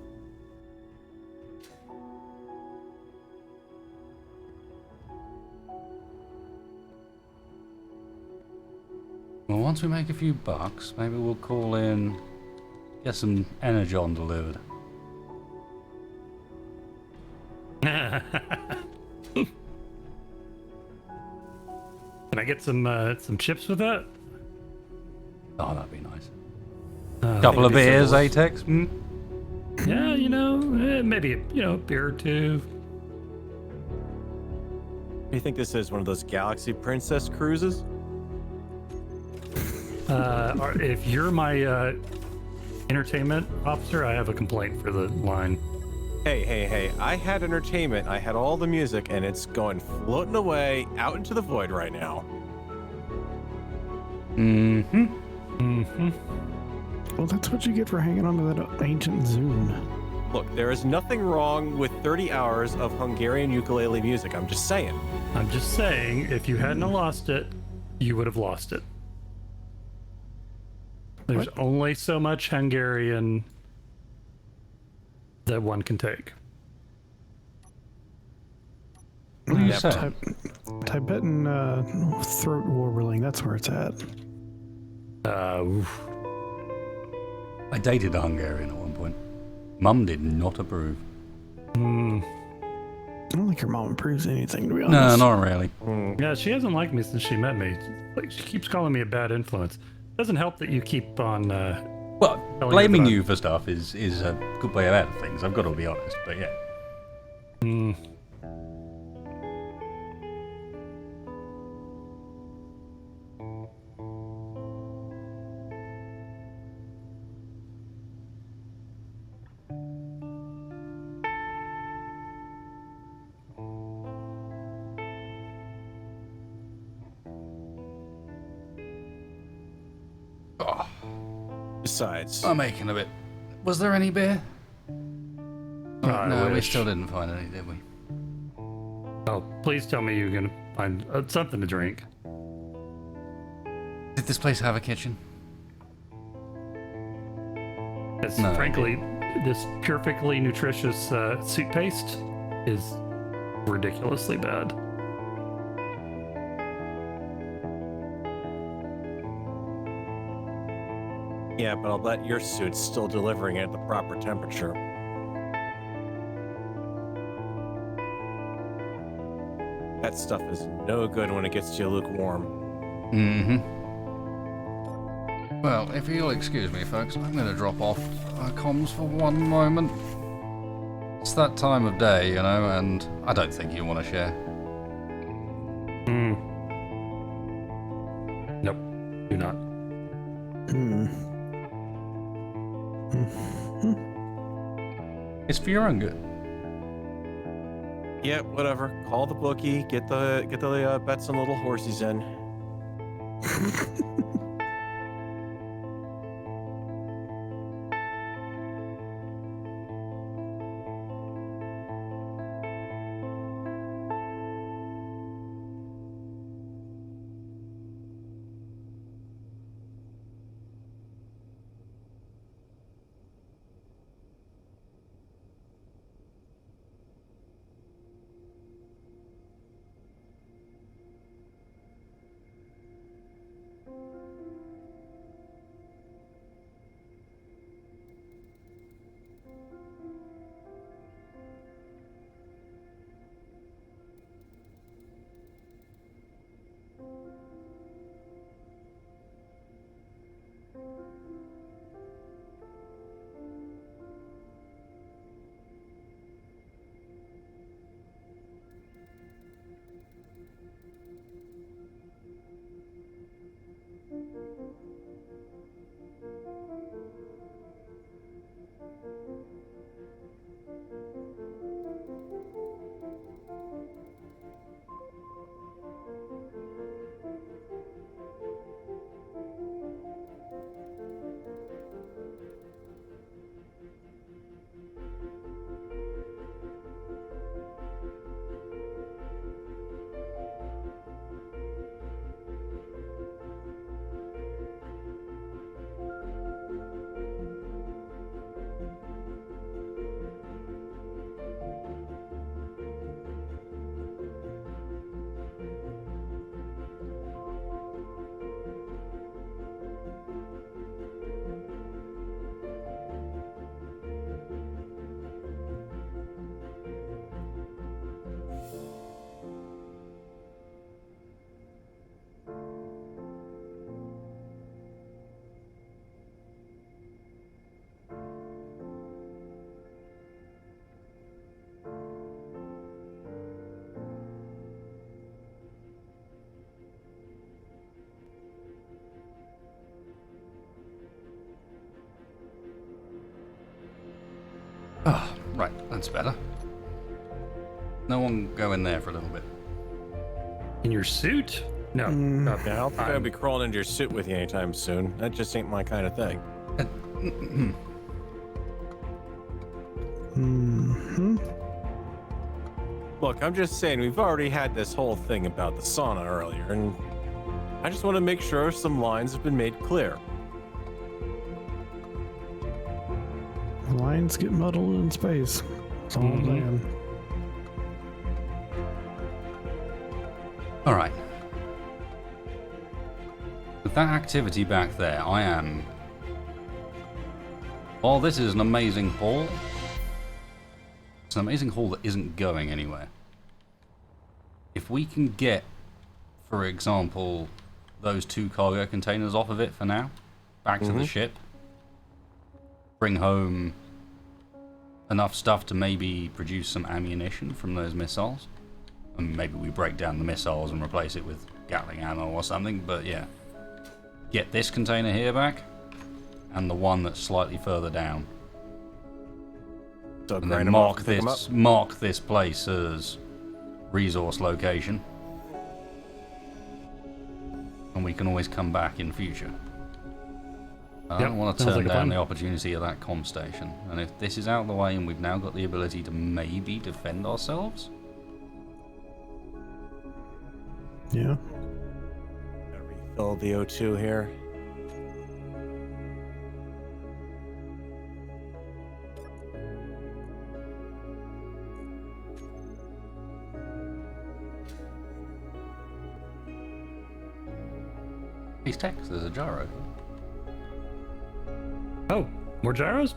Well, once we make a few bucks, maybe we'll call in, get some energon delivered. Can I get some chips with that? Oh, that'd be nice. Uh, Couple of think we beers, said Atex? Yeah, maybe a beer or two. Do you think this is one of those Galaxy Princess cruises? If you're my entertainment officer, I have a complaint for the line. Hey, I had entertainment, I had all the music, and it's going floating away out into the void right now. Well, that's what you get for hanging on to that ancient Zune. Look, there is nothing wrong with 30 hours of Hungarian ukulele music, I'm just saying. I'm just saying, if you hadn't have lost it, you would have lost it. There's only so much Hungarian that one can take. What do you Never. say? Tibetan throat warbling, that's where it's at. Oof. I dated a Hungarian at one point. Mum did not approve. I don't think your mom approves anything, to be No, honest. not really. Yeah, she hasn't liked me since she met me. Like, she keeps calling me a bad influence. Doesn't help that you keep on. Well, Telling blaming her that you for stuff is a good way out of things, I've got to be honest, but yeah. Oh, Besides, I'm aching a bit. Was there any beer? Oh, I no, we wish. still didn't find any, did we? Oh, please tell me you're gonna find something to drink. Did this place have a kitchen? Because No. frankly, this perfectly nutritious soup paste is ridiculously bad. Yeah, but I'll bet your suit's still delivering it at the proper temperature. That stuff is no good when it gets to you lukewarm. Well, if you'll excuse me, folks, I'm going to drop off comms for one moment. It's that time of day, you know, and I don't think you want to share. Nope, do not. It's for your own good. Yeah, whatever. Call the bookie. Get the bets and little horsies in. Ah, right, that's better. No one go in there for a little bit. In your suit? No. no, Yeah, I don't think I'll be crawling into your suit with you anytime soon. That just ain't my kind of thing. Look, I'm just saying, we've already had this whole thing about the sauna earlier, and I just want to make sure some lines have been made clear. Lines get muddled in space. That's all I'm saying. All right. With that activity back there, I am... While this is an amazing haul, it's an amazing haul that isn't going anywhere. If we can get, for example, those 2 cargo containers off of it for now, back to the ship, bring home enough stuff to maybe produce some ammunition from those missiles, and maybe we break down the missiles and replace it with Gatling ammo or something, but yeah. Get this container here back, and the one that's slightly further down. So And grind then 'em off and pick 'em up. mark this place as resource location. And we can always come back in future. I don't want to sounds turn like a down plan. the opportunity of that comm station. And if this is out of the way and we've now got the ability to maybe defend ourselves, Yeah. Gotta refill the O2 here. he's text, there's a gyro. Oh, more gyros?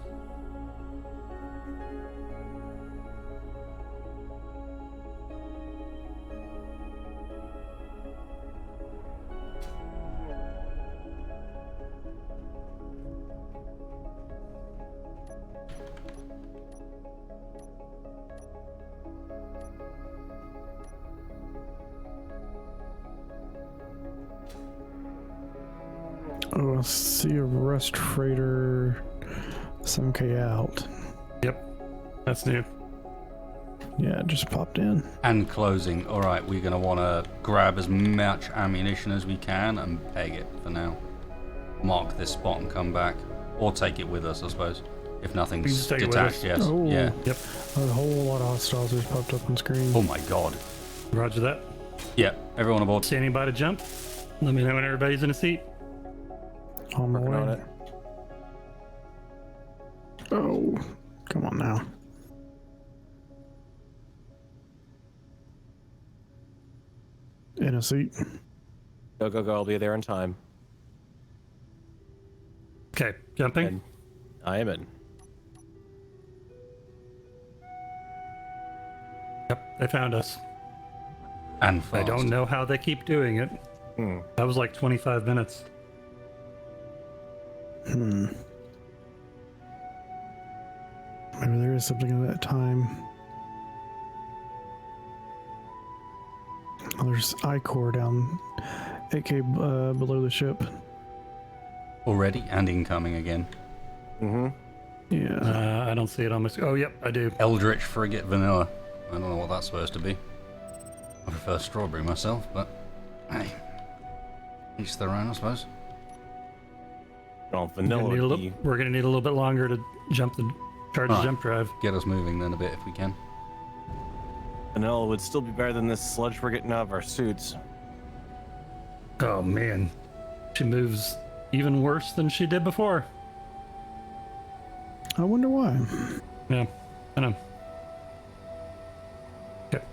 Oh, I see a rust freighter 7K out. Yep, that's new. Yeah, it just popped in. And closing. All right, we're going to want to grab as much ammunition as we can and peg it for now. Mark this spot and come back. Or take it with us, I suppose. If nothing's just take it with detached, us. yes. Oh. Yeah. Yep, A whole lot of hostiles just popped up on screen. Oh my god. roger that. Yeah, everyone aboard. Standing by to jump. Let me know when everybody's in a seat. On my Working on way. it. Oh, come on now. In a seat. Go, go, go. I'll be there in time. Okay, jumping. And I am in. Yep, they found us. And I fast. don't know how they keep doing it. That was like 25 minutes. Maybe there is something at that time. Oh, there's I-core down 8K below the ship. Already and incoming again. Mm-hmm. Yeah. I don't see it on my. Oh, yep, I do. Eldritch Frigate Vanilla. I don't know what that's supposed to be. I prefer strawberry myself, but hey, each their own, I suppose. Well, We're gonna, vanilla need a would little, be... we're gonna need a little bit longer to jump the charge the Right. jump drive. Get us moving then a bit if we can. Vanilla would still be better than this sludge we're getting out of our suits. Oh man, she moves even worse than she did before. I wonder why. Yeah, I know. Okay.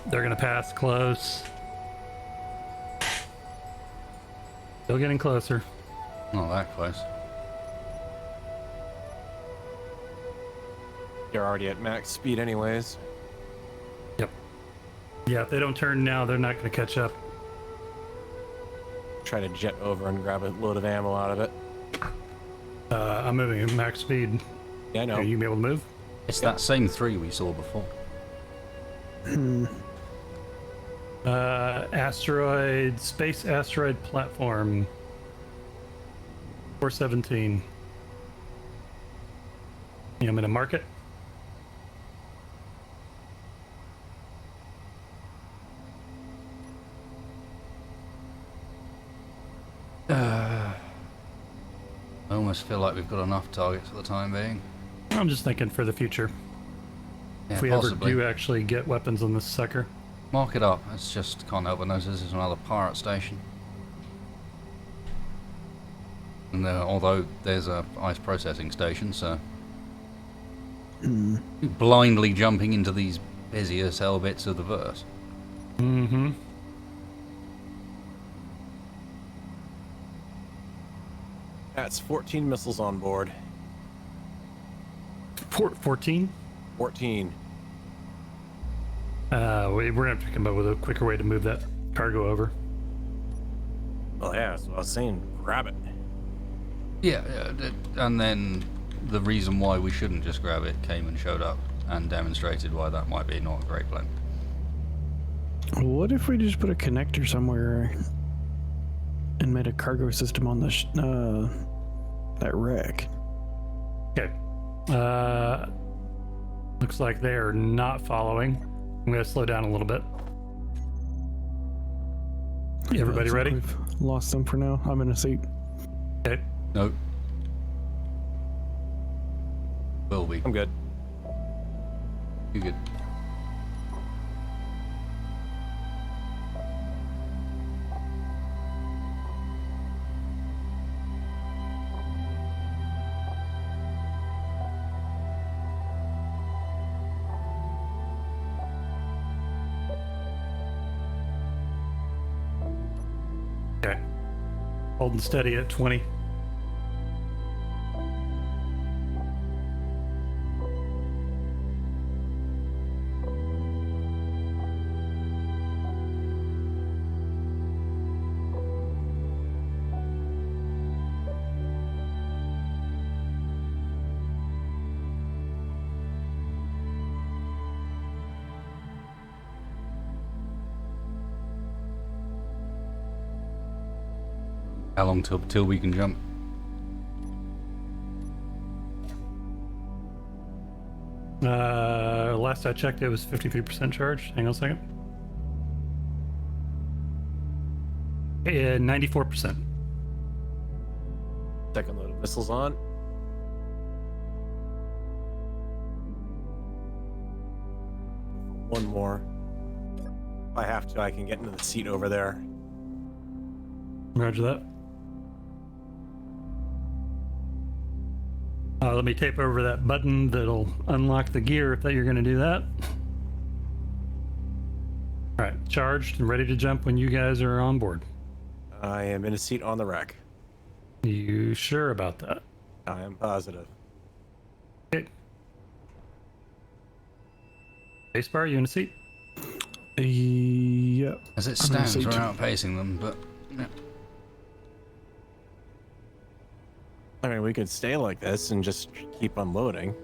They're gonna pass close. Still getting closer. Not that close. You're already at max speed anyways. Yep. Yeah, if they don't turn now, they're not gonna catch up. Try to jet over and grab a load of ammo out of it. I'm moving at max speed. Yeah, I know. Are you be able to move? It's that same 3 we saw before. Space asteroid platform. 417. Yeah, I'm gonna mark it. I almost feel like we've got enough targets for the time being. I'm just thinking for the future. Yeah, If we possibly. ever do actually get weapons on this sucker. Mark it up. It's just can't help but notice this is another pirate station. And although there's a ice processing station, so blindly jumping into these busy as hell bits of the verse. Mm-hmm. That's 14 missiles on board. 14? 14. We're gonna have to come up with a quicker way to move that cargo over. Well, yeah, that's what I was saying. Grab it. Yeah, and then the reason why we shouldn't just grab it came and showed up and demonstrated why that might be not a great plan. What if we just put a connector somewhere and made a cargo system on the that wreck? Okay. Looks like they are not following. I'm gonna slow down a little bit. Everybody Looks like ready? We've lost them for now. I'm in a seat. Okay. Nope. Will be. I'm good. You good? Holding steady at 20. How long till we can jump? Last I checked, it was 53% charge. Hang on a second. 94%. Second load of missiles on. One more. If I have to, I can get into the seat over there. Roger that. Let me tape over that button that'll unlock the gear if you're going to do that. All right, charged and ready to jump when you guys are on board. I am in a seat on the wreck. You sure about that? I am positive. Okay. Spacebar, you in a seat? Yep. As it I'm in a stands, we're seat. outpacing them, but yeah. I mean, we could stay like this and just keep unloading.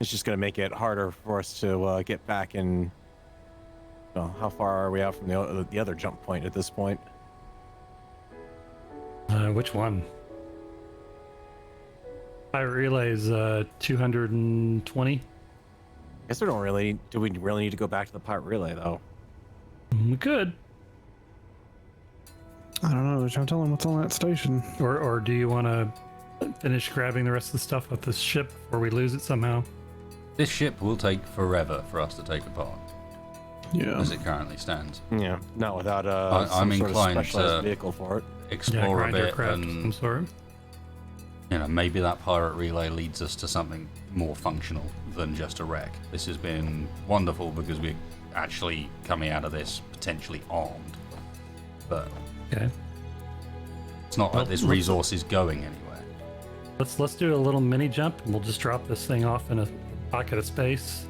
It's just going to make it harder for us to get back in. Well, how far are we out from the other jump point at this point? Which one? Pirate relay is 220. I guess we don't really. Do we really need to go back to the pirate relay though? We could. I don't know. Trying to tell him what's on that station. Or do you want to finish grabbing the rest of the stuff off this ship before we lose it somehow? This ship will take forever for us to take apart, Yeah. as it currently stands. Yeah, not without I'm some sort of inclined specialized to- vehicle for it. Explore a grinder bit, craft, and I'm sorry. maybe that pirate relay leads us to something more functional than just a wreck. This has been wonderful because we're actually coming out of this potentially armed, but Okay. it's not Well, like this let's- resource is going anywhere. Let's do a little mini jump and we'll just drop this thing off in a pocket of space.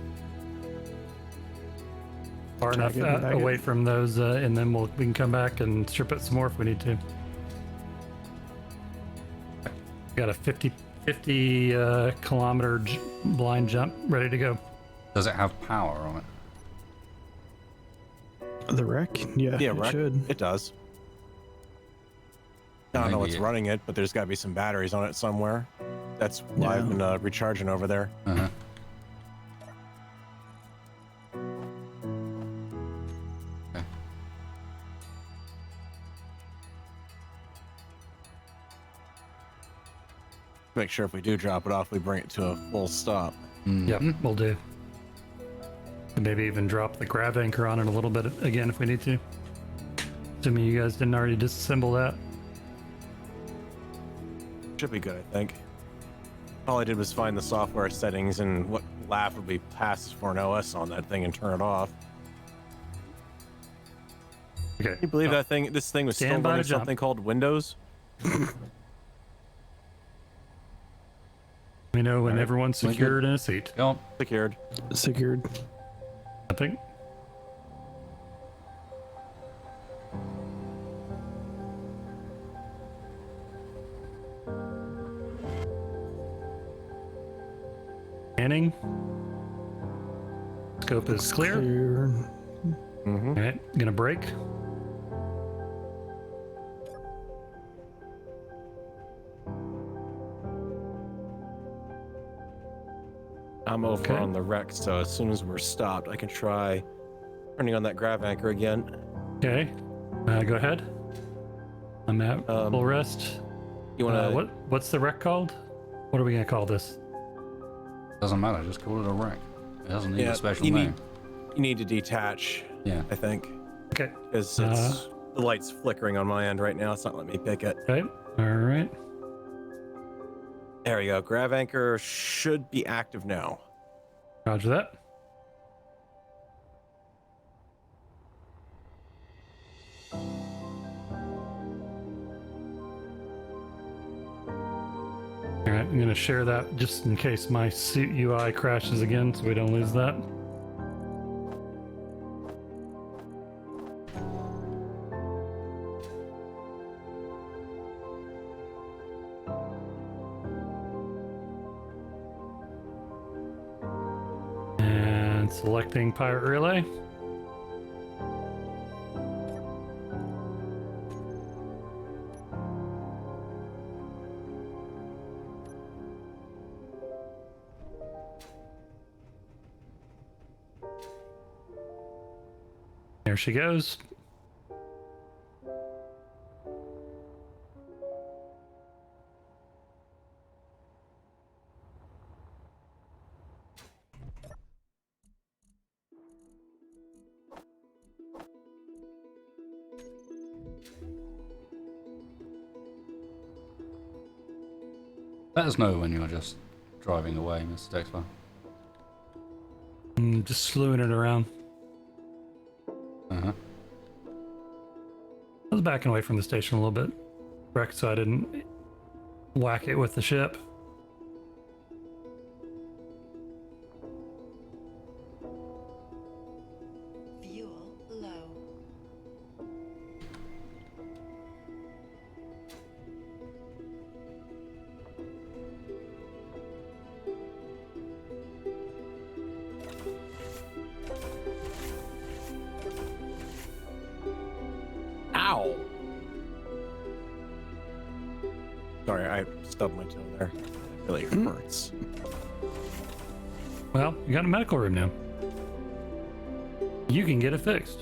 Far Try enough getting it back away in. from those, and then we can come back and strip it some more if we need to. Got a 50 kilometer blind jump ready to go. Does it have power on it? The wreck? Yeah, Yeah, it right. should. It does. I don't know Maybe what's it- running it, but there's got to be some batteries on it somewhere. That's why I've Yeah. been recharging over there. Uh-huh. Okay. Make sure if we do drop it off, we bring it to a full stop. Yep, Mhm. we'll do. And maybe even drop the grav anchor on it a little bit again if we need to. Assuming you guys didn't already disassemble that. Should be good, I think. All I did was find the software settings and what lab would be passed for an OS on that thing and turn it off. Okay. Can you believe that thing? This thing was Stand still by running to jump. something called Windows. We know when Alright, everyone's we're good. secured in a seat. Go on. Secured. Secured. I think. Scanning. Scope is clear. Mm-hmm. All right, gonna brake. I'm over Okay. on the wreck, so as soon as we're stopped, I can try turning on that grav anchor again. Okay, go ahead. I'm at full rest. You want to? What's the wreck called? What are we gonna call this? Doesn't matter, just call it a wreck. It doesn't need Yeah, a special you name. You need to detach, Yeah. I think, Okay, because it's the light's flickering on my end right now. It's not letting me pick it. right. All right. There we go. Grav anchor should be active now. Roger that. I'm gonna share that just in case my suit UI crashes again, so we don't lose that. And selecting Pirate Relay. There she goes. Let us know when you're just driving away, Mr. Dexter. Just slewing it around. Uh-huh. I was backing away from the station a little bit, Rex, so I didn't whack it with the ship. Fuel low. Ow! Sorry, I stubbed my toe there. It really hurts. Well, you got a medical room now. You can get it fixed.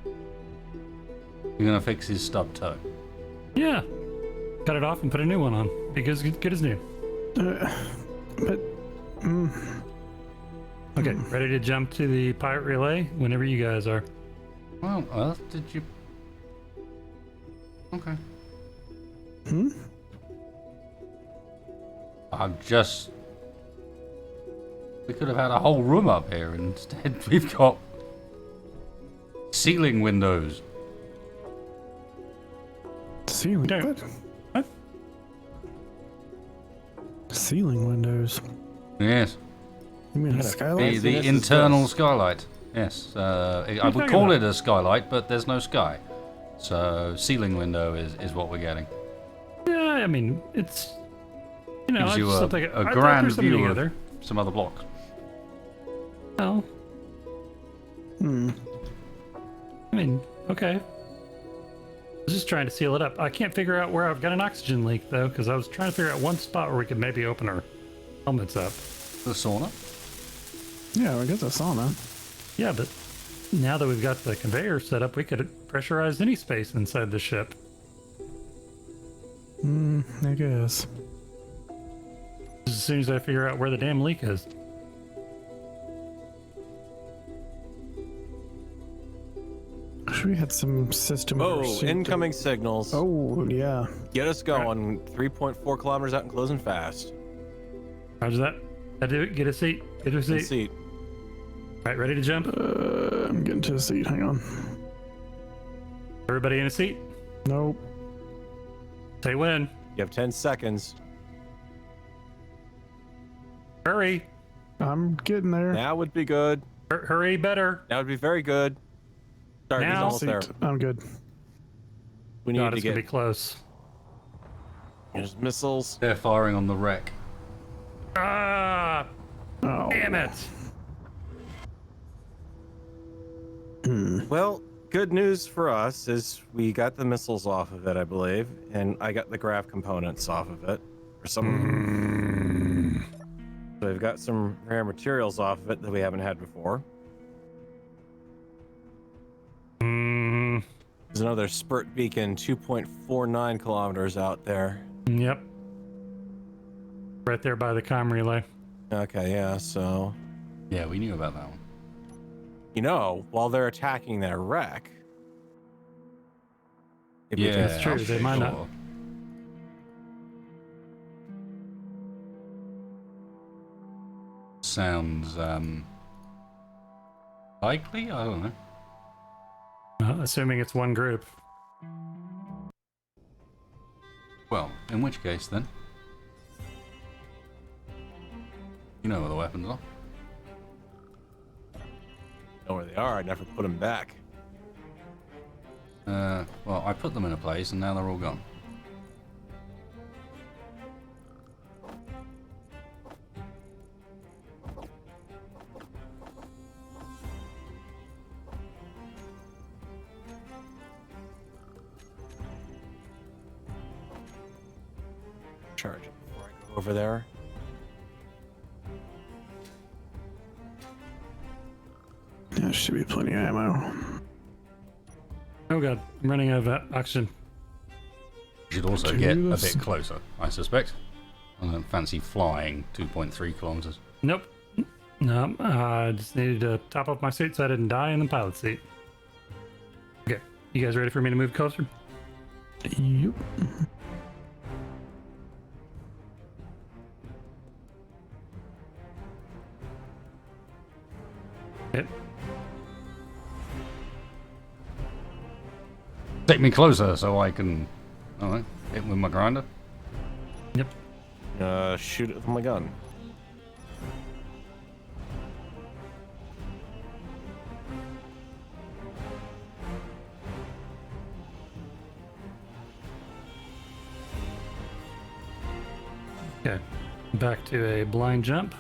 You're gonna fix his stub toe. Yeah. Cut it off and put a new one on. Because good as new. But Okay, ready to jump to the pirate relay whenever you guys are. Well, Earth, did you? Okay. I'm just. We could have had a whole room up here. Instead, we've got ceiling windows. ceiling. Okay. What? Ceiling windows. Yes. You mean a skylight? The internal skylight. Yes. I would talking call about? it a skylight, but there's no sky. So ceiling window is what we're getting. Yeah, I mean, it's... You know, Gives I you just a, don't think a I thought grand there's something view together. of some other blocks. Well, Hmm. I mean, okay. I was just trying to seal it up. I can't figure out where I've got an oxygen leak, though, because I was trying to figure out one spot where we could maybe open our helmets up. The sauna. Yeah, we got the sauna. Yeah, but now that we've got the conveyor set up, we could pressurize any space inside the ship. I guess. As soon as I figure out where the damn leak is. We had some system. Oh, pursuit incoming signals. Oh, yeah. Get us going. 3.4 kilometers out and closing fast. Roger that. I do it. Get a seat. Get a Good seat. seat. Right, ready to jump? I'm getting to a seat. Hang on. Everybody in a seat? Nope. Say when. You have 10 seconds. Hurry. I'm getting there. Now would be good. Hurry better. Now would be very good. Sorry, he's Now. almost Seat. there. I'm good. We need God, to it's going to get be close. there's missiles. They're firing on the wreck. Ah, Oh. damn it. Well, good news for us is we got the missiles off of it, I believe, and I got the grav components off of it. For some So we've got some rare materials off of it that we haven't had before. There's another spurt beacon 2.49 kilometers out there. Yep. Right there by the comm relay. Okay, yeah, so Yeah, we knew about that one. you know, while they're attacking that wreck. if we Yeah, can- That's true, they might not. sure. Sounds likely. I don't know. Assuming it's one group. Well, in which case then, You know where the weapons are. Know where they are. I never put them back. Well, I put them in a place and now they're all gone. Charge it before I go over there. There should be plenty of ammo. Oh god, I'm running out of oxygen. You should also Do get a this. bit closer, I suspect. I don't fancy flying 2.3 kilometers. Nope. No, I just needed to top up my suit so I didn't die in the pilot seat. Okay, you guys ready for me to move closer? Yep. Yep. Take me closer so I can, I don't know, hit with my grinder. Yep. Shoot it with my gun. Okay. Back to a blind jump.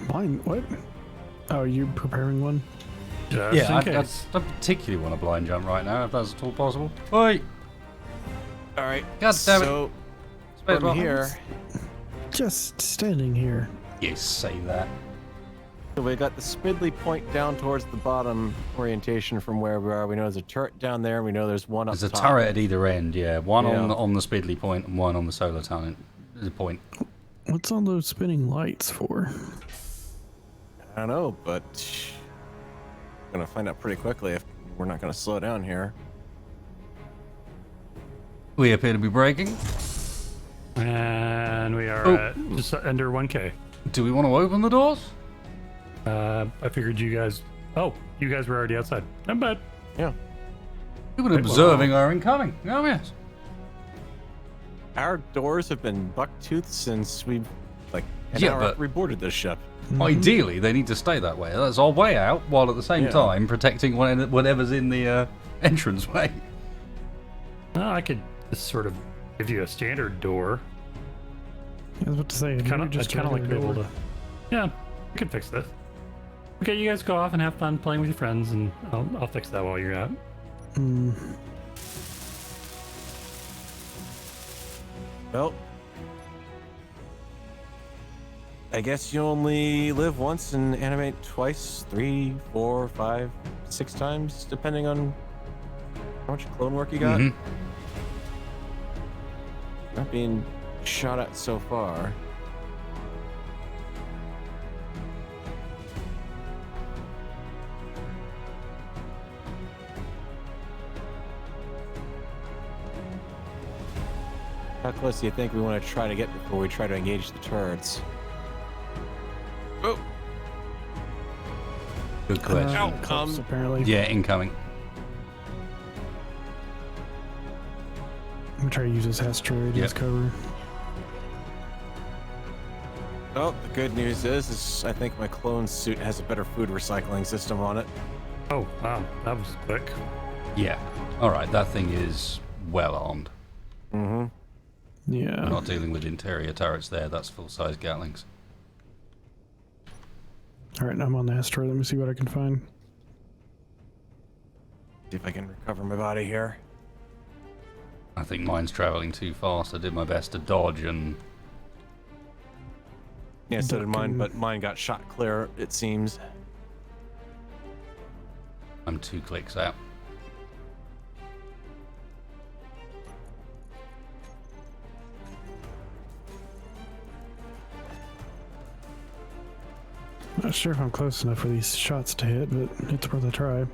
Blind? What? Oh, you preparing one? Just Yeah, in I case. don't particularly want a blind jump right now, if that's at all possible. Oi! All right. God damn it. So Space from bar. here, Just standing here. You say that. so we got the spindly point down towards the bottom orientation from where we are. We know there's a turret down there. We know there's one up There's a top. turret at either end, yeah. One Yeah. on the Spidley point and one on the solar talent point. What's all those spinning lights for? I don't know, but I'm gonna find out pretty quickly if we're not gonna slow down here. We appear to be braking. And we are Oh. at just under 1K. Do we want to open the doors? I figured you guys... Oh, you guys were already outside. Not bad. Yeah. We've been observing our incoming. Oh, yes. Our doors have been buck-toothed since we've, like, an Yeah, hour but- after we boarded this ship. Ideally, they need to stay that way. That's our way out, while at the same Yeah. time protecting whatever's in the entranceway. Well, I could just sort of give you a standard door. I was about to say, Kind of, just I'd kind of like to be able door. to... Yeah, we could fix this. Okay, you guys go off and have fun playing with your friends, and I'll fix that while you're out. Hmm. Well, I guess you only live once and animate twice, 3, 4, 5, 6 times, depending on how much clone work you got. Mhm. Not being shot at so far. How close do you think we want to try to get before we try to engage the turrets? Oh, Good question. Close, apparently. Yeah, incoming. I'm gonna try to use this asteroid Yep. as cover. well, the good news is I think my clone suit has a better food recycling system on it. Oh, wow, that was quick. Yeah. All right, that thing is well armed. Mm-hmm. Yeah. We're not dealing with interior turrets there. That's full-size Gatlings. All right, I'm on the asteroid. Let me see what I can find. See if I can recover my body here. I think mine's traveling too fast. I did my best to dodge and Yeah, so did mine, Ducking. but mine got shot clear, it seems. I'm 2 clicks out. Not sure if I'm close enough for these shots to hit, but it's worth a try.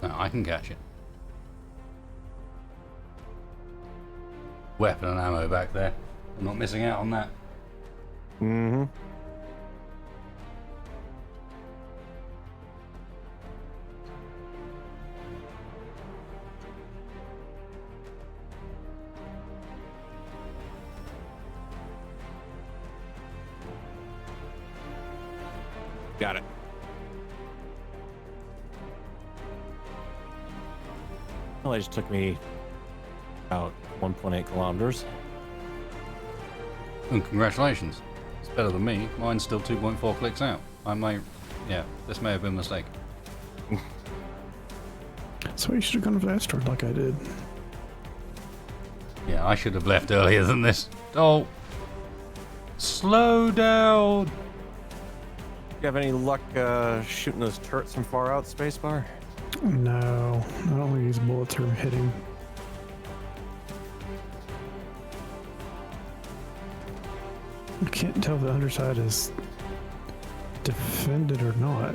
No, I can catch it. Weapon and ammo back there. I'm not missing out on that. Mm-hmm. Got it. Well, it just took me about 1.8 kilometers. And congratulations. It's better than me. Mine's still 2.4 clicks out. Yeah, this may have been a mistake. So you should have gone for the asteroid like I did. Yeah, I should have left earlier than this. Oh. Slow down. You have any luck shooting those turrets from far out, spacebar? No, I don't think these bullets are hitting. I can't tell if the underside is defended or not.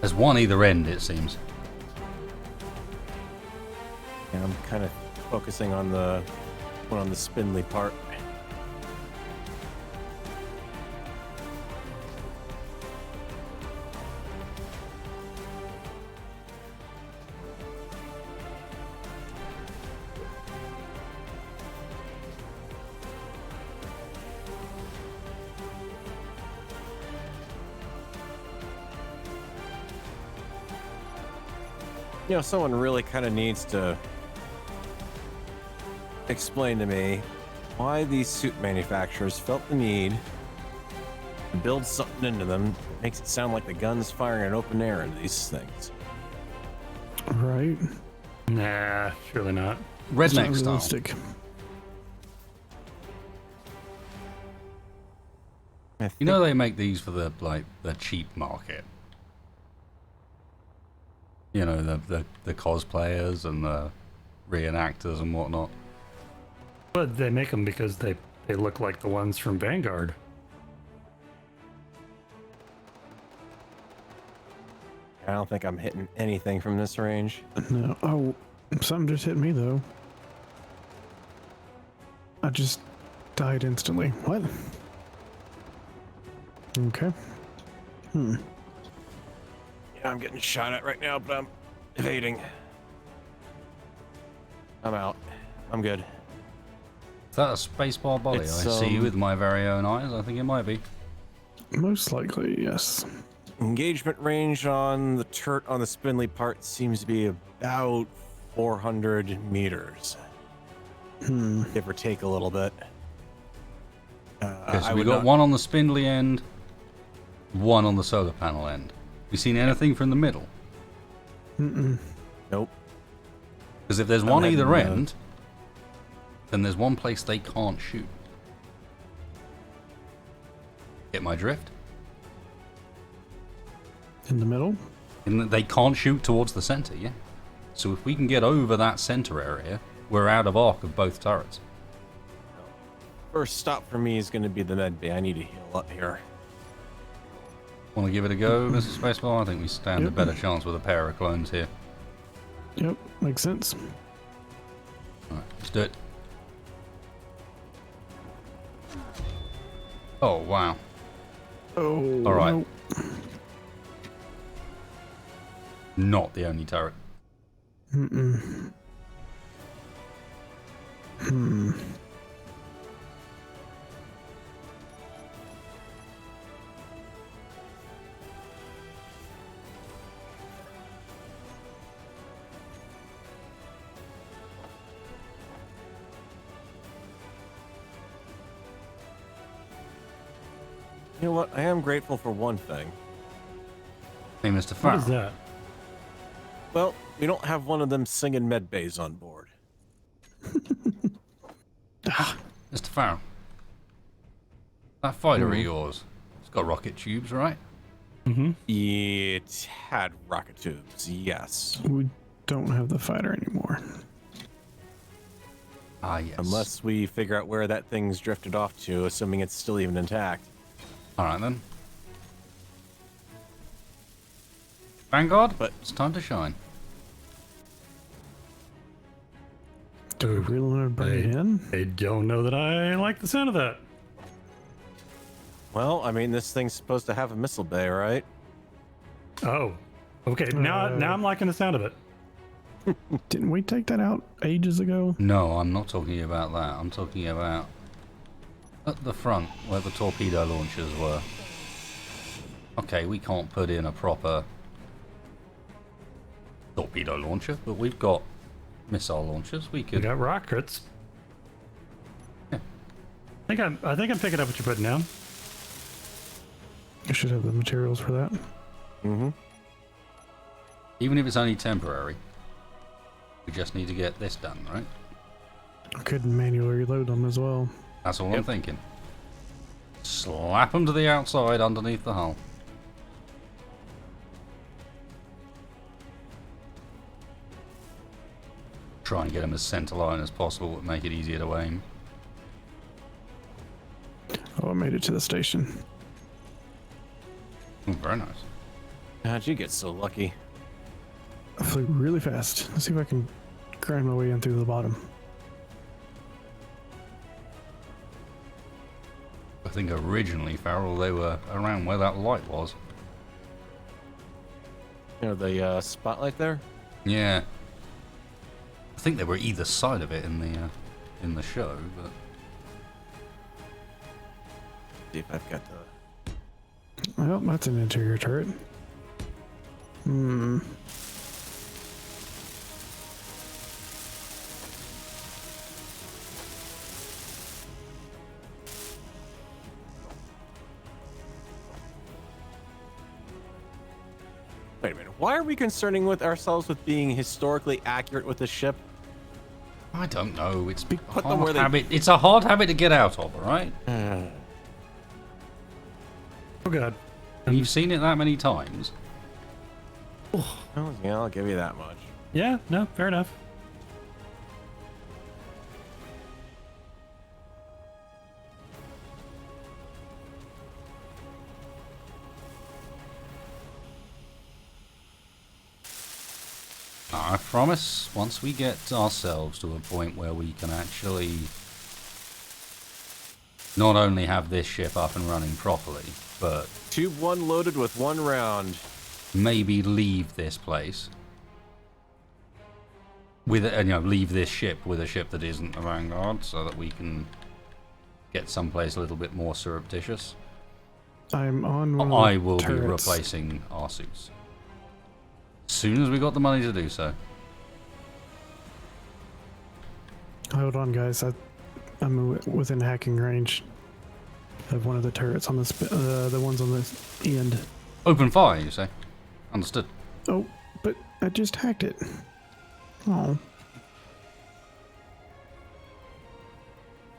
There's one either end, it seems. Yeah, I'm kind of focusing on the one on the spindly part. You know, someone really kind of needs to explain to me why these suit manufacturers felt the need to build something into them that makes it sound like the gun's firing in open air into these things. Right? Nah, surely not. It's not Redneck style. realistic. You know they make these for the cheap market. You know, the cosplayers and the reenactors and whatnot. But they make them because they look like the ones from Vanguard. I don't think I'm hitting anything from this range. No. Oh, something just hit me though. I just died instantly. What? Okay. Yeah, I'm getting shot at right now, but I'm evading. I'm out. I'm good. Is that a spacebar body? It's, I see with my very own eyes. I think it might be. Most likely, yes. Engagement range on the turret on the spindly part seems to be about 400 meters. Give or take a little bit. Okay, so we got one on the spindly end, one on the solar panel end. You seen anything from the middle? Nope. Because if there's one either end, then there's one place they can't shoot. Get my drift? In the middle? In that they can't shoot towards the center, yeah? So if we can get over that center area, we're out of arc of both turrets. First stop for me is going to be the med bay. I need to heal up here. Want to give it a go, Mr. Spaceball? I think we stand a Yep. better chance with a pair of clones here. Yep, makes sense. Alright, let's do it. Oh, wow. Oh, All right. no. Not the only turret. You know what? I am grateful for one thing. Hey, Mr. What Farrell. is that? Well, we don't have one of them singing med bays on board. Mr. Farrell. That fighter of yours, it's got rocket tubes, right? It had rocket tubes, yes. We don't have the fighter anymore. Ah, yes. Unless we figure out where that thing's drifted off to, assuming it's still even intact. Alright then. Vanguard, But- it's time to shine. Do we really want to bring it in? I don't know that I like the sound of that. Well, I mean, this thing's supposed to have a missile bay, right? Oh, okay. Now I'm liking the sound of it. Didn't we take that out ages ago? No, I'm not talking about that. I'm talking about At the front, where the torpedo launchers were. Okay, we can't put in a proper torpedo launcher, but we've got missile launchers. We We could. got rockets. Yeah. I think I'm picking up what you're putting down. I should have the materials for that. Mm-hmm. Even if it's only temporary, we just need to get this done, right? I could manually reload them as well. That's all I'm thinking. Slap them to the outside underneath the hull. Try and get them as center line as possible, would make it easier to aim. Oh, I made it to the station. Ooh, very nice. How'd you get so lucky? I flew really fast. Let's see if I can grind my way in through the bottom. I think originally, Farrell, they were around where that light was. You know, the spotlight there? Yeah. I think they were either side of it in the show, but See if I've got the... Well, that's an interior turret. Hmm. Wait a minute. Why are we concerning with ourselves with being historically accurate with the ship? I don't know. It's a Put them where hard they- habit. It's a hard habit to get out of, all right? Oh god. You've seen it that many times. Oh, yeah, I'll give you that much. Yeah, no, fair enough. I promise, once we get ourselves to a point where we can actually not only have this ship up and running properly, but Tube 1 loaded with 1 round. maybe leave this place with, leave this ship with a ship that isn't a Vanguard, so that we can get someplace a little bit more surreptitious. I'm on one of the I will be turrets. replacing our suits as soon as we got the money to do so. Hold on, guys. I'm within hacking range of one of the turrets on the ones on the end. Open fire, you say? Understood. Oh, but I just hacked it. Oh.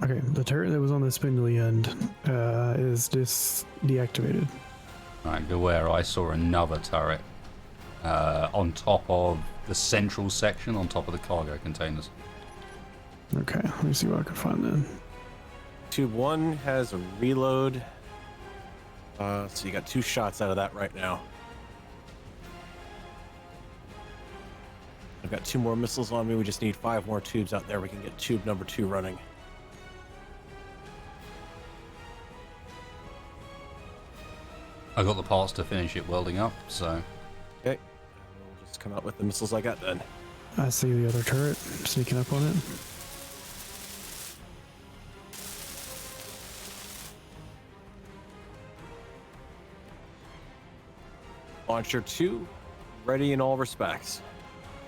Okay, the turret that was on the spindly end is deactivated. Right, beware, I saw another turret on top of the central section, on top of the cargo containers. Okay, let me see what I can find then. Tube 1 has a reload. So you got 2 shots out of that right now. I've got 2 more missiles on me. We just need 5 more tubes out there. We can get tube number 2 running. I got the parts to finish it welding up, so Okay. We'll just come out with the missiles I got then. I see the other turret sneaking up on it. Launcher 2, ready in all respects.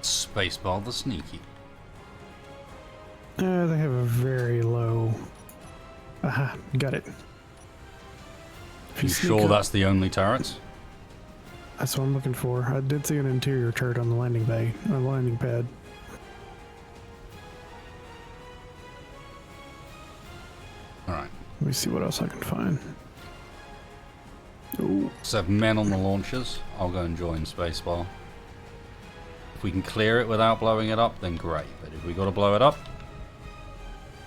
spacebar the sneaky. They have a very low. Aha, got it. If You sneak sure up- that's the only turrets? That's what I'm looking for. I did see an interior turret on the landing bay, on the landing pad. Alright. Let me see what else I can find. Ooh, So have men on the launchers. I'll go and join spacebar. If we can clear it without blowing it up, then great. But if we got to blow it up,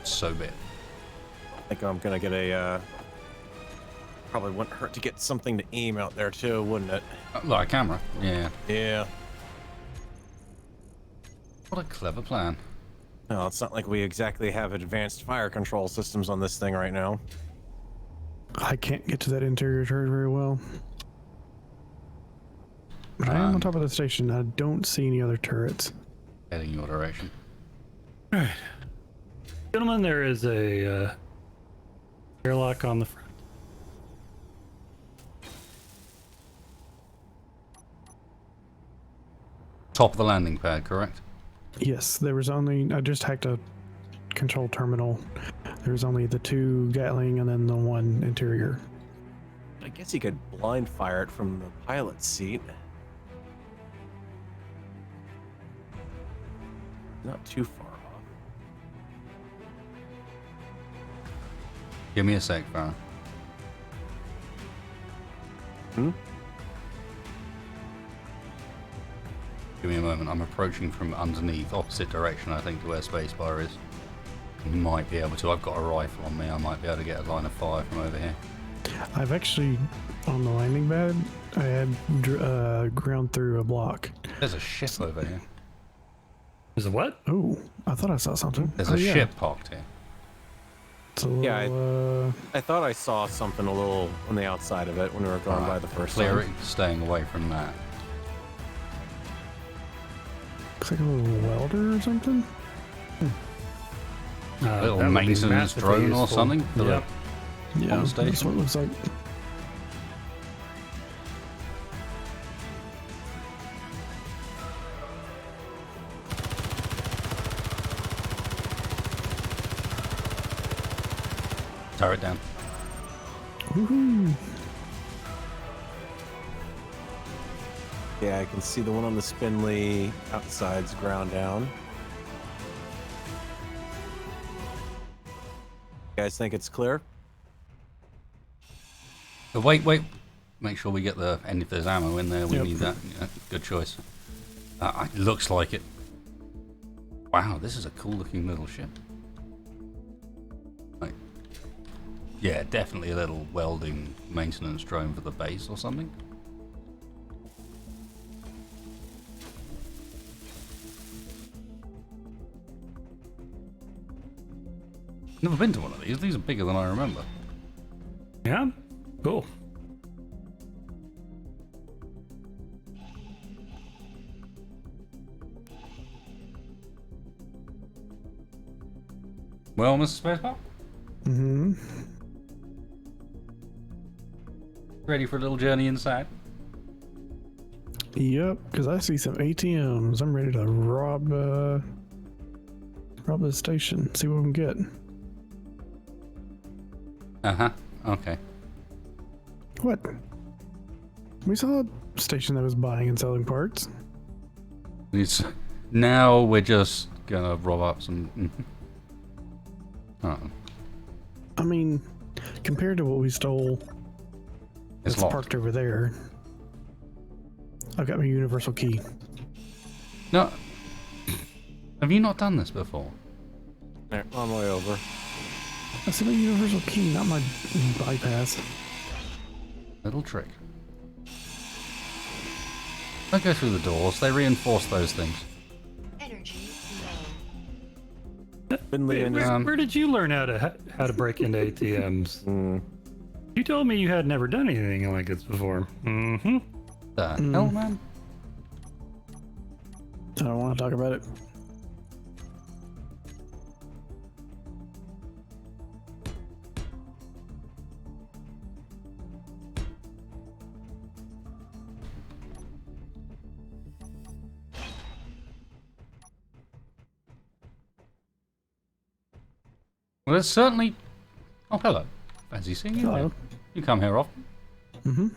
so be it. I think I'm gonna get a. Probably wouldn't hurt to get something to aim out there too, wouldn't it? Like a camera. Yeah. Yeah. What a clever plan. No, it's not like we exactly have advanced fire control systems on this thing right now. I can't get to that interior turret very well. But I am on top of the station. I don't see any other turrets. Heading your direction. Gentlemen, there is a Airlock on the front. Top of the landing pad, correct? Yes, there was only. I just hacked a control terminal. There was only the 2 Gatling and then the 1 interior. I guess you could blind fire it from the pilot's seat. Not too far off. Give me a sec, Farron. Give me a moment. I'm approaching from underneath, opposite direction, I think, to where spacebar is. You might be able to. I've got a rifle on me. I might be able to get a line of fire from over here. I've actually, on the landing pad, I had ground through a block. There's a ship over here. Is it what? Oh, I thought I saw something. There's Oh, a yeah. ship parked here. It's a little, Yeah, I thought I saw something a little on the outside of it when we were going by the first Clear it, time. staying away from that. looks like a little welder or something. A little That would be maintenance massively drone or useful. something for Yep. Yeah, On that's station. what it looks like. turret down. Woohoo! Yeah, I can see the one on the spindly outside's ground down. You guys think it's clear? Wait. Make sure we get the, and if there's ammo in there, we Yep. need that. Yeah, good choice. It looks like it. Wow, this is a cool looking little ship. Like, yeah, definitely a little welding maintenance drone for the base or something. Never been to one of these. These are bigger than I remember. Yeah? Cool. Well, Mr. Spacebar, Mm-hmm. ready for a little journey inside? Yep, because I see some ATMs. I'm ready to rob the station. See what we can get. Uh-huh. Okay. What? We saw a station that was buying and selling parts. It's, now we're just gonna rob up some... Oh, I mean, compared to what we stole, it's that's locked. parked over there. I've got my universal key. No. Have you not done this before? There, on my way over. I see my universal key, not my bypass. Little trick. Don't go through the doors. They reinforce those things. Energy low. Spindly and Where did you learn how to break into ATMs? You told me you had never done anything like this before. Mm-hmm. The hell, man? I don't want to talk about it. Well, it's certainly... Oh, hello. Fancy seeing you. Hello. You come here often. Mm-hmm.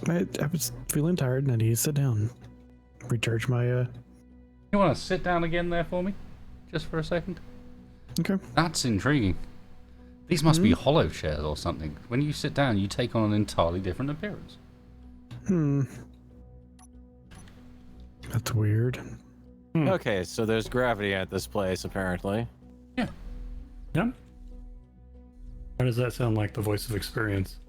I was feeling tired and I need to sit down. Recharge my, You want to sit down again there for me? Just for a second? Okay. That's intriguing. These must be hollow chairs or something. When you sit down, you take on an entirely different appearance. That's weird. Okay, so there's gravity at this place, apparently. Yeah. Yep. How does that sound like the voice of experience?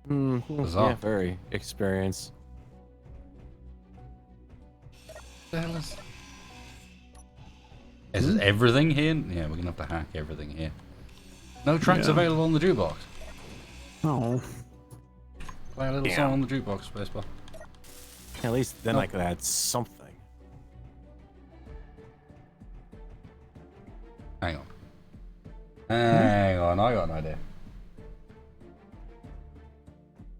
Bizarre. Yeah, very experience. The hell is everything here? Yeah, we're gonna have to hack everything here. No tracks Yeah. available on the jukebox. Oh. Play a little Yeah. song on the jukebox, Spacebar. At least then I could add something. Hang on. Hang on, I got an idea.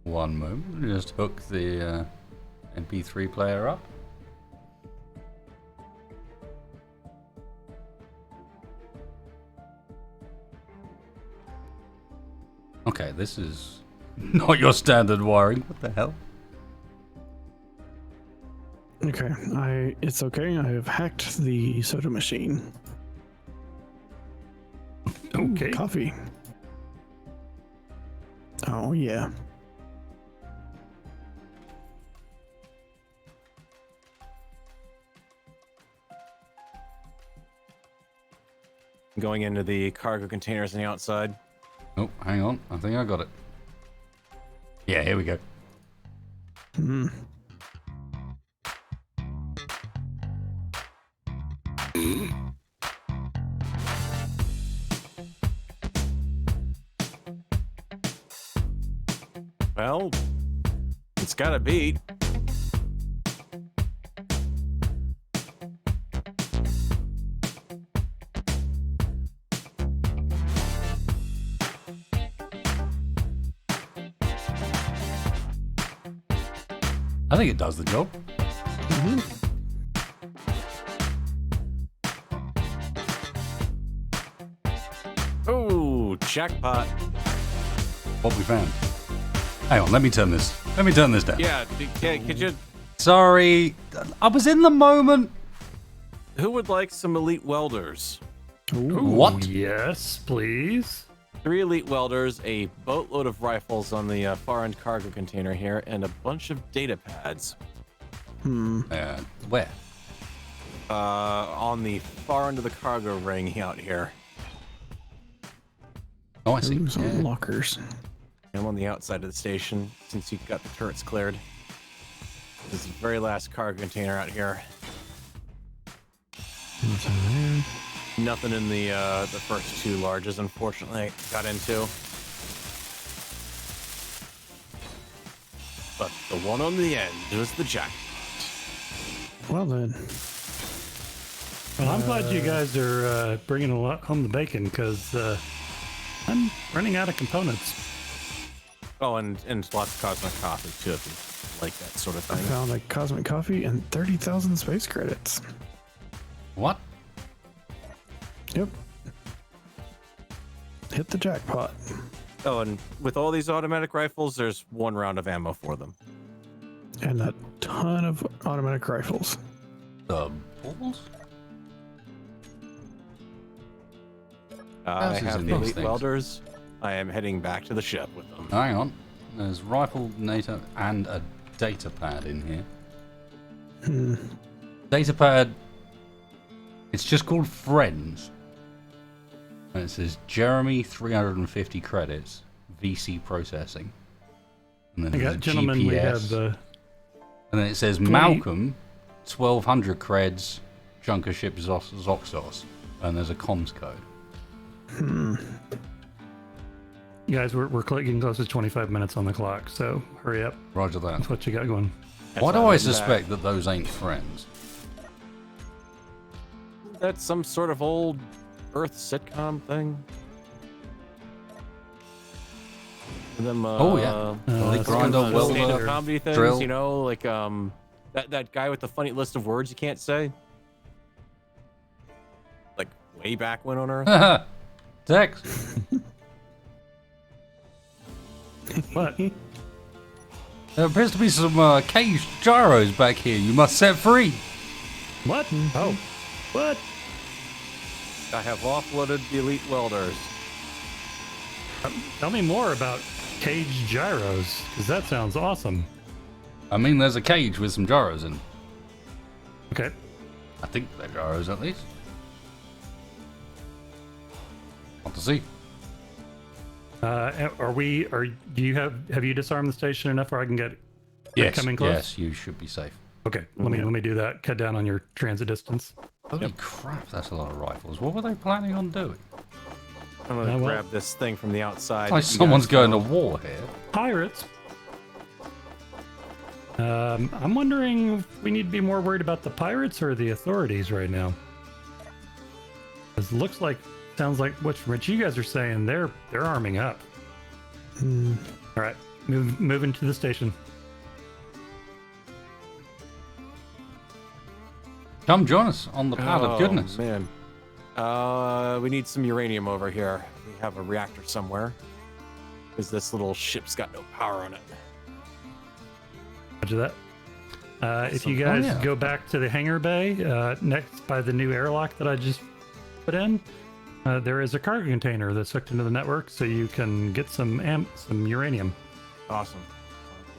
One moment, just hook the MP3 player up. Okay, this is not your standard wiring. What the hell? Okay, it's okay. I have hacked the soda machine. Okay. Coffee. Oh yeah. Going into the cargo containers on the outside. Oh, hang on. I think I got it. Yeah, here we go. Hmm. Well, it's got a beat. I think it does the job. Oh, jackpot. What we found. Hang on, let me turn this down. Yeah, could you... Sorry, I was in the moment. Who would like some elite welders? What? Yes, please. 3 elite welders, a boatload of rifles on the far end cargo container here, and a bunch of data pads. Where? On the far end of the cargo ring out here. Oh, I see. Ooh, some lockers. I'm on the outside of the station since you got the turrets cleared. This is the very last cargo container out here. Nothing in the first 2 larges, unfortunately, I got into. But the one on the end was the jackpot. Well then. Well, I'm glad you guys are bringing home the bacon because I'm running out of components. Oh, and lots of cosmic coffee too, if you like that sort of I thing. found a cosmic coffee and 30,000 space credits. What? Yep. Hit the jackpot. Oh, and with all these automatic rifles, there's 1 round of ammo for them. And a ton of automatic rifles. The balls? I Houses have and the these elite things. welders. I am heading back to the ship with them. Hang on. There's rifle, NATO, and a data pad in here. Data pad. It's just called Friends. And it says Jeremy 350 credits, VC processing. And then I there's got, a gentlemen, GPS. we have the. And then it says Malcolm, 1200 creds, Junker ship Zoxos. And there's a comms code. You guys, we're getting close to 25 minutes on the clock, so hurry up. Roger that. That's what you got going. Why do I suspect that those ain't friends? That's some sort of old Earth sitcom thing. Them, Oh, yeah. Elite some grinder, kind of welder, stand-up comedy things, drill. you know, like that guy with the funny list of words you can't say. Like way back when on Earth. Tex. What? There appears to be some caged gyros back here. You must set free. What? Oh. What? I have offloaded the elite welders. Tell me more about caged gyros, because that sounds awesome. I mean, there's a cage with some gyros in. Okay. I think they're gyros at least. Want to see? Have you disarmed the station enough where I can get Yes. coming close? Yes, you should be safe. Okay, let me do that. Cut down on your transit distance. Holy crap, that's a lot of rifles. What were they planning on doing? I'm gonna well. grab this thing from the outside. Like that you someone's guys going to know. war here. Pirates. I'm wondering if we need to be more worried about the pirates or the authorities right now. It looks like, sounds like what you guys are saying. They're arming up. Hmm. All right, moving to the station. Come join us on the path of goodness. Man. We need some uranium over here. We have a reactor somewhere. Because this little ship's got no power on it. Roger that. If you Awesome. guys yeah. go back to the hangar bay, next by the new airlock that I just put in, there is a cargo container that's hooked into the network, so you can get some uranium. Awesome.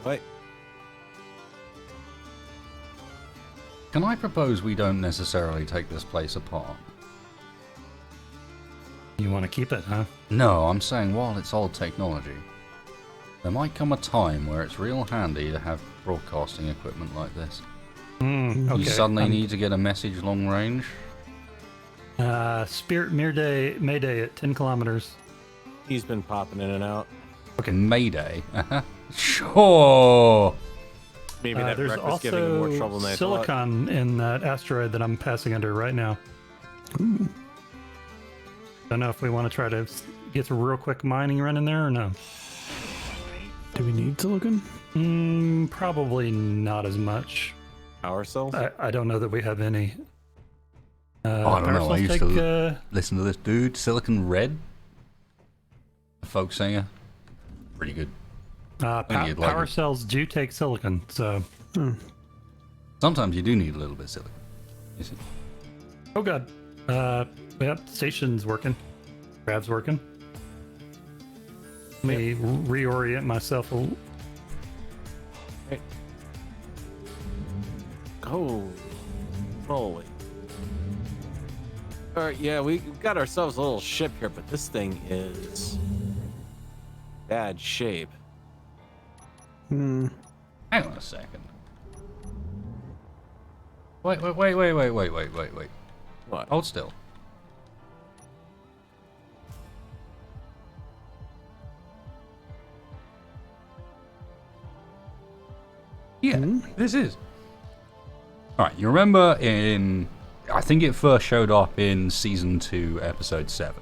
Wait. Can I propose we don't necessarily take this place apart? You want to keep it, huh? No, I'm saying while it's old technology, there might come a time where it's real handy to have broadcasting equipment like this. Okay. You suddenly need to get a message long range. Spirit Mayday at 10 kilometers. He's been popping in and out. Okay, Mayday. Sure. Maybe that There's wreck was giving him more trouble than I thought. silicon in that asteroid that I'm passing under right now. Don't know if we want to try to get a real quick mining run in there or no. Do we need silicon? Probably not as much. Power cells? I don't know that we have any. I don't know. I used Take, to listen to this dude, Silicon Red, a folk singer. Pretty good. Think you'd like power it. cells do take silicon, so. Sometimes you do need a little bit of silicon. You see? Oh god. Yep, station's working. Grav's working. Let me reorient myself a little. Oh, holy. All right, yeah, we've got ourselves a little ship here, but this thing is bad shape. Hmm. Hang on a second. Wait. What? Hold still. Yeah, this is. Alright, you remember in... I think it first showed up in Season 2, Episode 7.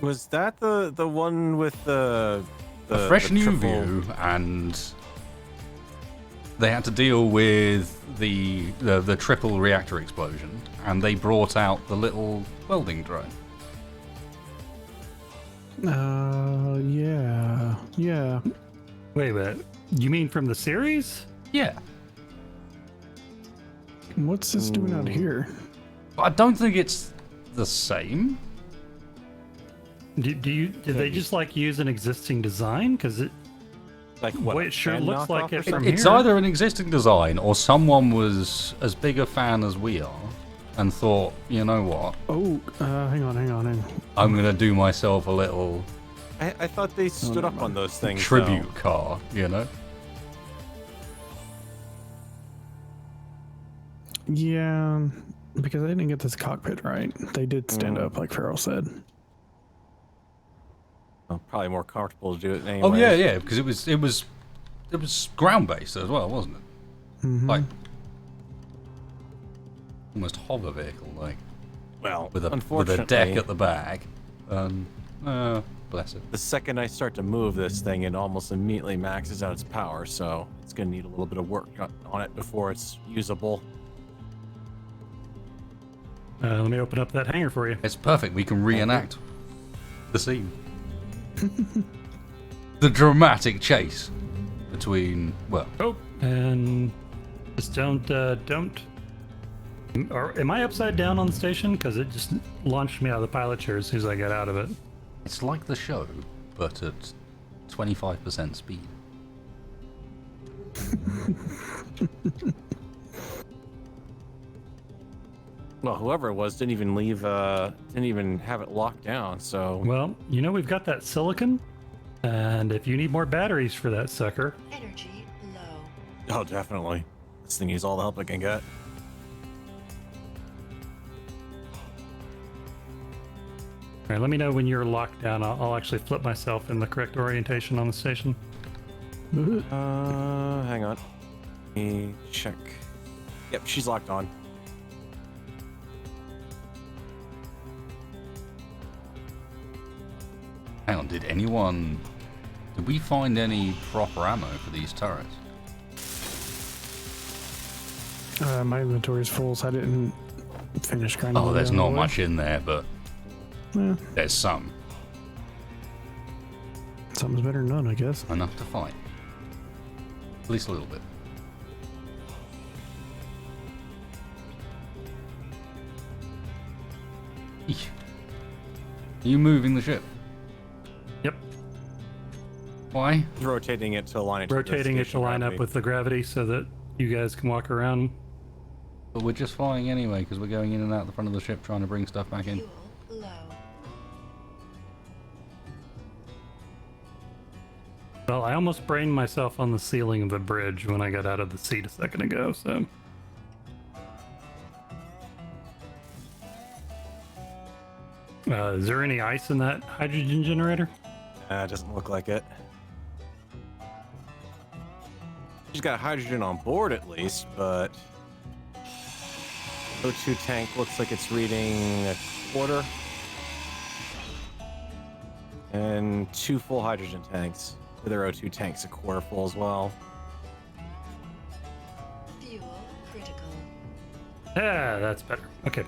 Was that the one with the A fresh the new triple- view, and they had to deal with the triple reactor explosion, and they brought out the little welding drone. Yeah. Wait a minute. You mean from the series? Yeah. What's this doing out here? I don't think it's the same. Did they just like use an existing design? Because it Like what? Well, it sure fan looks like knockoff it or from something? It's here. either an existing design or someone was as big a fan as we are and thought, you know what, Oh, hang on. I'm going to do myself a little I thought they stood up on those things. tribute car, you know? Yeah, because I didn't get this cockpit right. They did stand up, like Farrell said. Well, probably more comfortable to do it anyway. Oh yeah, because it was ground based as well, wasn't it? Like almost hover vehicle, like Well, with a unfortunately, deck at the back. Bless it. the second I start to move this thing, it almost immediately maxes out its power, so it's going to need a little bit of work on it before it's usable. let me open up that hangar for you. It's perfect. We can reenact the scene. The dramatic chase between, well, Oh, and just don't. Or am I upside down on the station? Because it just launched me out of the pilot chair as soon as I got out of it. it's like the show, but at 25% speed. Well, whoever it was didn't even have it locked down, so Well, we've got that silicon, and if you need more batteries for that sucker, Energy low. oh, definitely. This thing needs all the help it can get. all right, let me know when you're locked down. I'll actually flip myself in the correct orientation on the station. Hang on. Let me check. Yep, she's locked on. Hang on, did we find any proper ammo for these turrets? My inventory is full, so I didn't finish grinding. Oh, them there's down all not the way. much in there, but Yeah, there's some. something's better than none, I guess. Enough to fight. At least a little bit. Eesh. Are you moving the ship? Yep. Why? Rotating it to align it. To the Rotating it to station line up gravity. with the gravity so that you guys can walk around. But we're just flying anyway because we're going in and out the front of the ship trying to bring stuff back in. Fuel low. Well, I almost brained myself on the ceiling of the bridge when I got out of the seat a second ago, so. Is there any ice in that hydrogen generator? Doesn't look like it. She's got hydrogen on board at least, but O2 tank looks like it's reading a quarter. And 2 full hydrogen tanks. With their O2 tanks a quarter full as well. Fuel critical. Yeah, that's better. Okay.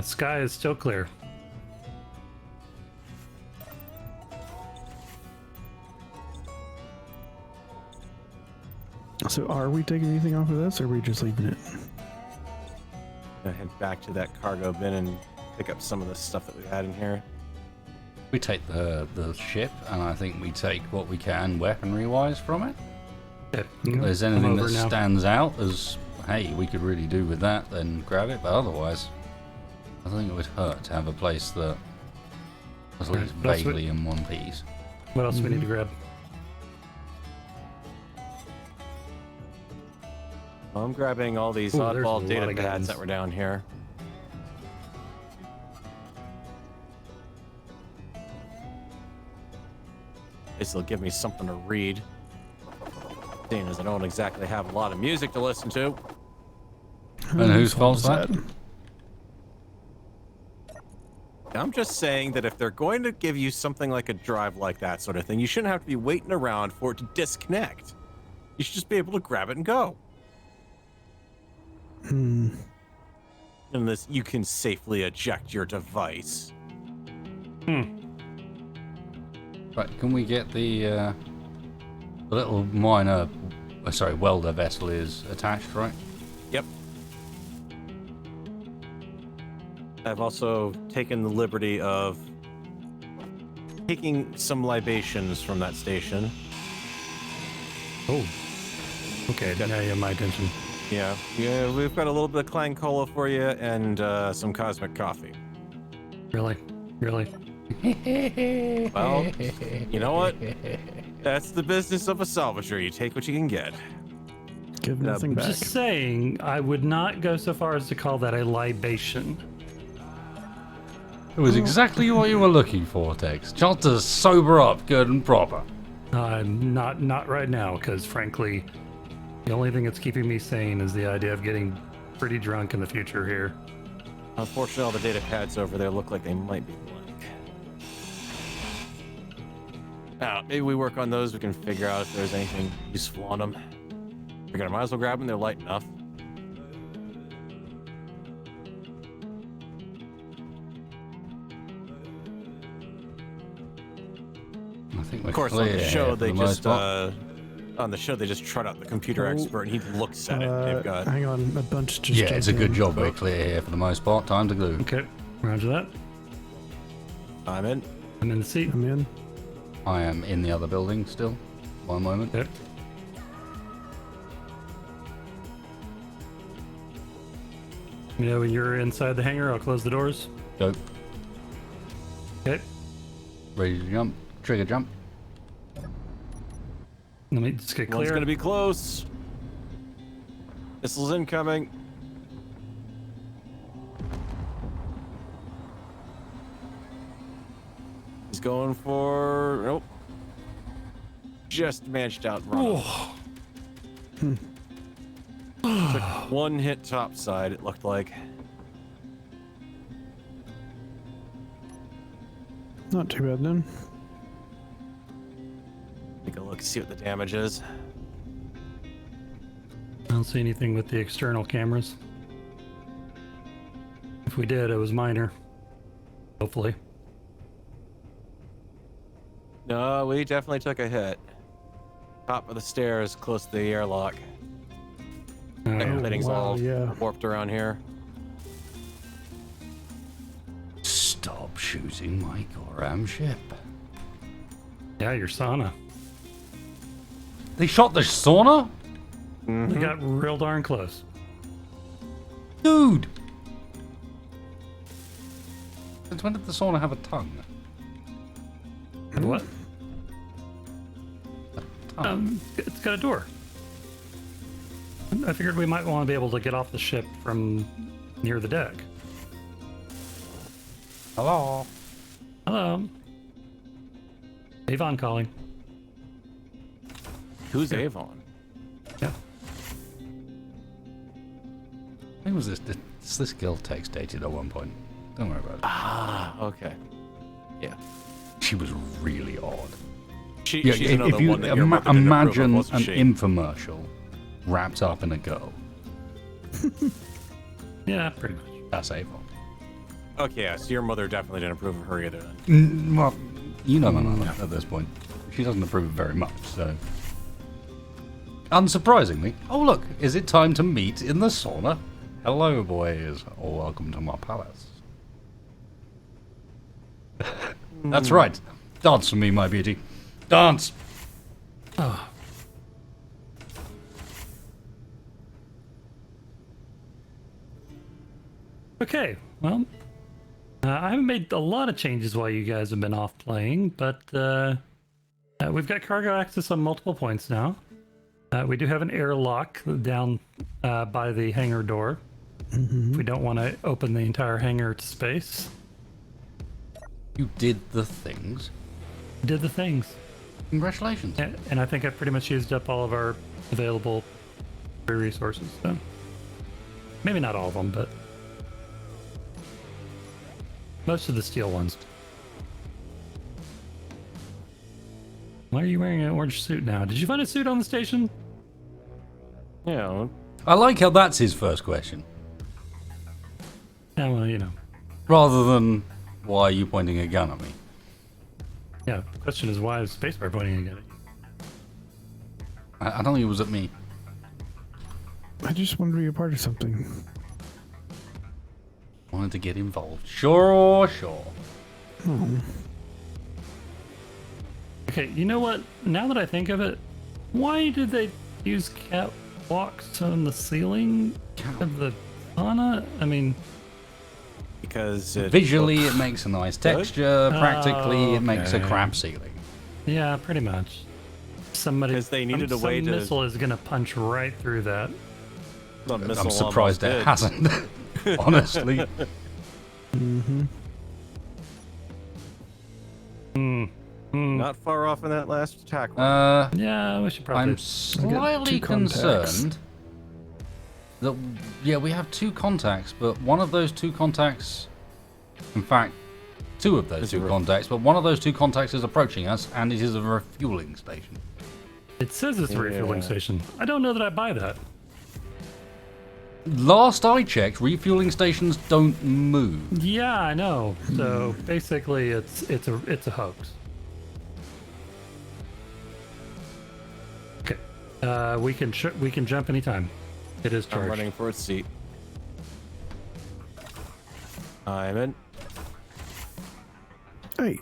Sky is still clear. So are we taking anything off of this, or are we just leaving it? Gonna head back to that cargo bin and pick up some of the stuff that we had in here. We take the ship, and I think we take what we can weaponry-wise from it. Yeah, If there's anything that over now. stands out as, hey, we could really do with that, then grab it. But otherwise, I think it would hurt to have a place that was at least That's what- vaguely in one piece. What else do we need to grab? Well, I'm grabbing all these Ooh, there's a oddball lot data of pads guns. that were down here. This will give me something to read. Seeing as I don't exactly have a lot of music to listen to. And whose fault's that? I'm just saying that if they're going to give you something like a drive like that sort of thing, you shouldn't have to be waiting around for it to disconnect. You should just be able to grab it and go. Unless you can safely eject your device. Right, can we get the little miner, welder vessel is attached, right? Yep. I've also taken the liberty of taking some libations from that station. Oh. Okay, now you have my attention. Yeah, we've got a little bit of Clang Cola for you and some Cosmic Coffee. Really? Really? Well, you know what? That's the business of a salvager. You take what you can get. Give nothing back. Just saying, I would not go so far as to call that a libation. It was exactly what you were looking for, Tex. Chance to sober up good and proper. Not right now, because frankly, the only thing that's keeping me sane is the idea of getting pretty drunk in the future here. Unfortunately, all the data pads over there look like they might be blank. Now, maybe we work on those. We can figure out if there's anything useful on them. Figure I might as well grab them. They're light enough. I think we're Of course, on clear the show here for they the most just part. trot out the computer expert and he looks at it. They've got Hang on, a bunch just Yeah, it's a jumped good in. job we're clear here for the most part. Time to glue. Okay, roger that. I'm in. I'm in the seat. I'm in. I am in the other building still. One moment. Okay. You know, when you're inside the hangar, I'll close the doors. Go. Okay. Ready to jump. Trigger jump. Let me just get One's clear. gonna be close. Missiles incoming. He's going for nope. Just managed out run. Took one hit topside, it looked like. Not too bad then. Take a look, see what the damage is. I don't see anything with the external cameras. If we did, it was minor. Hopefully. No, we definitely took a hit. Top of the stairs, close to the airlock. Oh, yeah. Everything's wow, all yeah. warped around here. Stop shooting my Goram ship. Yeah, your sauna. They shot the sauna? We got real darn close. Dude! Since when did the sauna have a tongue? And what? Tongue. It's got a door. I figured we might want to be able to get off the ship from near the deck. Hello? Hello. Avon calling. Who's Avon? Yeah. When was this? This girl text dated at one point. Don't worry about it. Ah, okay. Yeah. She was really odd. She's another if you one that you're looking to improve on, imagine wasn't an she? infomercial wrapped up in a girl, Yeah, pretty much. that's Avon. Okay, yeah, so your mother definitely didn't approve of her either then. Well, you know my mother at this point. She doesn't approve very much, so. Unsurprisingly, oh look, is it time to meet in the sauna? Hello, boys, or welcome to my palace. That's right. Dance for me, my beauty. Dance! Oh. Okay, well, I haven't made a lot of changes while you guys have been off playing, but we've got cargo access on multiple points now. We do have an airlock down by the hangar door. If we don't want to open the entire hangar to space. You did the things. Did the things. Congratulations. And I think I've pretty much used up all of our available resources. So maybe not all of them, but most of the steel ones. Why are you wearing an orange suit now? Did you find a suit on the station? Yeah. I like how that's his first question. Yeah, well, you know. Rather than, why are you pointing a gun at me? Yeah, the question is why is Spacebar pointing again at you? I don't think it was at me. I just wanted to be a part of something. Wanted to get involved. Sure. Okay, you know what? Now that I think of it, why did they use catwalks on the ceiling of the sauna? I mean, Because Visually, it makes a nice texture. Practically, it makes a okay. crap ceiling. yeah, pretty much. Somebody, 'Cause they needed a way some to- missile is gonna punch right through that. the missile I'm surprised it almost did. hasn't. Honestly. Not far off in that last attack. Yeah, we should probably. I'm slightly two contacts. concerned that, yeah, we have two contacts, but one of those two contacts, in fact, two of those Is two it contacts, but one of those two contacts is approaching us, and it is a refueling station. It says it's a refueling Yeah. station. I don't know that I buy that. Last I checked, refueling stations don't move. Yeah, I know. So basically, it's a hoax. Okay, we can jump anytime. It is I'm charged. running for a seat. I'm in. Hey,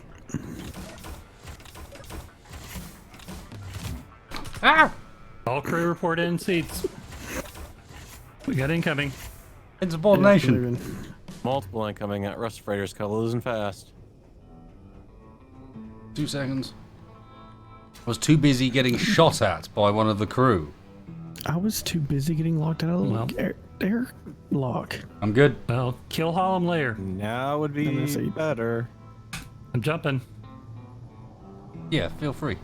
Ah! All crew report in seats. We got incoming. Insubordination. Multiple incoming at Rust Freighters, losing fast. 2 seconds. I was too busy getting shot at by one of the crew. I was too busy getting locked out of the Well. airlock. I'm good. Well, kill Hollum layer. Now would I'm be gonna say- better. I'm jumping. Yeah, feel free.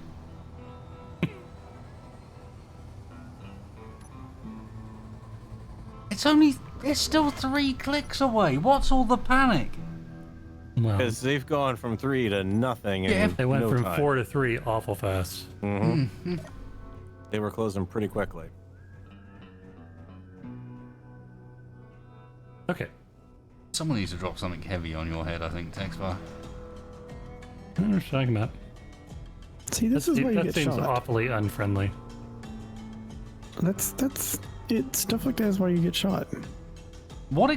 It's still 3 clicks away. What's all the panic? Well, Because they've gone from 3 to nothing in Yeah. they went no from time. 4 to 3 awful fast. They were closing pretty quickly. Okay. Someone needs to drop something heavy on your head, I think, Texfire. I don't know what you're talking about. See, this is why you That get seems shot. awfully unfriendly. That's it. Stuff like that is why you get shot. What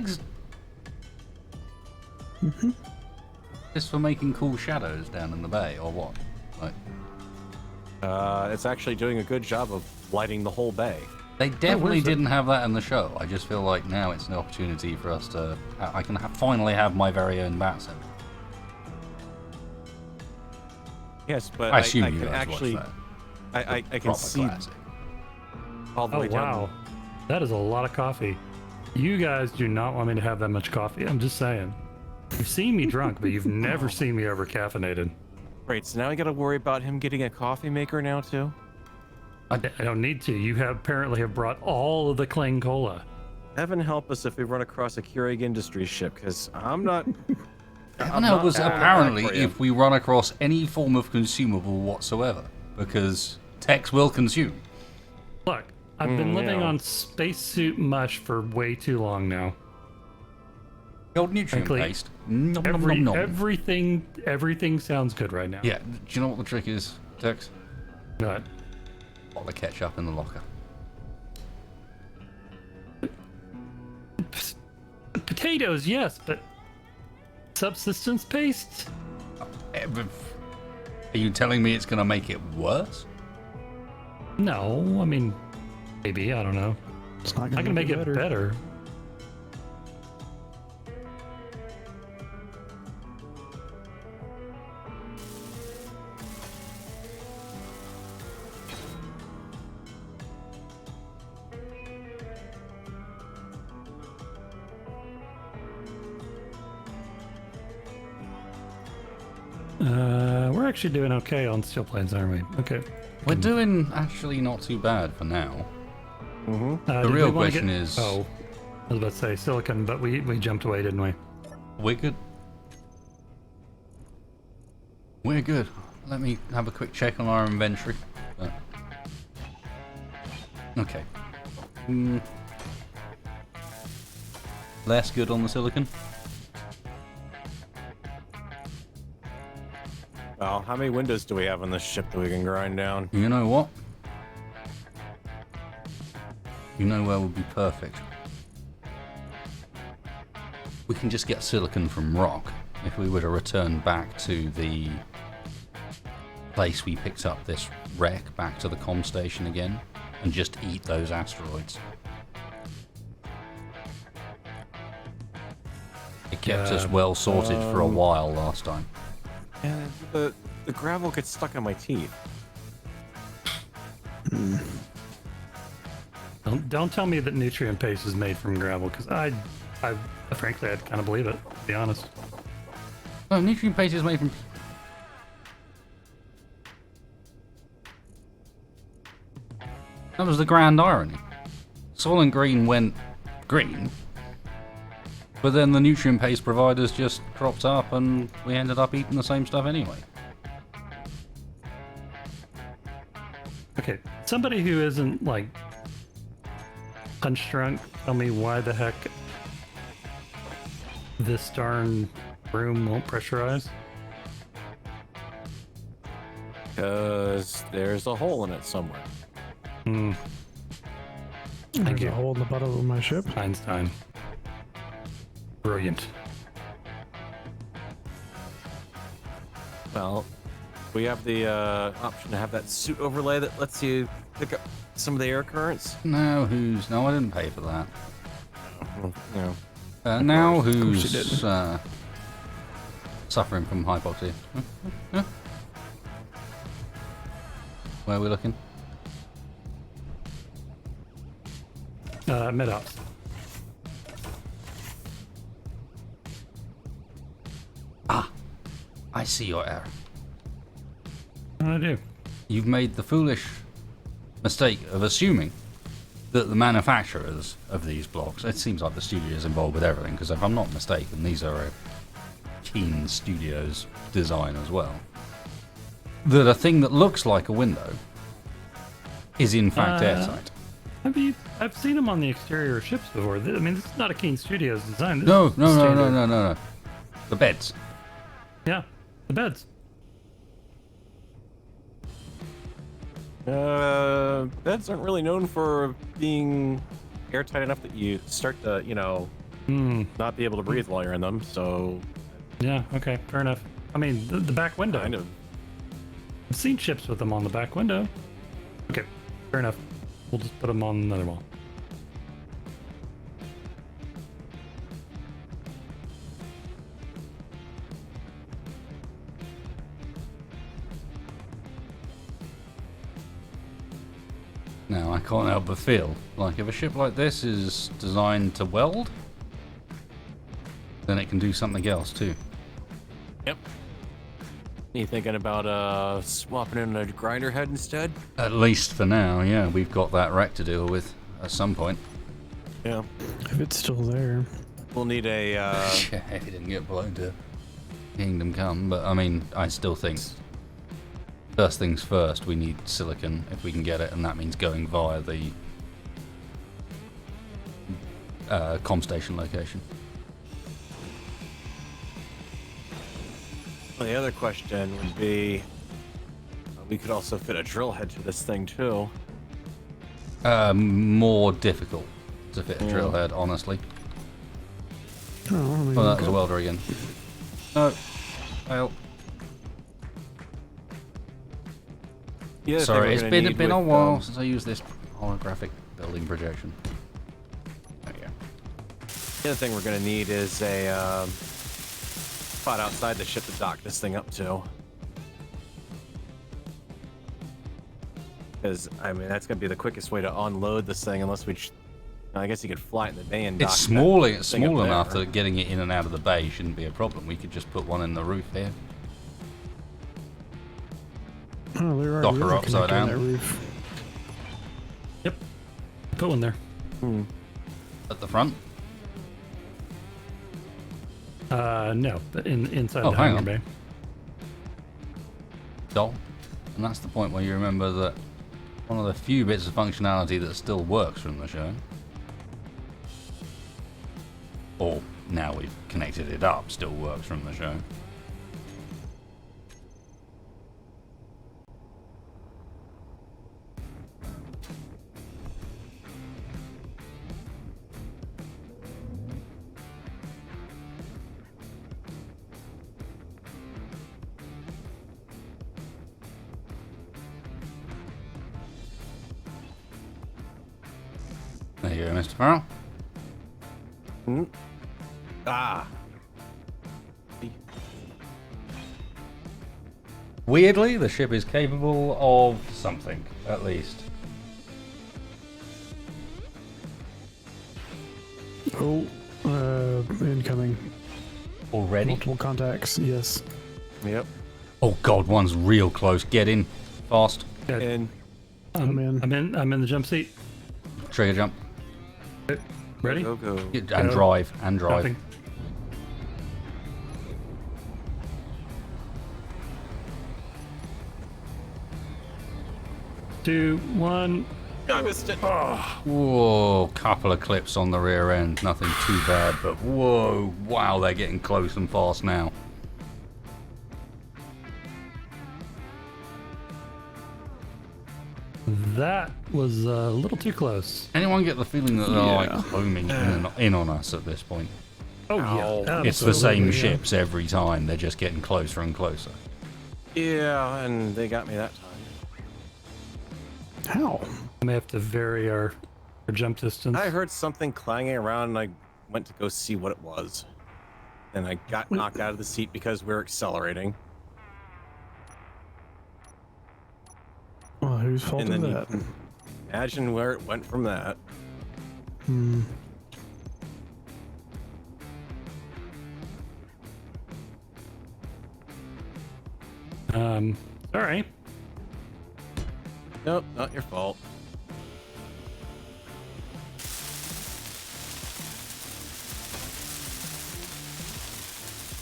Just for making cool shadows down in the bay, or what? Like, It's actually doing a good job of lighting the whole bay. they definitely where's it? didn't have that in the show. I just feel like now it's an opportunity for us to. I can finally have my very own bat center. Yes, but I assume I you can guys actually, watched that. I can Proper see classic. all the Oh, way down. wow. That is a lot of coffee. You guys do not want me to have that much coffee. I'm just saying. You've seen me drunk, but you've never seen me over caffeinated. Right, so now I gotta worry about him getting a coffee maker now too? I don't need to. You have apparently have brought all of the Clang Cola. Heaven help us if we run across a Keurig Industries ship, because I'm not... Heaven help us having a apparently bag for you. if we run across any form of consumable whatsoever, because Tex will consume. Look, I've been living yeah. on spacesuit mush for way too long now. The old nutrient Frankly, paste. Nom, nom, nom, nom. Everything sounds good right now. Yeah, do you know what the trick is, Tex? But Bottle of ketchup in the locker. potatoes, yes, but subsistence paste? Are you telling me it's going to make it worse? No, I mean, maybe, I don't know. It's not I gonna can make it better. We're actually doing okay on steel planes, aren't we? Okay. We're doing actually not too bad for now. The real question is- Oh, I was about to say silicon, but we jumped away, didn't we? We're good. We're good. Let me have a quick check on our inventory. Okay. Less good on the silicon. Well, how many windows do we have on this ship that we can grind down? You know what? You know where would be perfect? We can just get silicon from rock if we were to return back to the place we picked up this wreck back to the comm station again and just eat those asteroids. It kept us well sorted for a while last time. And the gravel gets stuck on my teeth. Don't tell me that nutrient paste is made from gravel, because I frankly I'd kind of believe it, to be honest. No, nutrient paste is made from. That was the grand irony. Soylent Green went green, but then the nutrient paste providers just cropped up and we ended up eating the same stuff anyway. Okay, somebody who isn't like punch drunk, tell me why the heck this darn room won't pressurize. Because there's a hole in it somewhere. There's you. a hole in the bottom of my ship. Einstein. Brilliant. Well, we have the option to have that suit overlay that lets you pick up some of the air currents. Now who's... No, I didn't pay for that. No. Now course you who's didn't. suffering from hypoxia? Where are we looking? Mid-ops. I see your error. What do I do? You've made the foolish mistake of assuming that the manufacturers of these blocks, it seems like the studio is involved with everything, because if I'm not mistaken, these are a Keen Studios design as well. That a thing that looks like a window is in fact airtight. I've seen them on the exterior of ships before. I mean, this is not a Keen Studios design. This No. is standard. No. The beds. Yeah, the beds. Beds aren't really known for being airtight enough that you start to, not be able to breathe while you're in them. So, Yeah, okay, fair enough. I mean, the back window. kind of. I've seen ships with them on the back window. Okay, fair enough. We'll just put them on another wall. Now, I can't help but feel like if a ship like this is designed to weld, then it can do something else too. Yep. You thinking about swapping in a grinder head instead? At least for now, yeah. We've got that wreck to deal with at some point. Yeah. If it's still there. We'll need a. Yeah, if it didn't get blown to Kingdom Come, but I mean, I still think first things first, we need silicon if we can get it, and that means going via the comm station location. Well, the other question would be, we could also fit a drill head to this thing too. More difficult to fit a drill head, honestly. Oh, I mean, Well, that was a welder again. No. Well, The other thing sorry, we're it's gonna been need a with, while since I used this holographic building projection. There we go. The other thing we're gonna need is a spot outside the ship to dock this thing up to. Because I mean, that's gonna be the quickest way to unload this thing, unless I guess you could fly it in the bay and dock It's small. that It's thing up small enough there. that getting it in and out of the bay shouldn't be a problem. We could just put one in the roof here. Oh, there are Dock her the other upside connector on down. that roof. Yep. Put one there. At the front. No, but inside Oh, the hang hangar on. bay. Doll. And that's the point where you remember that one of the few bits of functionality that still works from the show. Or now we've connected it up, still works from the show. There you go, Mr. Farrell. Ah. Weirdly, the ship is capable of something, at least. Oh, incoming. Already? Multiple contacts, yes. Yep. Oh god, one's real close. Get in. Fast. And I'm in. I'm in the jump seat. Trigger jump. Ready? go. And Go. drive. And drive. Dropping. 2, 1. I missed it. Whoa, couple of clips on the rear end. Nothing too bad, but whoa, wow, they're getting close and fast now. That was a little too close. Anyone get the feeling that they're like homing in on us at this point? Oh, Ow. yeah. It's the same absolutely, yeah. ships every time. They're just getting closer and closer. Yeah, and they got me that time. How? I may have to vary our jump distance. I heard something clanging around, and I went to go see what it was. And I got knocked out of the seat because we were accelerating. Well, whose fault And is then you that? can imagine where it went from that. Hmm. Sorry. Nope, not your fault.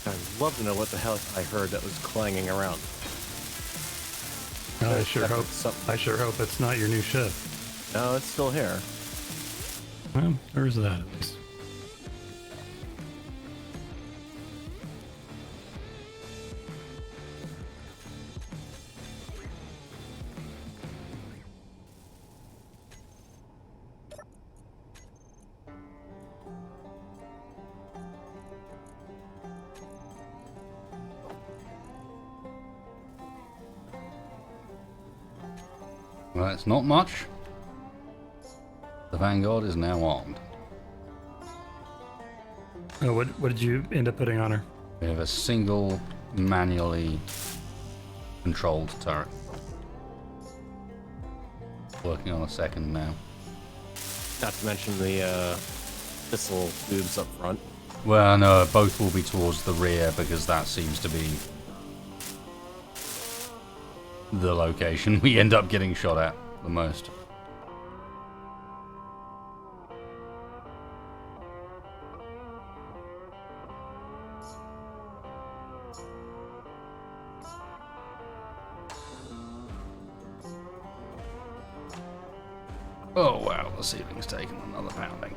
I'd love to know what the hell I heard that was clanging around. I sure That hope. was something. I sure hope it's not your new ship. No, it's still here. Well, there's that at least. Well, it's not much. The Vanguard is now armed. Oh, what did you end up putting on her? We have a single manually controlled turret. Working on a second now. Not to mention the missile tubes up front. Well, no, both will be towards the rear because that seems to be the location we end up getting shot at the most. Oh wow, the ceiling's taken another pounding.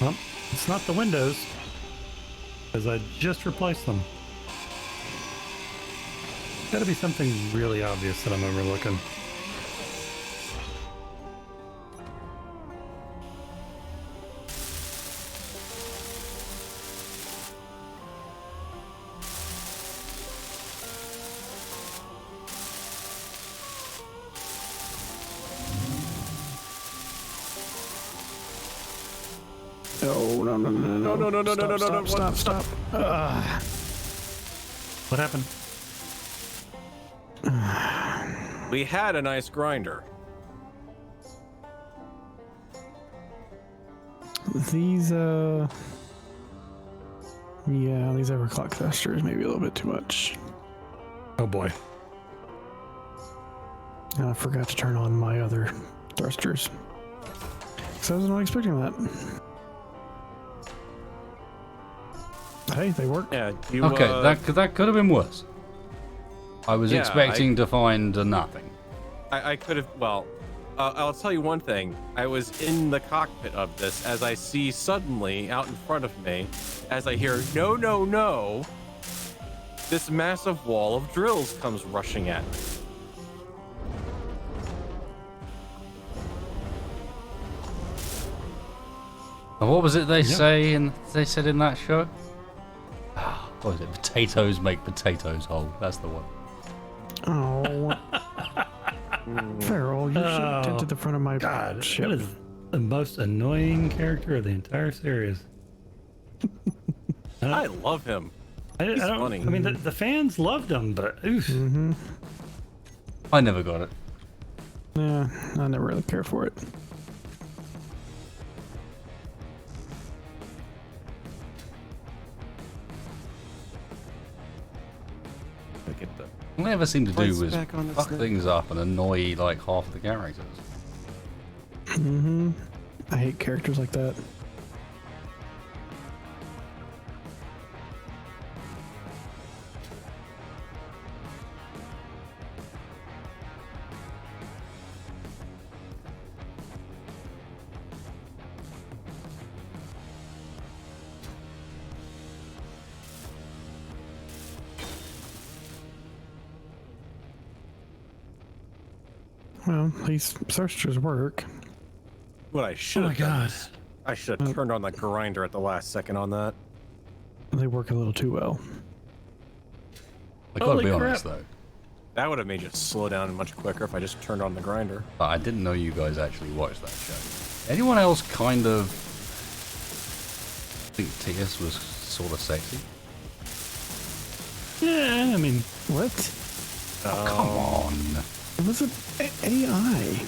Well, it's not the windows, because I just replaced them. Got to be something really obvious that I'm overlooking. No. Stop. What happened? We had a nice grinder. These, yeah, these overclock thrusters may be a little bit too much. Oh boy. I forgot to turn on my other thrusters. So I was not expecting that. Hey, they work. Yeah, you, Okay, that could have been worse. I was Yeah, expecting to find nothing. I could have, well, I'll tell you one thing. I was in the cockpit of this as I see suddenly out in front of me, as I hear, no, no, no, this massive wall of drills comes rushing at me. And what was it they said in that show? What was it? Potatoes make potatoes whole. That's the one. Oh. Farrell, you should have Oh, dented the front of my God, ship. that is the most annoying character of the entire series. I love him. I He's don't, funny. I mean, the fans loved him, but oof. I never got it. Yeah, I never really care for it. Look at the All they ever seem to do Lights was back on this fuck thing. things up and annoy like half the characters. I hate characters like that. Well, these thrusters work. What I should Oh have my done God. is I should have turned on the grinder at the last second on that. They work a little too well. I gotta Holy be crap. honest though, That would have made you slow down much quicker if I just turned on the grinder. I didn't know you guys actually watched that show. Anyone else kind of think TS was sort of sexy. Yeah, I mean, What? Oh, come on. It was an AI.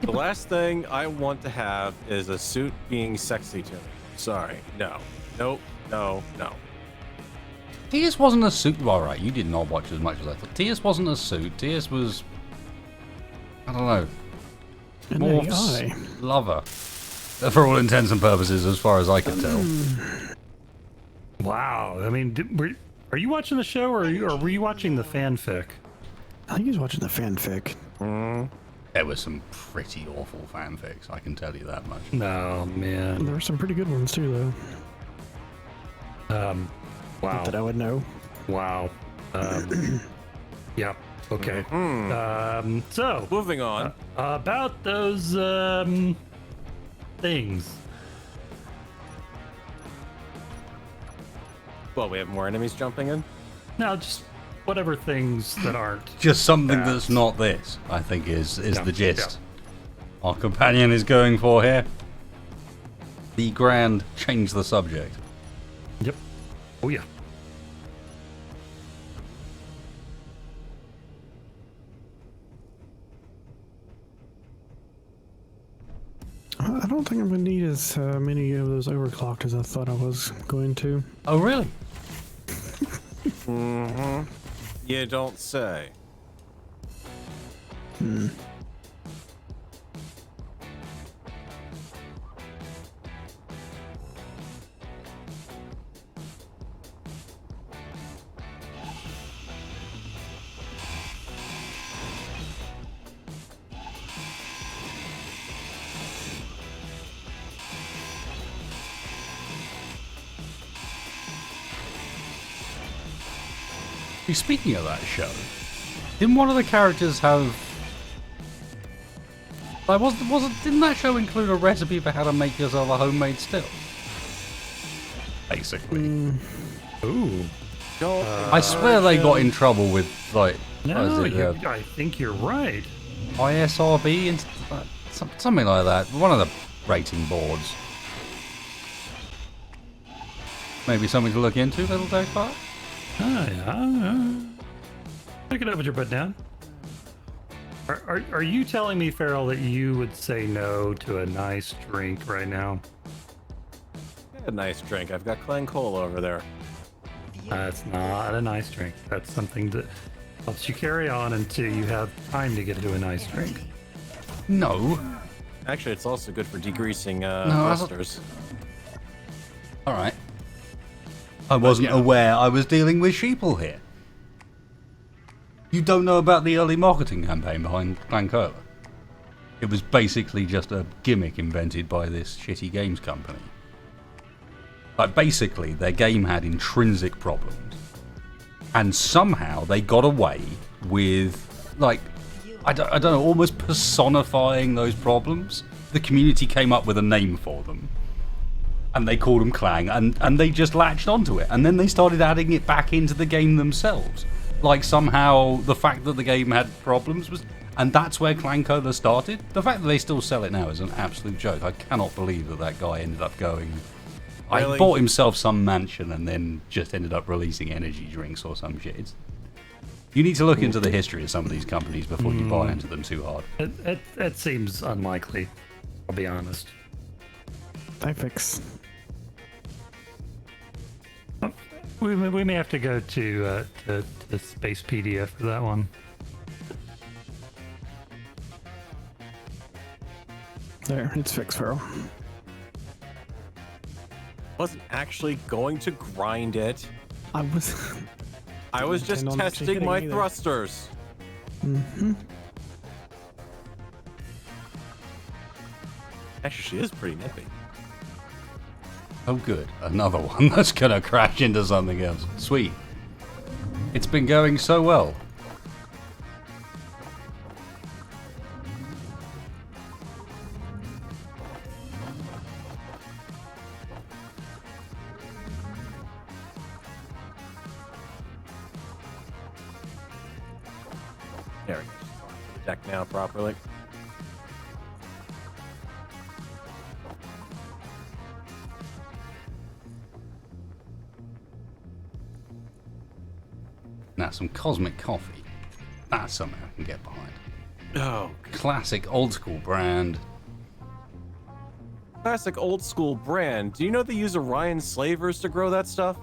The last thing I want to have is a suit being sexy to me. Sorry. No. Nope. No. No. TS wasn't a suit. All right, you did not watch as much as I thought. TS wasn't a suit. TS was, I don't know, An Morph's AI. lover. For all intents and purposes, as far as I can tell. wow. I mean, are you watching the show or were you watching the fanfic? I think he's watching the fanfic. There were some pretty awful fanfics, I can tell you that much. No, man. There were some pretty good ones too, though. Wow. Not that I would know. Wow. Yeah. Okay. So, Moving on. about those things. Well, we have more enemies jumping in. No, just whatever things that aren't. Just something Bad. that's not this, I think, is Yeah, the gist. Our companion is going for here. The grand change the subject. Yep. Oh yeah. I don't think I'm going to need as many of those overclocked as I thought I was going to. Oh, really? You don't say. Speaking of that show, didn't one of the characters have... Like, didn't that show include a recipe for how to make yourself a homemade still? Basically. Ooh. I swear they got in trouble with, like, No, what is it, I think you're right. ISRB and something like that. One of the rating boards. Maybe something to look into, little Dave Park? Oh, yeah. Pick it up with your butt down. Are you telling me, Farrell, that you would say no to a nice drink right now? A nice drink. I've got Clan Cole over there. That's not a nice drink. That's something that helps you carry on until you have time to get to a nice drink. No. Actually, it's also good for degreasing I thought- thrusters. Alright. I wasn't aware I was dealing with sheeple here. You don't know about the early marketing campaign behind Clancola? It was basically just a gimmick invented by this shitty games company. Like, basically, their game had intrinsic problems. And somehow they got away with, like, I don't know, almost personifying those problems. The community came up with a name for them. And they called them Clang, and they just latched onto it. And then they started adding it back into the game themselves. Like, somehow the fact that the game had problems was... And that's where Clancola started. The fact that they still sell it now is an absolute joke. I cannot believe that that guy ended up going... Really? I bought himself some mansion and then just ended up releasing energy drinks or some shit. You need to look into the history of some of these companies before you buy into them too hard. It seems unlikely, I'll be honest. I fix. We may have to go to Spacepedia for that one. There, it's fixed, Farrell. Wasn't actually going to grind it. I was. I was just intend on actually testing hitting my either. thrusters. Actually, she is pretty nippy. Oh good, another one that's gonna crash into something else. Sweet. It's been going so well. There we go. She's on the deck now properly. Now, some cosmic coffee. That's something I can get behind. Oh, Classic old school brand. classic old school brand. Do you know they use Orion slavers to grow that stuff?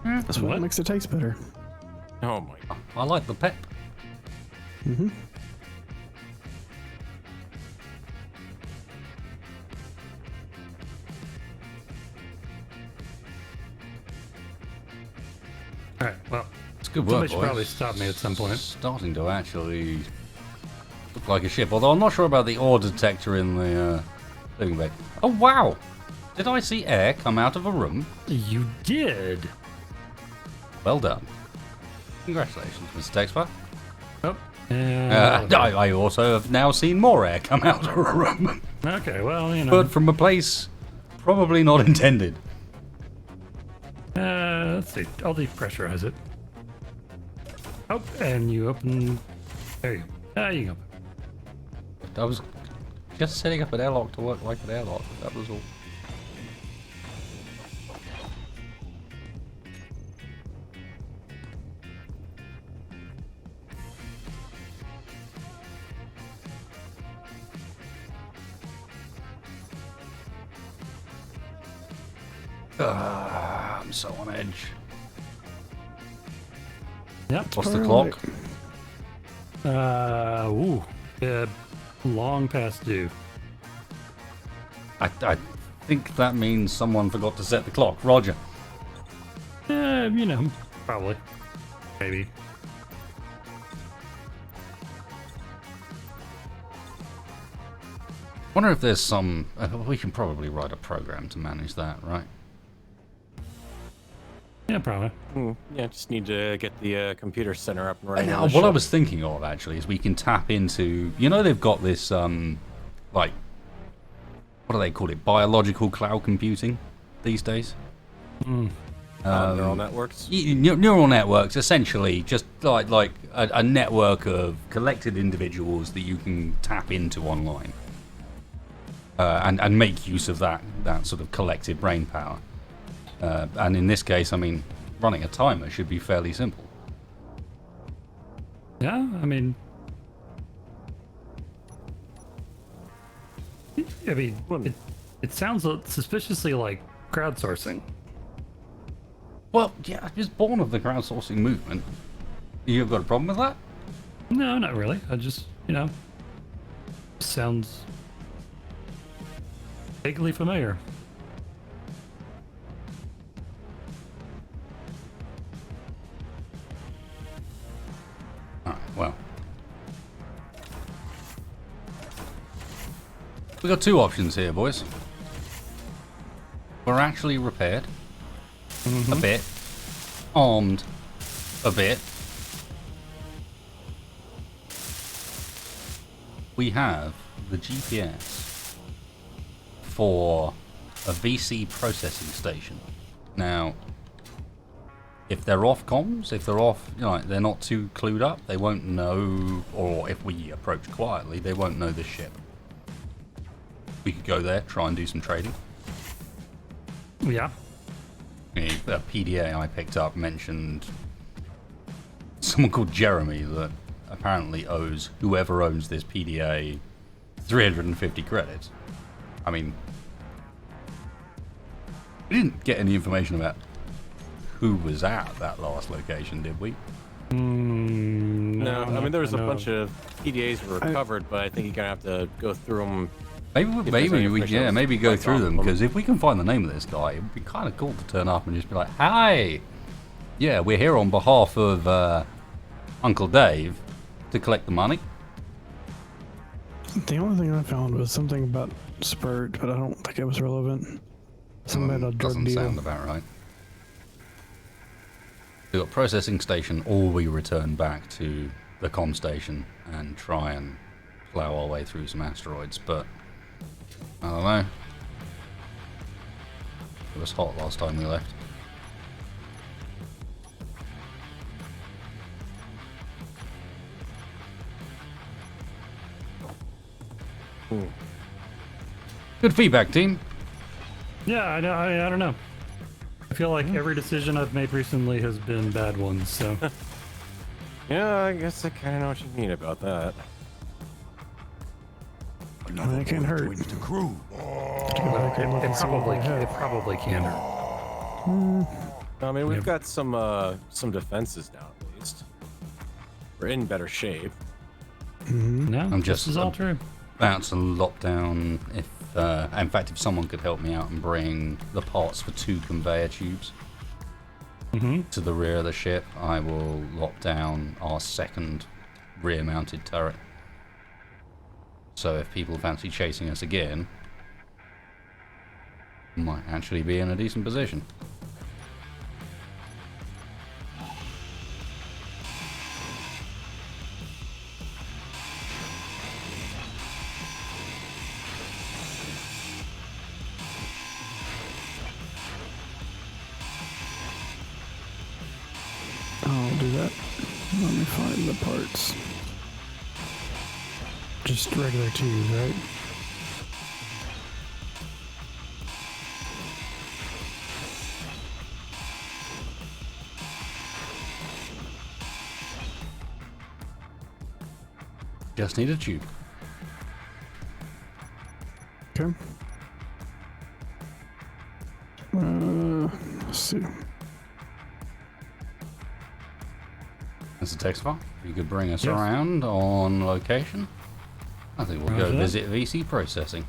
That's what makes it taste better. Oh my god. I like the pep. Mm-hmm. All right. Well, It's good work, somebody should boys. probably stop me at some point. Starting to actually look like a ship. Although I'm not sure about the ore detector in the living bay. Oh wow! Did I see air come out of a room? You did. Well done. Congratulations, Mr. Texper. Oh. And I also have now seen more air come out of a room, okay. Well, you know. but from a place probably not intended. Let's see. I'll depressurize it. Oh, and you open. There you go. Ah, you can open. I was just setting up an airlock to work like an airlock. That was all. I'm so on edge. Yep. What's the Alright. clock? Long past due. I think that means someone forgot to set the clock. Roger. You know, probably. Maybe. Wonder if there's some. We can probably write a program to manage that, right? Yeah, probably. Yeah, just need to get the computer center up and running. Now, on the what I ship. was thinking of actually is we can tap into. You know, they've got this like, what do they call it? Biological cloud computing these days. Neural networks. Neural networks, essentially, just like a network of collected individuals that you can tap into online, and make use of that sort of collective brain power. And in this case, I mean, running a timer should be fairly simple. Yeah, I mean, it sounds suspiciously like crowdsourcing. Well, yeah, it's born of the crowdsourcing movement. You've got a problem with that? No, not really. I just, sounds vaguely familiar. Alright, well. We got two options here, boys. We're actually repaired. A bit. Armed. A bit. We have the GPS for a VC processing station. Now, if they're off comms, if they're off, they're not too clued up, they won't know, or if we approach quietly, they won't know this ship. We could go there, try and do some trading. Yeah. A PDA I picked up mentioned someone called Jeremy that apparently owes whoever owns this PDA 350 credits. I mean, we didn't get any information about who was at that last location, did we? No, I mean there was a know. bunch of PDAs recovered, but I think you're gonna have to go through them. Maybe information go like through them, on because if we can find the name of this guy, it'd be kind of cool to turn up and just be like, "Hi, yeah, we're here on behalf of Uncle Dave to collect the money." The only thing I found was something about Spurt, but I don't think it was relevant. Something about a drug Doesn't deal. sound about right. We got processing station, or we return back to the comm station and try and plow our way through some asteroids, but I don't know. It was hot last time we left. Good feedback, team. Yeah, I know. I don't know. I feel like every decision I've made recently has been bad ones, so. Yeah, I guess I kind of know what you mean about that. Another that can't hurt. It probably can hurt. I mean, we've got some defenses now, at least. We're in better shape. No, I'm just this is all true. about to lock down. If in fact, if someone could help me out and bring the parts for 2 conveyor tubes to the rear of the ship, I will lock down our second rear-mounted turret. So if people fancy chasing us again, we might actually be in a decent position. I'll do that. Let me find the parts. Just regular tubes, right? Just need a tube. Okay. Let's see. That's a text file. If you could bring us around on location, I think we'll go visit VC processing.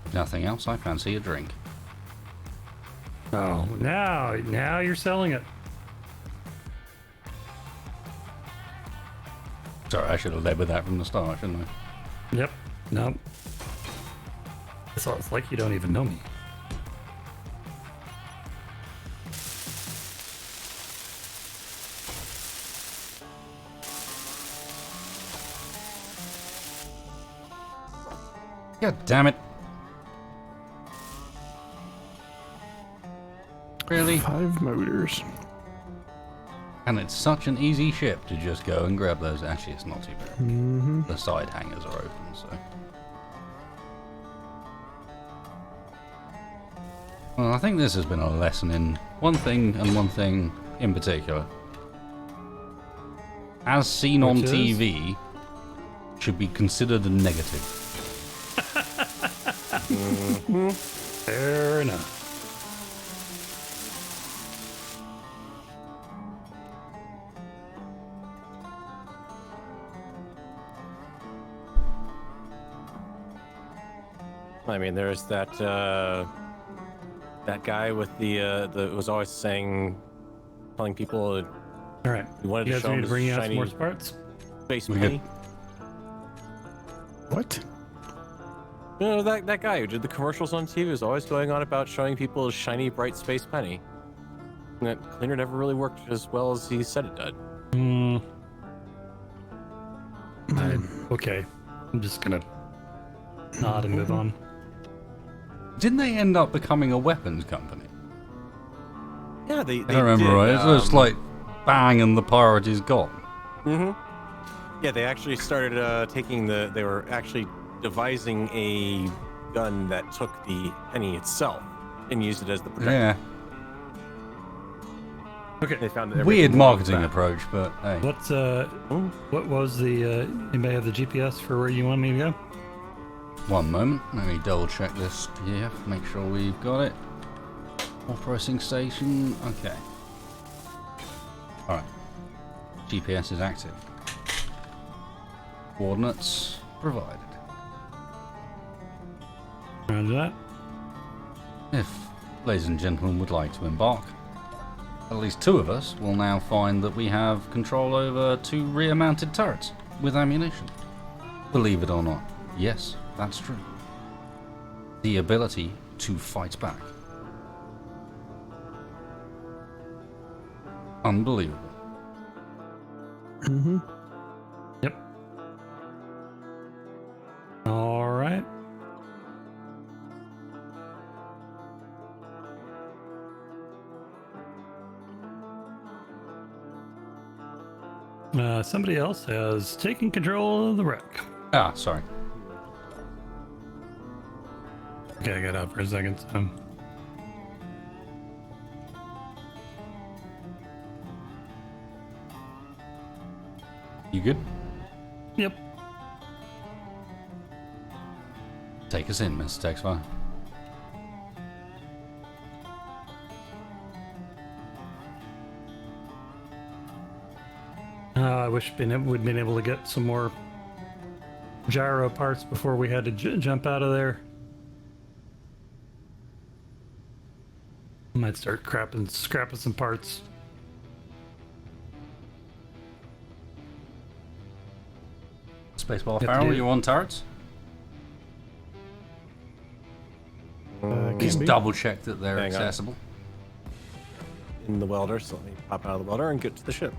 If nothing else, I fancy a drink. Oh, now you're selling it. Sorry, I should have led with that from the start, shouldn't I? Yep. Nope. It's like you don't even know me. God damn it. Really? 5 motors. And it's such an easy ship to just go and grab those. Actually, it's not too bad. The side hangars are open, so. Well, I think this has been a lesson in one thing and one thing in particular. As seen on TV, should be considered a negative. Fair enough. I mean, there's that guy with the was always telling people All right. he wanted You to guys show need him to bring his out some more shiny parts? space We penny. What? You know, that guy who did the commercials on TV was always going on about showing people his shiny, bright space penny. And that cleaner never really worked as well as he said it did. Okay. I'm just gonna nod and move on. Didn't they end up becoming a weapons company? Yeah, they I don't remember right. It's just like bang and the pirate is gone. Yeah, they actually started they were actually devising a gun that took the penny itself and used it as the projectile. Yeah. Okay. They found that Weird everything marketing was approach, but hey. What was the anybody have the GPS for where you want me to go? One moment, let me double check this here, make sure we've got it. Operating station, okay. Alright. GPS is active. Coordinates provided. Roger that. If ladies and gentlemen would like to embark, at least 2 of us will now find that we have control over 2 rear-mounted turrets with ammunition. Believe it or not, yes, that's true. The ability to fight back. Unbelievable. Yep. All right. Somebody else has taken control of the wreck. Ah, sorry. Okay, I got out for a second. So. You good? Yep. Take us in, Mr. Texfire. I wish we'd been able to get some more gyro parts before we had to jump out of there. I might start scrapping some parts. Spacebar Yep, Farrell, dude. you on turrets? Can Just be. double check that they're Hang on. accessible. In the welder, so let me pop out of the welder and get to the ship.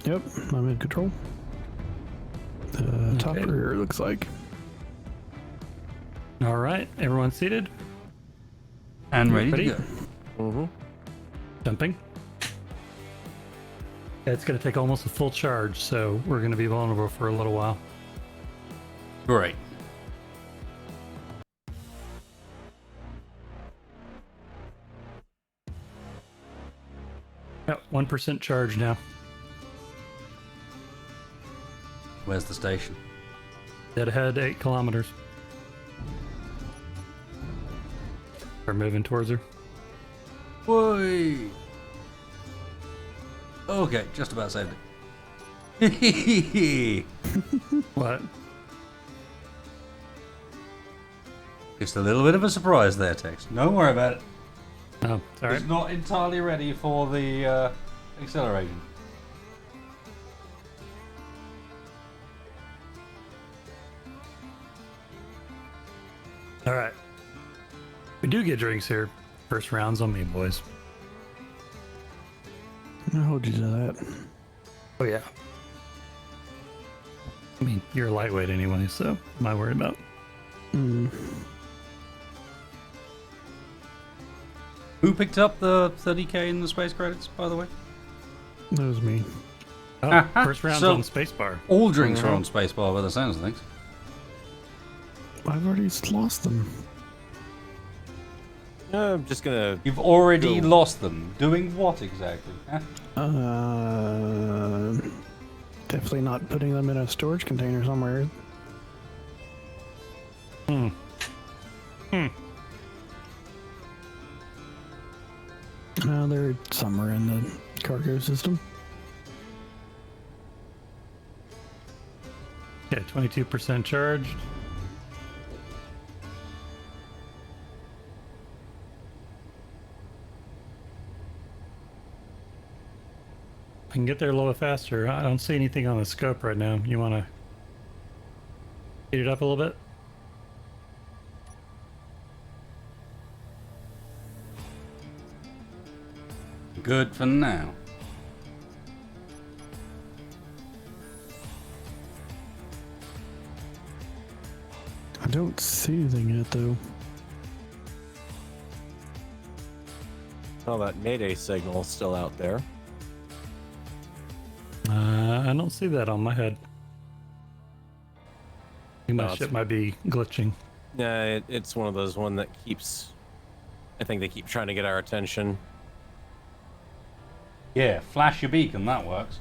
Yep, I'm in control. Top Okay. rear looks like. All right, everyone seated, And ready Ready? to go. Mm-hmm. jumping. Yeah, it's going to take almost a full charge, so we're going to be vulnerable for a little while. Great. Yep, 1% charge now. Where's the station? Dead ahead, 8 kilometers. We're moving towards her. Whey! Okay, just about saved it. What? Just a little bit of a surprise there, Tex. Don't worry about it. Oh, sorry. It's not entirely ready for the acceleration. All right. We do get drinks here. First round's on me, boys. I'll hold you to that. Oh, yeah. I mean, you're a lightweight anyway, so am I worried about? Who picked up the 30k in the space credits, by the way? That was me. Oh, Uh-huh. first round's So- on spacebar. All drinks are on spacebar by the sounds of things. I've already lost them. I'm just gonna. You've already Go. lost them. Doing what exactly? Huh? Definitely not putting them in a storage container somewhere. They're somewhere in the cargo system. Yeah, 22% charged. I can get there a little faster. I don't see anything on the scope right now. You want to speed it up a little bit? Good for now. I don't see anything yet, though. Oh, that Mayday signal is still out there. I don't see that on my head. I think No, my it's- ship might be glitching. Yeah, it's one of those one that keeps. I think they keep trying to get our attention. Yeah, flash your beacon, that works.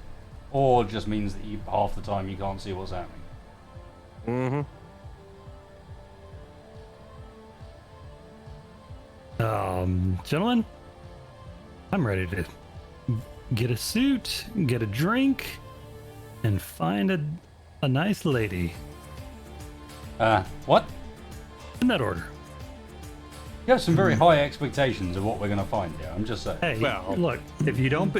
Or just means that you half the time you can't see what's happening. Mm-hmm. Gentlemen, I'm ready to get a suit, get a drink, and find a nice lady. What? In that order. You have some very high expectations of what we're going to find here, I'm just saying. Hey, Well- look, if you don't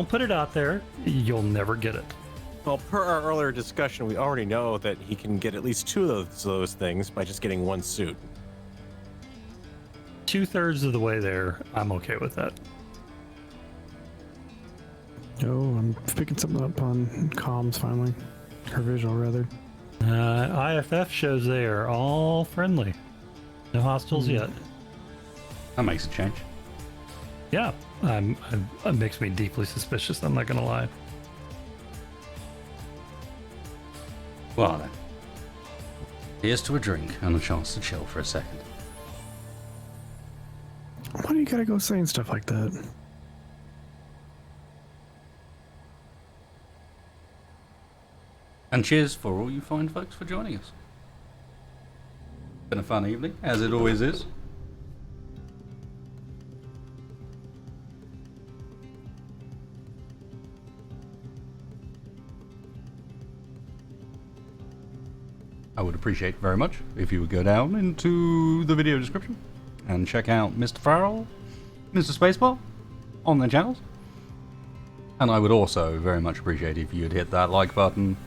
put it out there, you'll never get it. Well, per our earlier discussion, we already know that he can get at least two of those things by just getting one suit. 2/3 of the way there, I'm okay with that. Oh, I'm picking something up on comms finally. Or visual, rather. IFF shows they are all friendly. No hostiles yet. That makes a change. Yeah, it makes me deeply suspicious, I'm not going to lie. Well then. Here's to a drink and a chance to chill for a second. Why do you gotta go saying stuff like that? And cheers for all you fine folks for joining us. Been a fun evening, as it always is. I would appreciate very much if you would go down into the video description and check out Mr. Farrell, Mr. Spaceball on their channels. And I would also very much appreciate if you'd hit that like button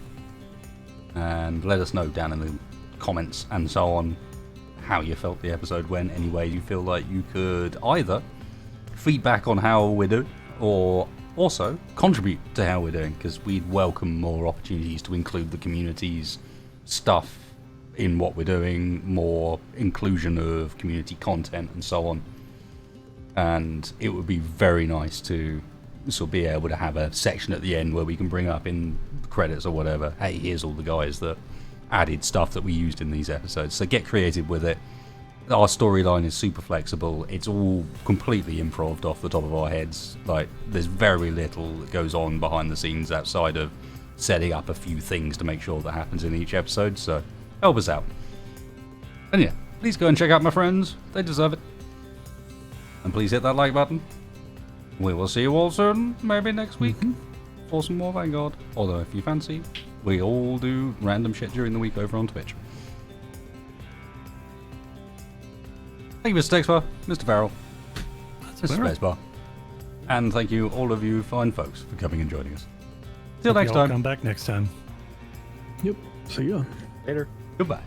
and let us know down in the comments and so on how you felt the episode went, any way you feel like you could either feedback on how we're doing or also contribute to how we're doing, because we'd welcome more opportunities to include the community's stuff in what we're doing, more inclusion of community content and so on. And it would be very nice to sort of be able to have a section at the end where we can bring up in credits or whatever, hey, here's all the guys that added stuff that we used in these episodes. So get creative with it. Our storyline is super flexible. It's all completely improvised off the top of our heads. Like, there's very little that goes on behind the scenes outside of setting up a few things to make sure that happens in each episode. So help us out. And yeah, please go and check out my friends. They deserve it. And please hit that like button. We will see you all soon, maybe next week, for some more Vanguard. Although, if you fancy, we all do random shit during the week over on Twitch. Thank you, Mr. Texbar, Mr. Farrell, Mr. Spacebar. And thank you, all of you fine folks, for coming and joining us. Till Hope next y'all time. Come back next time. Yep. See ya. Later. Goodbye.